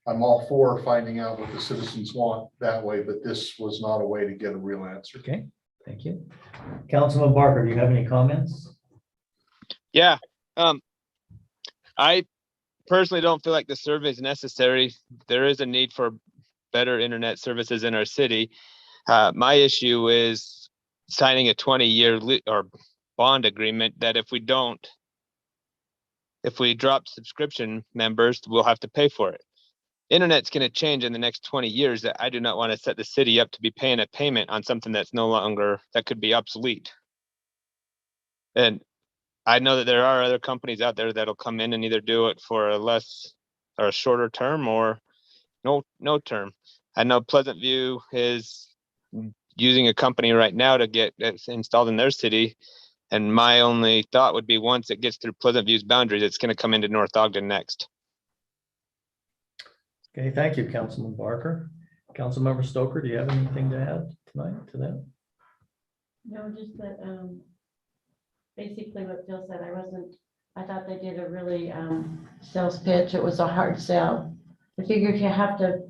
I'm all for finding out what the citizens want that way, but this was not a way to get a real answer. Okay, thank you. Councilman Barker, do you have any comments? Yeah, I personally don't feel like the survey is necessary. There is a need for better internet services in our city. My issue is signing a 20-year or bond agreement that if we drop subscription members, we'll have to pay for it. Internet's going to change in the next 20 years. That I do not want to set the city up to be paying a payment on something that's no longer, that could be obsolete. And I know that there are other companies out there that'll come in and either do it for a less or a shorter term or no term. I know Pleasant View is using a company right now to get it installed in their city. And my only thought would be once it gets through Pleasant View's boundaries, it's going to come into North Ogden next. Okay, thank you, Councilman Barker. Councilmember Stoker, do you have anything to add tonight to that? No, just that, basically what Phil said, I thought they did a really, sales pitch. It was a hard sell. I figure if you have to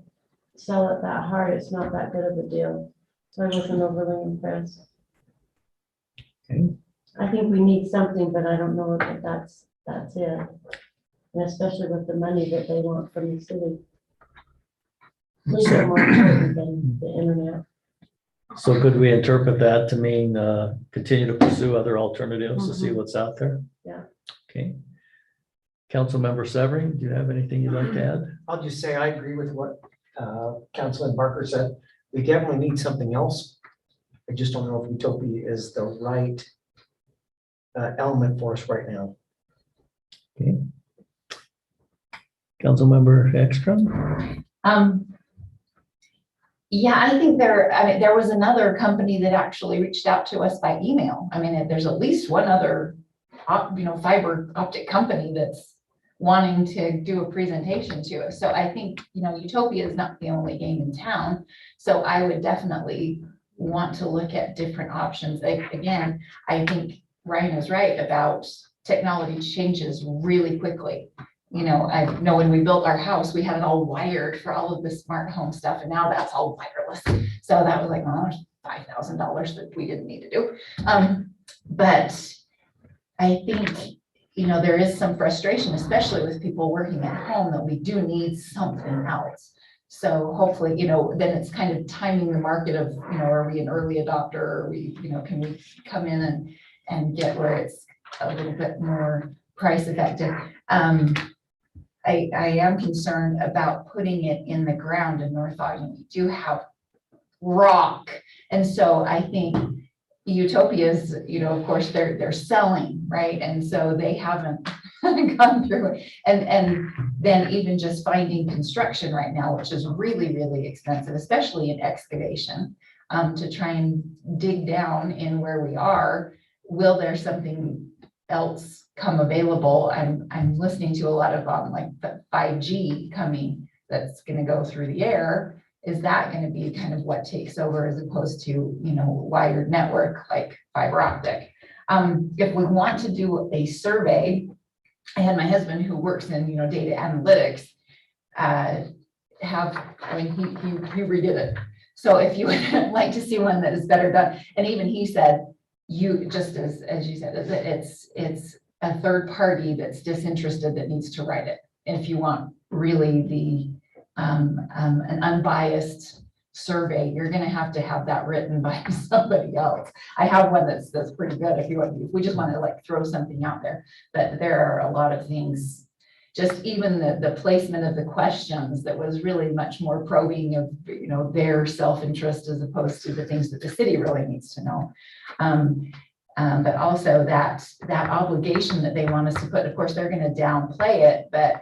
sell it that hard, it's not that good of a deal. So I wasn't overly impressed. Okay. I think we need something, but I don't know if that's it. And especially with the money that they want from the city. Leave it more important than the internet. So could we interpret that to mean continue to pursue other alternatives to see what's out there? Yeah. Okay. Councilmember Severing, do you have anything you'd like to add? I'll just say I agree with what Councilman Barker said. We definitely need something else. I just don't know if utopia is the right element for us right now. Okay. Councilmember Ekstrom? Yeah, I think there was another company that actually reached out to us by email. I mean, there's at least one other, fiber optic company that's wanting to do a presentation to us. So I think, utopia is not the only game in town. So I would definitely want to look at different options. Again, I think Ryan is right about technology changes really quickly. I know when we built our house, we had it all wired for all of the smart home stuff, and now that's all wireless. So that was like, oh, $5,000 that we didn't need to do. But I think, there is some frustration, especially with people working at home, that we do need something else. So hopefully, then it's kind of timing the market of, are we an early adopter? Or can we come in and get where it's a little bit more price effective? I am concerned about putting it in the ground in North Ogden. We do have rock. And so I think utopias, of course, they're selling, right? And so they haven't gone through it. And then even just finding construction right now, which is really, really expensive, especially in excavation, to try and dig down in where we are. Will there something else come available? I'm listening to a lot of like the 5G coming that's going to go through the air. Is that going to be kind of what takes over as opposed to, wired network like fiber optic? If we want to do a survey, I had my husband who works in, data analytics, he redid it. So if you would like to see one that is better done, and even he said, you just as you said, it's a third party that's disinterested that needs to write it. And if you want really the an unbiased survey, you're gonna have to have that written by somebody else. I have one that's pretty good if if we just want to like throw something out there, but there are a lot of things. Just even the placement of the questions that was really much more probing of, their self-interest as opposed to the things that the city really needs to know. But also that obligation that they want us to put, of course, they're gonna downplay it, but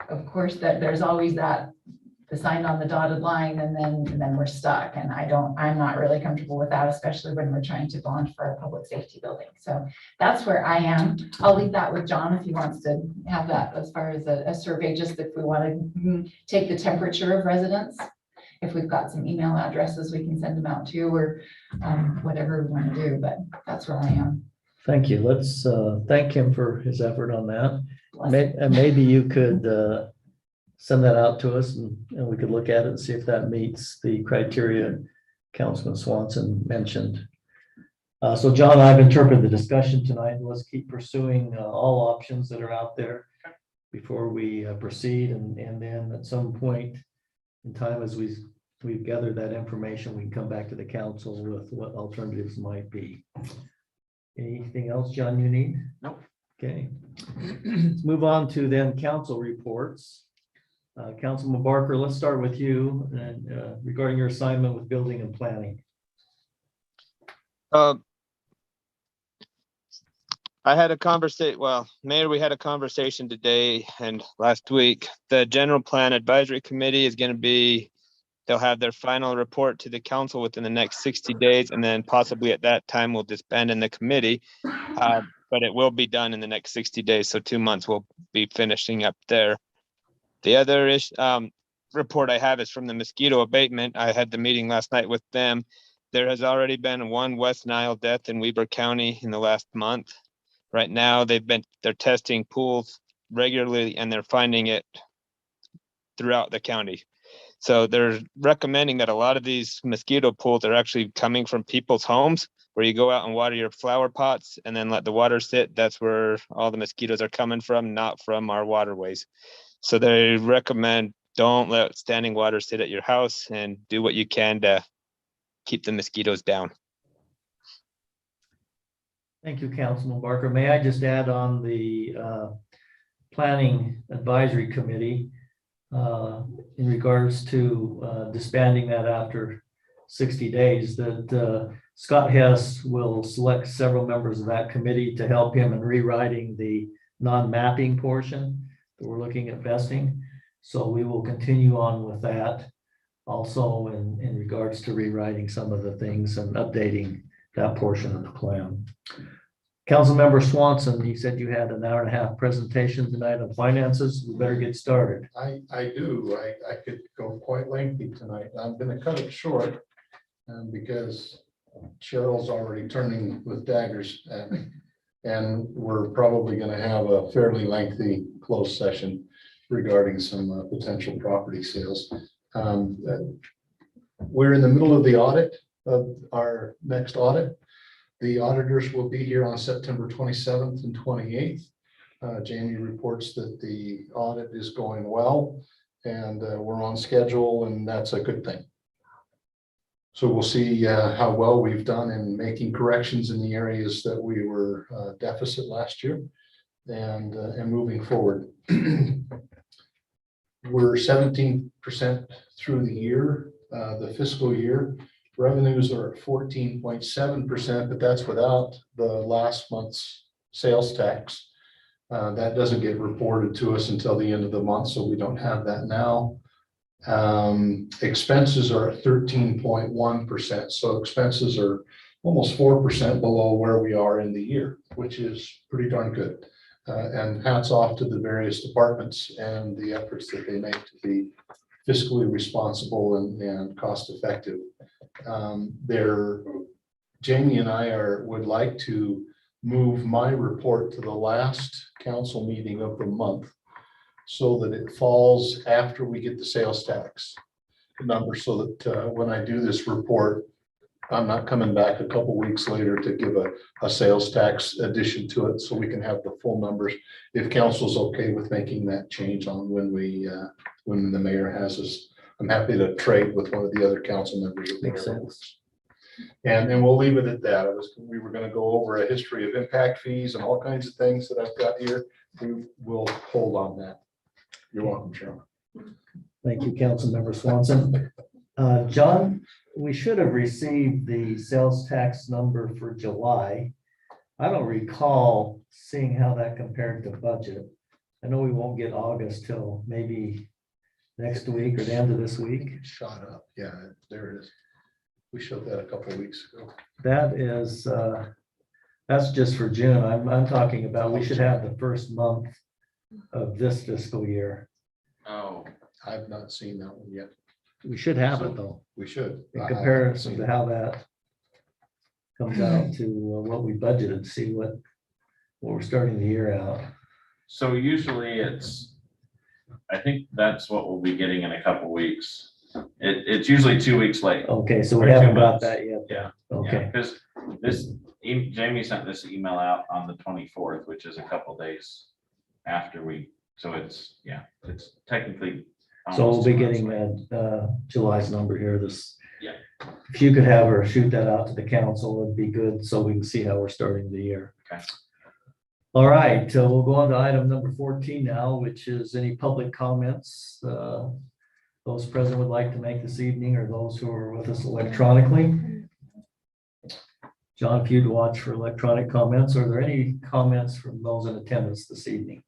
of course, that there's always the sign on the dotted line and then we're stuck. And I'm not really comfortable with that, especially when we're trying to bond for a public safety building. So that's where I am. I'll leave that with John if he wants to have that as far as a survey, just if we want to take the temperature of residents. If we've got some email addresses, we can send them out to, or whatever we want to do, but that's where I am. Thank you. Let's thank him for his effort on that. Bless him. And maybe you could send that out to us and we could look at it and see if that meets the criteria Councilman Swanson mentioned. So John, I've interpreted the discussion tonight. Let's keep pursuing all options that are out there before we proceed. And then at some point in time, as we've gathered that information, we can come back to the council with what alternatives might be. Anything else, John, you need? Nope. Okay. Let's move on to then council reports. Councilman Barker, let's start with you and regarding your assignment with building and planning. I had a conversation, Mayor, we had a conversation today and last week. The General Plan Advisory Committee is going to they'll have their final report to the council within the next 60 days, and then possibly at that time we'll disband in the committee. But it will be done in the next 60 days, so 2 months we'll be finishing up there. The other report I have is from the mosquito abatement. I had the meeting last night with them. There has already been one West Nile death in Weber County in the last month. Right now, they're testing pools regularly and they're finding it throughout the county. So they're recommending that a lot of these mosquito pools are actually coming from people's homes, where you go out and water your flower pots and then let the water sit. That's where all the mosquitoes are coming from, not from our waterways. So they recommend don't let standing water sit at your house and do what you can to keep the mosquitoes down. Thank you, Councilman Barker. May I just add on the Planning Advisory Committee in regards to disbanding that after 60 days, that Scott Hess will select several members of that committee to help him in rewriting the non-mapping portion that we're looking at vesting. So we will continue on with that also in regards to rewriting some of the things and updating that portion of the plan. Councilmember Swanson, he said you had an 1.5-hour presentation tonight on finances. We better get started. I do. I could go quite lengthy tonight. I'm going to cut it short because Cheryl's already turning with daggers at me. And we're probably going to have a fairly lengthy closed session regarding some potential property sales. We're in the middle of the audit of our next audit. The auditors will be here on September 27th and 28th. Jamie reports that the audit is going well and we're on schedule, and that's a good thing. So we'll see how well we've done in making corrections in the areas that we were deficit last year and moving forward. We're 17% through the year, the fiscal year. Revenues are at 14.7%, but that's without the last month's sales tax. That doesn't get reported to us until the end of the month, so we don't have that now. Expenses are at 13.1%, so expenses are almost 4% below where we are in the year, which is pretty darn good. And hats off to the various departments and the efforts that they make to be fiscally responsible and cost effective. Jamie and I would like to move my report to the last council meeting of the month so that it falls after we get the sales tax number, so that when I do this report, I'm not coming back a couple weeks later to give a sales tax addition to it, so we can have the full numbers. If council's okay with making that change on when the mayor has his I'm happy to trade with one of the other council members. or Makes whatever sense. works. And we'll leave it at that. We were gonna go over a history of impact fees and all kinds of things that I've got here. We will hold on that. You're welcome, Chairman. Thank you, Councilmember Swanson. John, we should have received the sales tax number for July. I don't recall seeing how that compared to budget. I know we won't get August till maybe next week or the end of this week. Shot up. Yeah, there it is. We showed that a couple of weeks ago. That is, that's just for June. I'm talking about, we should have the first month of this fiscal year. Oh, I've not seen that one yet. We should have it though, We should. in comparison to how that comes out to what we budgeted, see what we're starting the year out. so usually I think that's what we'll be getting in a couple weeks. It's usually 2 weeks late. Okay, so we Or 2 haven't got months. that yet. Yeah. Okay, Because Jamie sent this email out on the 24th, which is a couple days after so it's technically. so we'll almost be 2 months getting late. July's number here, this. Yeah. If you could have her shoot that out to the council, it'd be good, so we can see how we're starting the year. Okay. All right, we'll go on to item number 14 now, which is any public comments those present would like to make this evening, or those who are with us electronically. John, if you'd watch for electronic comments, are there any comments from those in attendance this evening?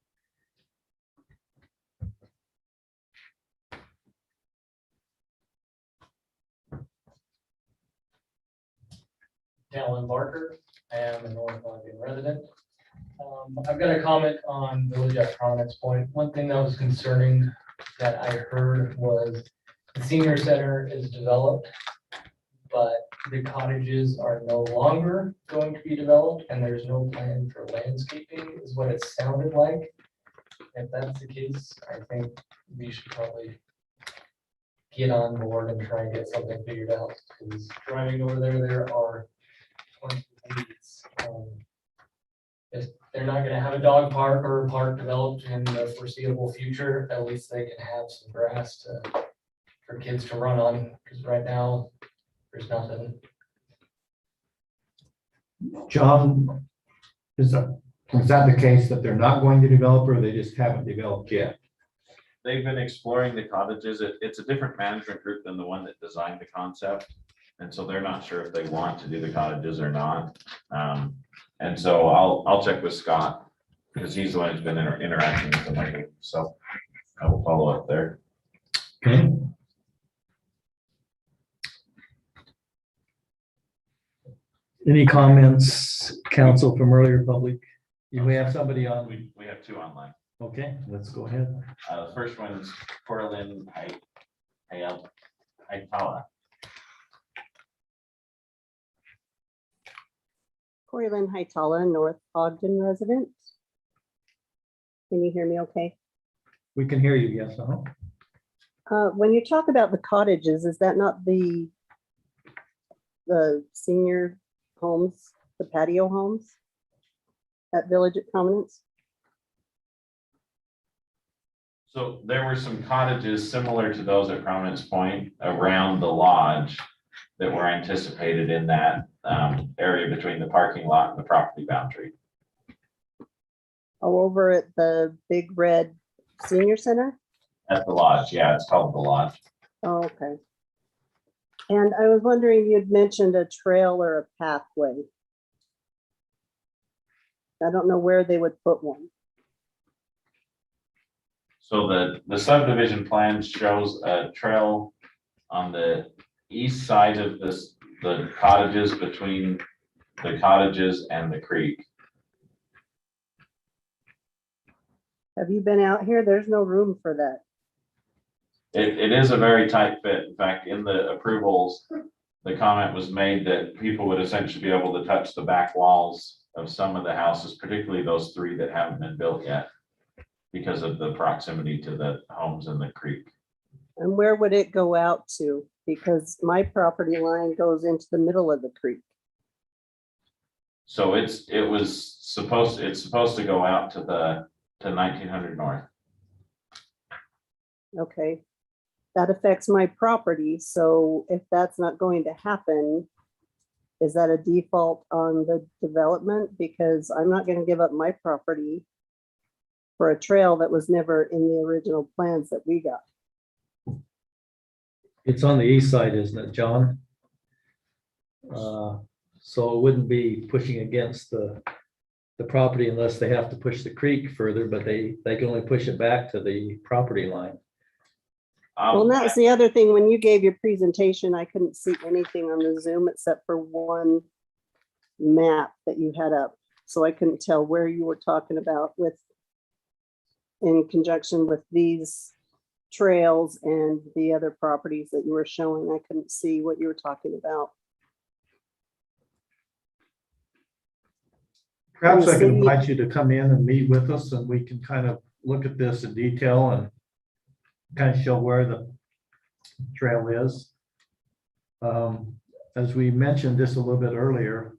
Alan Barker. I am a North Ogden resident. I've got a comment on Village Electronics Point. One thing that was concerning that I heard was the senior center is developed, but the cottages are no longer going to be developed and there's no plan for landscaping is what it sounded like. If that's the case, I think we should probably get on board and try and get something figured out, because driving over there are plenty of weeds. If they're not gonna have a dog park or a park developed in the foreseeable future, at least they can have some grass for kids to run on, because right now, there's nothing. John, is that the case that they're not going to develop, or they just haven't developed yet? They've been exploring the cottages. It's a different management group than the one that designed the concept. And so they're not sure if they want to do the cottages or not. And so I'll check with Scott, because he's the one who's been interacting with them. So I will follow up there. Okay. Any comments, council, from earlier public? We have somebody on. We have 2 online. Okay, let's go ahead. The first one is Corlin Haitala. Corlin Haitala, North Ogden resident. Can you hear me okay? We can hear you, yes. When you talk about the cottages, is that not the senior homes, the patio homes at Village at Prominence? So there were some cottages similar to those at Prominence Point around the lodge that were anticipated in that area between the parking lot and the property boundary. Oh, over at the big red senior center? At the lodge, yeah, it's called the lodge. Oh, okay. And I was wondering, you'd mentioned a trail or a pathway. I don't know where they would put one. So the subdivision plan shows a trail on the east side of the cottages, between the cottages and the creek. Have you been out here? There's no room for that. It is a very tight fit. In fact, in the approvals, the comment was made that people would essentially be able to touch the back walls of some of the houses, particularly those 3 that haven't been built yet, because of the proximity to the homes in the creek. And where would it go out to? Because my property line goes into the middle of the creek. So it's supposed to go out to 1900 North. Okay. that affects my property. So if that's not going to happen, is that a default on the development? Because I'm not going to give up my property for a trail that was never in the original plans that we got. It's on the east side, isn't it, John? So it wouldn't be pushing against the property unless they have to push the creek further, but they can only push it back to the property line. Well, and that's the other thing. When you gave your presentation, I couldn't see anything on the Zoom except for one map that you had up. So I couldn't tell where you were talking about with, in conjunction with these trails and the other properties that you were showing. I couldn't see what you were talking about. Perhaps I can invite you to come in and meet with us and we can kind of look at this in detail and kind of show where the trail is. As we mentioned just a little bit earlier,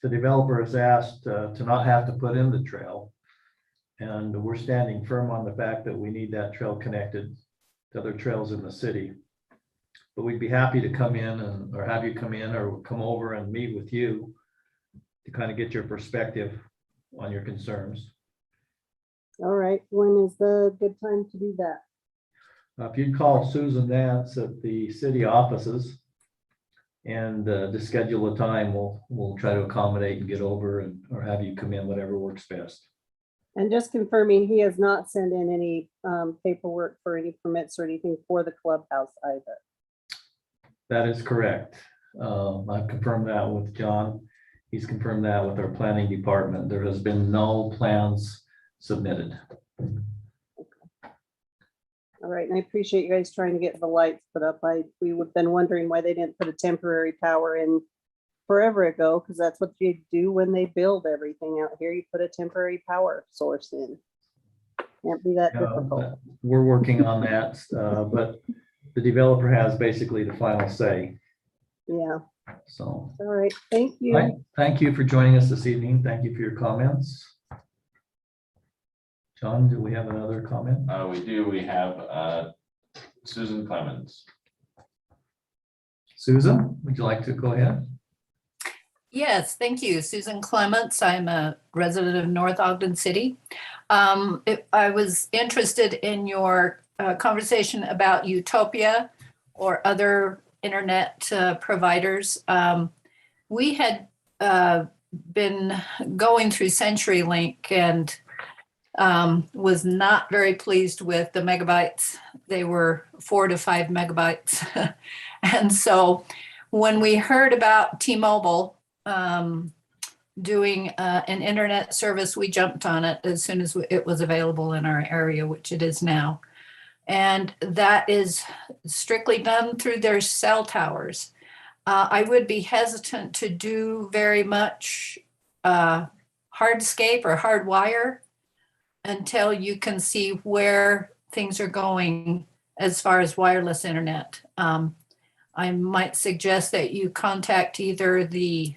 the developer has asked to not have to put in the trail. And we're standing firm on the fact that we need that trail connected to other trails in the city. But we'd be happy to come in or have you come in or come over and meet with you to kind of get your perspective on your concerns. All right, when is the good time to do that? If you'd call Susan Nance at the city offices and to schedule a time, we'll try to accommodate and get over or have you come in, whatever works best. And just confirming, he has not sent in any paperwork for any permits or anything for the clubhouse either. That is correct. I've confirmed that with John. He's confirmed that with our planning department. There has been no plans submitted. All right, and I appreciate you guys trying to get the lights put up. We would have been wondering why they didn't put a temporary power in forever ago, because that's what you do when they build everything out here. You put a temporary power source in. Can't be that difficult. We're working on that, but the developer has basically the final say. Yeah. So. All right, thank you. Thank you for joining us this evening. Thank you for your comments. John, do we have another comment? We do. We have Susan Clemens. Susan, would you like to go ahead? Yes, thank you. Susan Clements. I'm a resident of North Ogden City. I was interested in your conversation about Utopia or other internet providers. We had been going through CenturyLink and was not very pleased with the megabytes. They were 4 to 5 megabytes. And so when we heard about T-Mobile doing an internet service, we jumped on it as soon as it was available in our area, which it is now. And that is strictly done through their cell towers. I would be hesitant to do very much hardscape or hardwire until you can see where things are going as far as wireless internet. I might suggest that you contact either the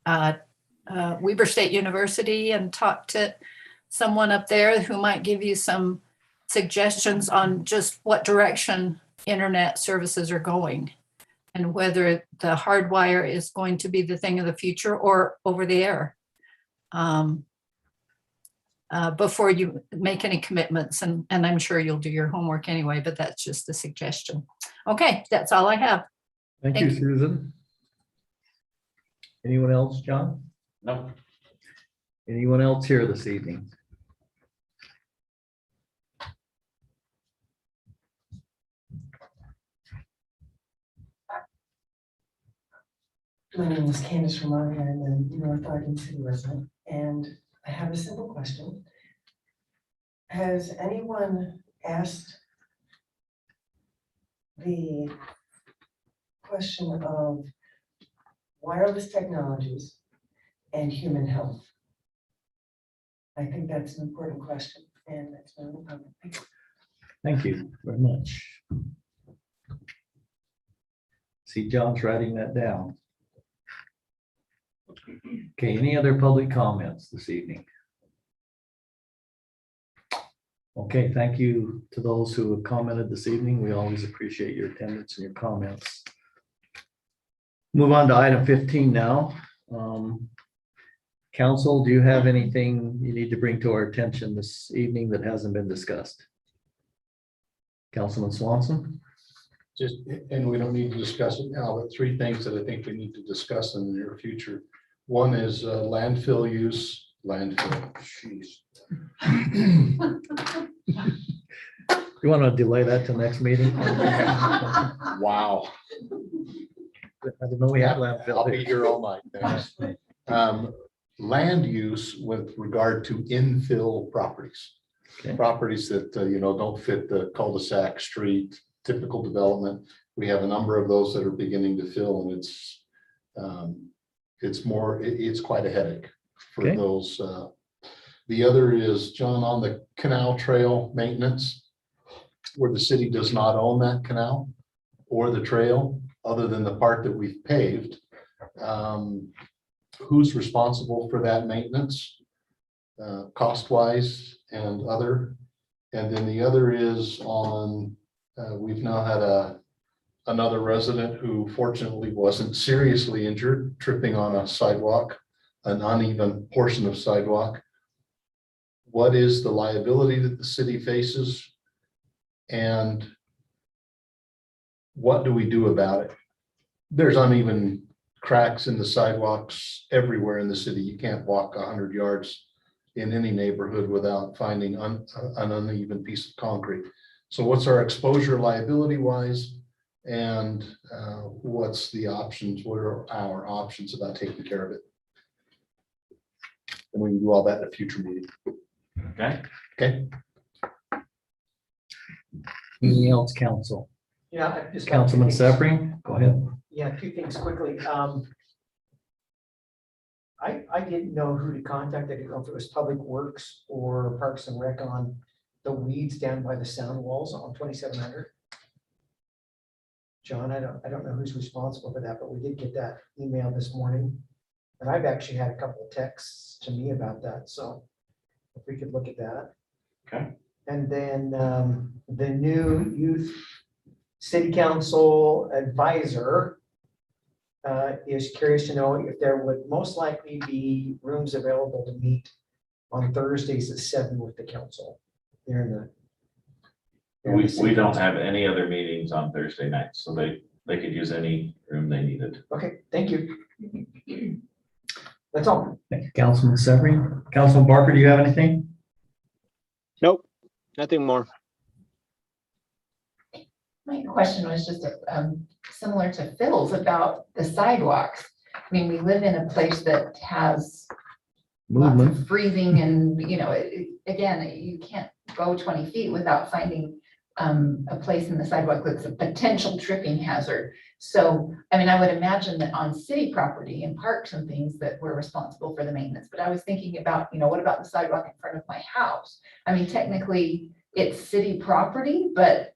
Weber State University and talk to someone up there who might give you some suggestions on just what direction internet services are going and whether the hardwire is going to be the thing of the future or over the air before you make any commitments. And I'm sure you'll do your homework anyway, but that's just a suggestion. Okay, that's all I have. Thank you, Susan. Anyone else, John? No. Anyone else here this evening? My name is Candace from Ogden. I'm a North Ogden City resident, and I have a simple question. Has anyone asked the question of wireless technologies and human health? I think that's an important question, and that's my only comment. Thank you. Thank you very much. See, John's writing that down. Okay, any other public comments this evening? Okay, thank you to those who have commented this evening. We always appreciate your attendance and your comments. Move on to item 15 now. Council, do you have anything you need to bring to our attention this evening that hasn't been discussed? Councilman Swanson? Just, and we don't need to discuss it now, but three things that I think we need to discuss in the near future. One is landfill use, landfill, jeez. You want to delay that till next meeting? Wow. I didn't know we had landfill. I'll be here all night. Thanks. Land use with regard to infill properties. Okay. Properties that, don't fit the cul-de-sac street, typical development. We have a number of those that are beginning to fill, and it's quite a headache for Okay. those. The other is, John, on the canal trail maintenance, where the city does not own that canal or the trail, other than the part that we've paved. Who's responsible for that maintenance, cost-wise and other? And then the other is on, we've now had another resident who fortunately wasn't seriously injured, tripping on a sidewalk, an uneven portion of sidewalk. What is the liability that the city faces? And what do we do about it? There's uneven cracks in the sidewalks everywhere in the city. You can't walk 100 yards in any neighborhood without finding an uneven piece of concrete. So what's our exposure liability wise? And what's the options? What are our options about taking care of it? And we can do all that in a future meeting. Okay. Okay. Anything else, council? Yeah, I've just got two Councilman things. Seffring, go ahead. Yeah, two things quickly. I didn't know who to contact. I didn't know if it was Public Works or Parks and Rec on the weeds down by the sound walls on 2700. John, I don't know who's responsible for that, but we did get that email this morning. And I've actually had a couple of texts to me about that, so if we could look at that. Okay. And then the new youth city council advisor is curious to know if there would most likely be rooms available to meet on Thursdays at 7 with the council. There in the. We don't have any other meetings on Thursday nights, so they could use any room they needed. Okay, thank you. That's all. Thank you, Councilman Seffring. Councilman Barker, do you have anything? Nope, nothing more. My question was just similar to Phil's about the sidewalks. I mean, we live in a place that has lots Movement. of freezing and, again, you can't go 20 feet without finding a place in the sidewalk that's a potential tripping hazard. So, I mean, I would imagine that on city property and parks and things that we're responsible for the maintenance, but I was thinking about, what about the sidewalk in front of my house? I mean, technically it's city property, but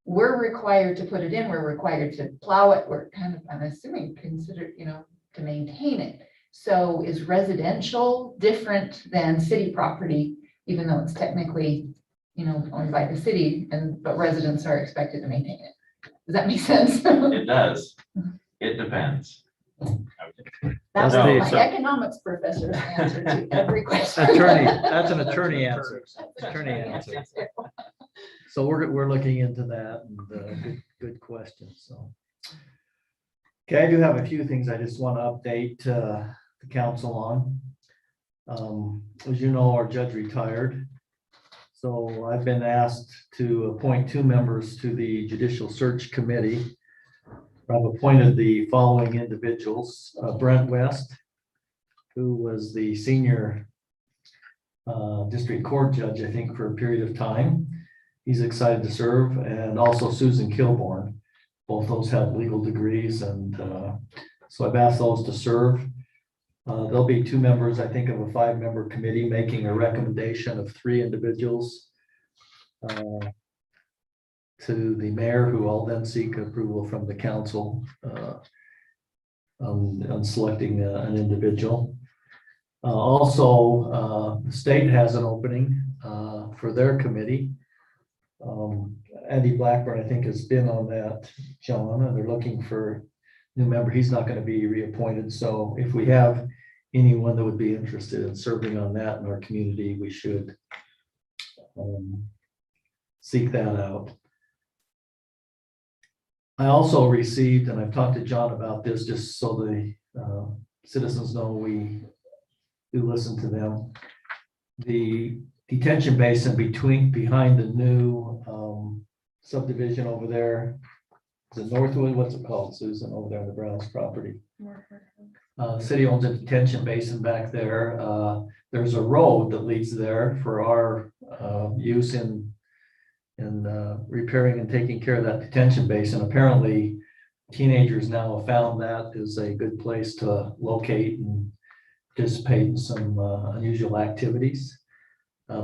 we're required to put it in, we're required to plow it, we're kind of, I'm assuming, considered, to maintain it. So is residential different than city property, even though it's technically, owned by the city, but residents are expected to maintain it? Does that make sense? It does. It depends. That's No. my economics professor's answer to every question. That's an attorney answer. Attorney answer. So we're looking into that, and good question, so. Okay, I do have a few things I just want to update the council on. As you know, our judge retired. So I've been asked to appoint 2 members to the Judicial Search Committee. I've appointed the following individuals: Brent West, who was the senior district court judge, I think, for a period of time. He's excited to serve, and also Susan Kilborn. Both those have legal degrees, and so I've asked those to serve. There'll be 2 members, I think, of a 5-member committee making a recommendation of 3 individuals to the mayor, who will then seek approval from the council on selecting an individual. Also, the state has an opening for their committee. Andy Blackburn, I think, has been on that, John, and they're looking for new member. He's not going to be reappointed. So if we have anyone that would be interested in serving on that in our community, we should seek that out. I also received, and I've talked to John about this, just so the citizens know we do listen to them. The detention basin behind the new subdivision over there, the Northwood, what's it called, Susan, over there on the Browns property? The city owns a detention basin back there. There's a road that leads there for our use in repairing and taking care of that detention basin. Apparently, teenagers now have found that is a good place to locate and participate in some unusual activities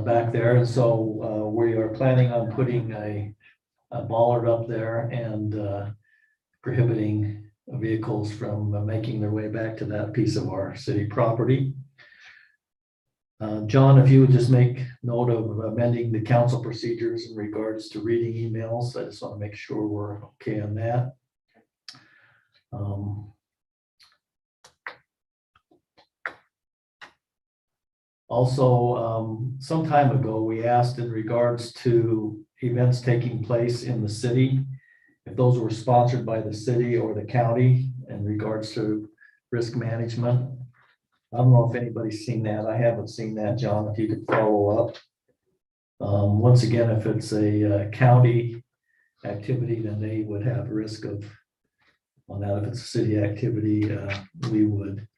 back there. And so we are planning on putting a bollard up there and prohibiting vehicles from making their way back to that piece of our city property. John, if you would just make note of amending the council procedures in regards to reading emails. I just want to make sure we're okay on that. Also, some time ago, we asked in regards to events taking place in the city, if those were sponsored by the city or the county in regards to risk management. I don't know if anybody's seen that. I haven't seen that, John, if you could follow up. Once again, if it's a county activity, then they would have risk of on that. If it's a city activity, we would.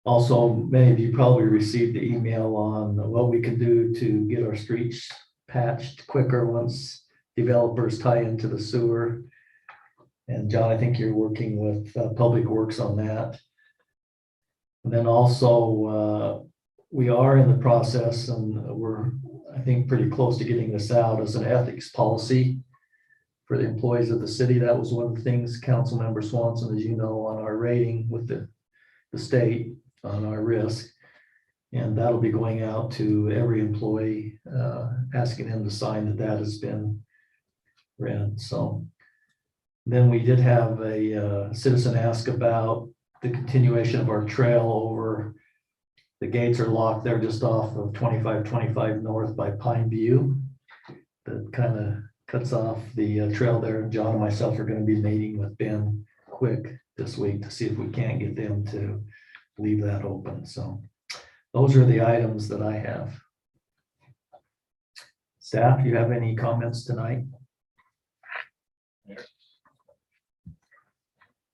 Also, many of you probably received the email on what we can do to get our streets patched quicker once developers tie into the sewer. And John, I think you're working with Public Works on that. And then also, we are in the process, and we're, I think, pretty close to getting this out as an ethics policy for the employees of the city. That was one of the things, Councilmember Swanson, as you know, on our rating with the state on our risk. And that'll be going out to every employee, asking them to sign that that has been read. So then we did have a citizen ask about the continuation of our trail over. The gates are locked there just off of 2525 north by Pine View. That kind of cuts off the trail there. John and myself are going to be meeting with Ben Quick this week to see if we can't get them to leave that open. So those are the items that I have. Staff, you have any comments tonight?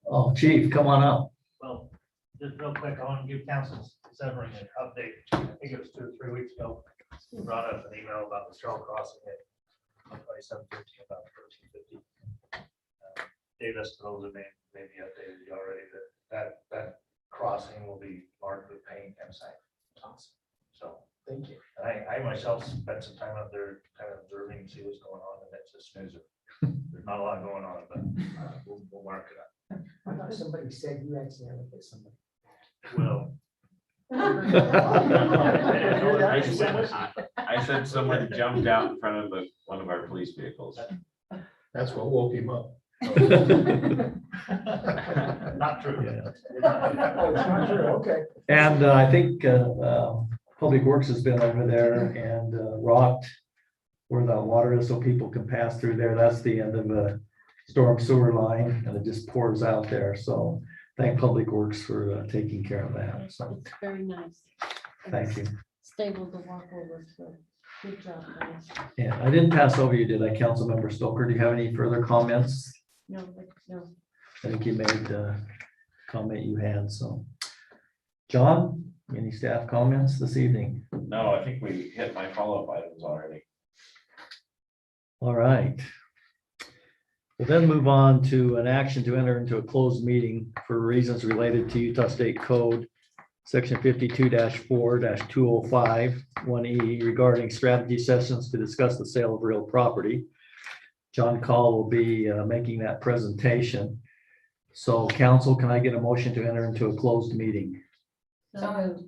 Oh, Chief, come on up. Well, just real quick, I want to give Council Severing an update. I think it was 2 or 3 weeks ago. We brought up an email about the Straw Crossing at 2750, about 1350. Dave Espinoza maybe updated you already that crossing will be marked with paint and sign. Awesome. So Thank you. and I myself spent some time out there kind of observing and see what's going on, and it's a snoozer. There's not a lot going on, but we'll mark it up. I thought somebody said you accidentally hit somebody. Well. I said someone jumped out in front of one of our police vehicles. That's what woke him up. Not true yet. Oh, it's not true, okay. And I think Public Works has been over there and rocked where the water is so people can pass through there. That's the end of a storm sewer line, and it just pours out there. So thank Public Works for taking care of that. So It's very nice. thank you. Stable to walk over, so good job, guys. Yeah, I didn't pass over you, did I, Councilmember Stoker? Do you have any further comments? No, no. I think you made the comment you had. So John, any staff comments this evening? No, I think we hit my follow-up items already. All right. We'll then move on to an action to enter into a closed meeting for reasons related to Utah State Code, Section 52-4-205, 1E, regarding strategy sessions to discuss the sale of real property. John Call will be making that presentation. So council, can I get a motion to enter into a closed meeting? So moved.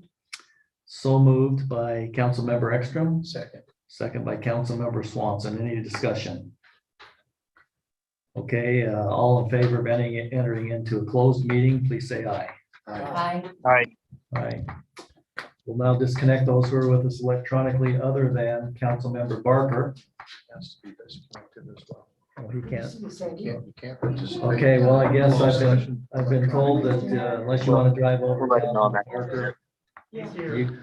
So moved by Councilmember Ekstrom, Second. second by Councilmember Swanson. Any discussion? Okay, all in favor of entering into a closed meeting, please say aye. Bye. Aye. We'll now disconnect those who are with us electronically other than Councilmember Barker. Has to be disconnected as well. Oh, he can't. You can't participate. Okay, well, I guess Closed I've session. been told that unless you want to drive over. We'll let you know on that. Barker, He's here. you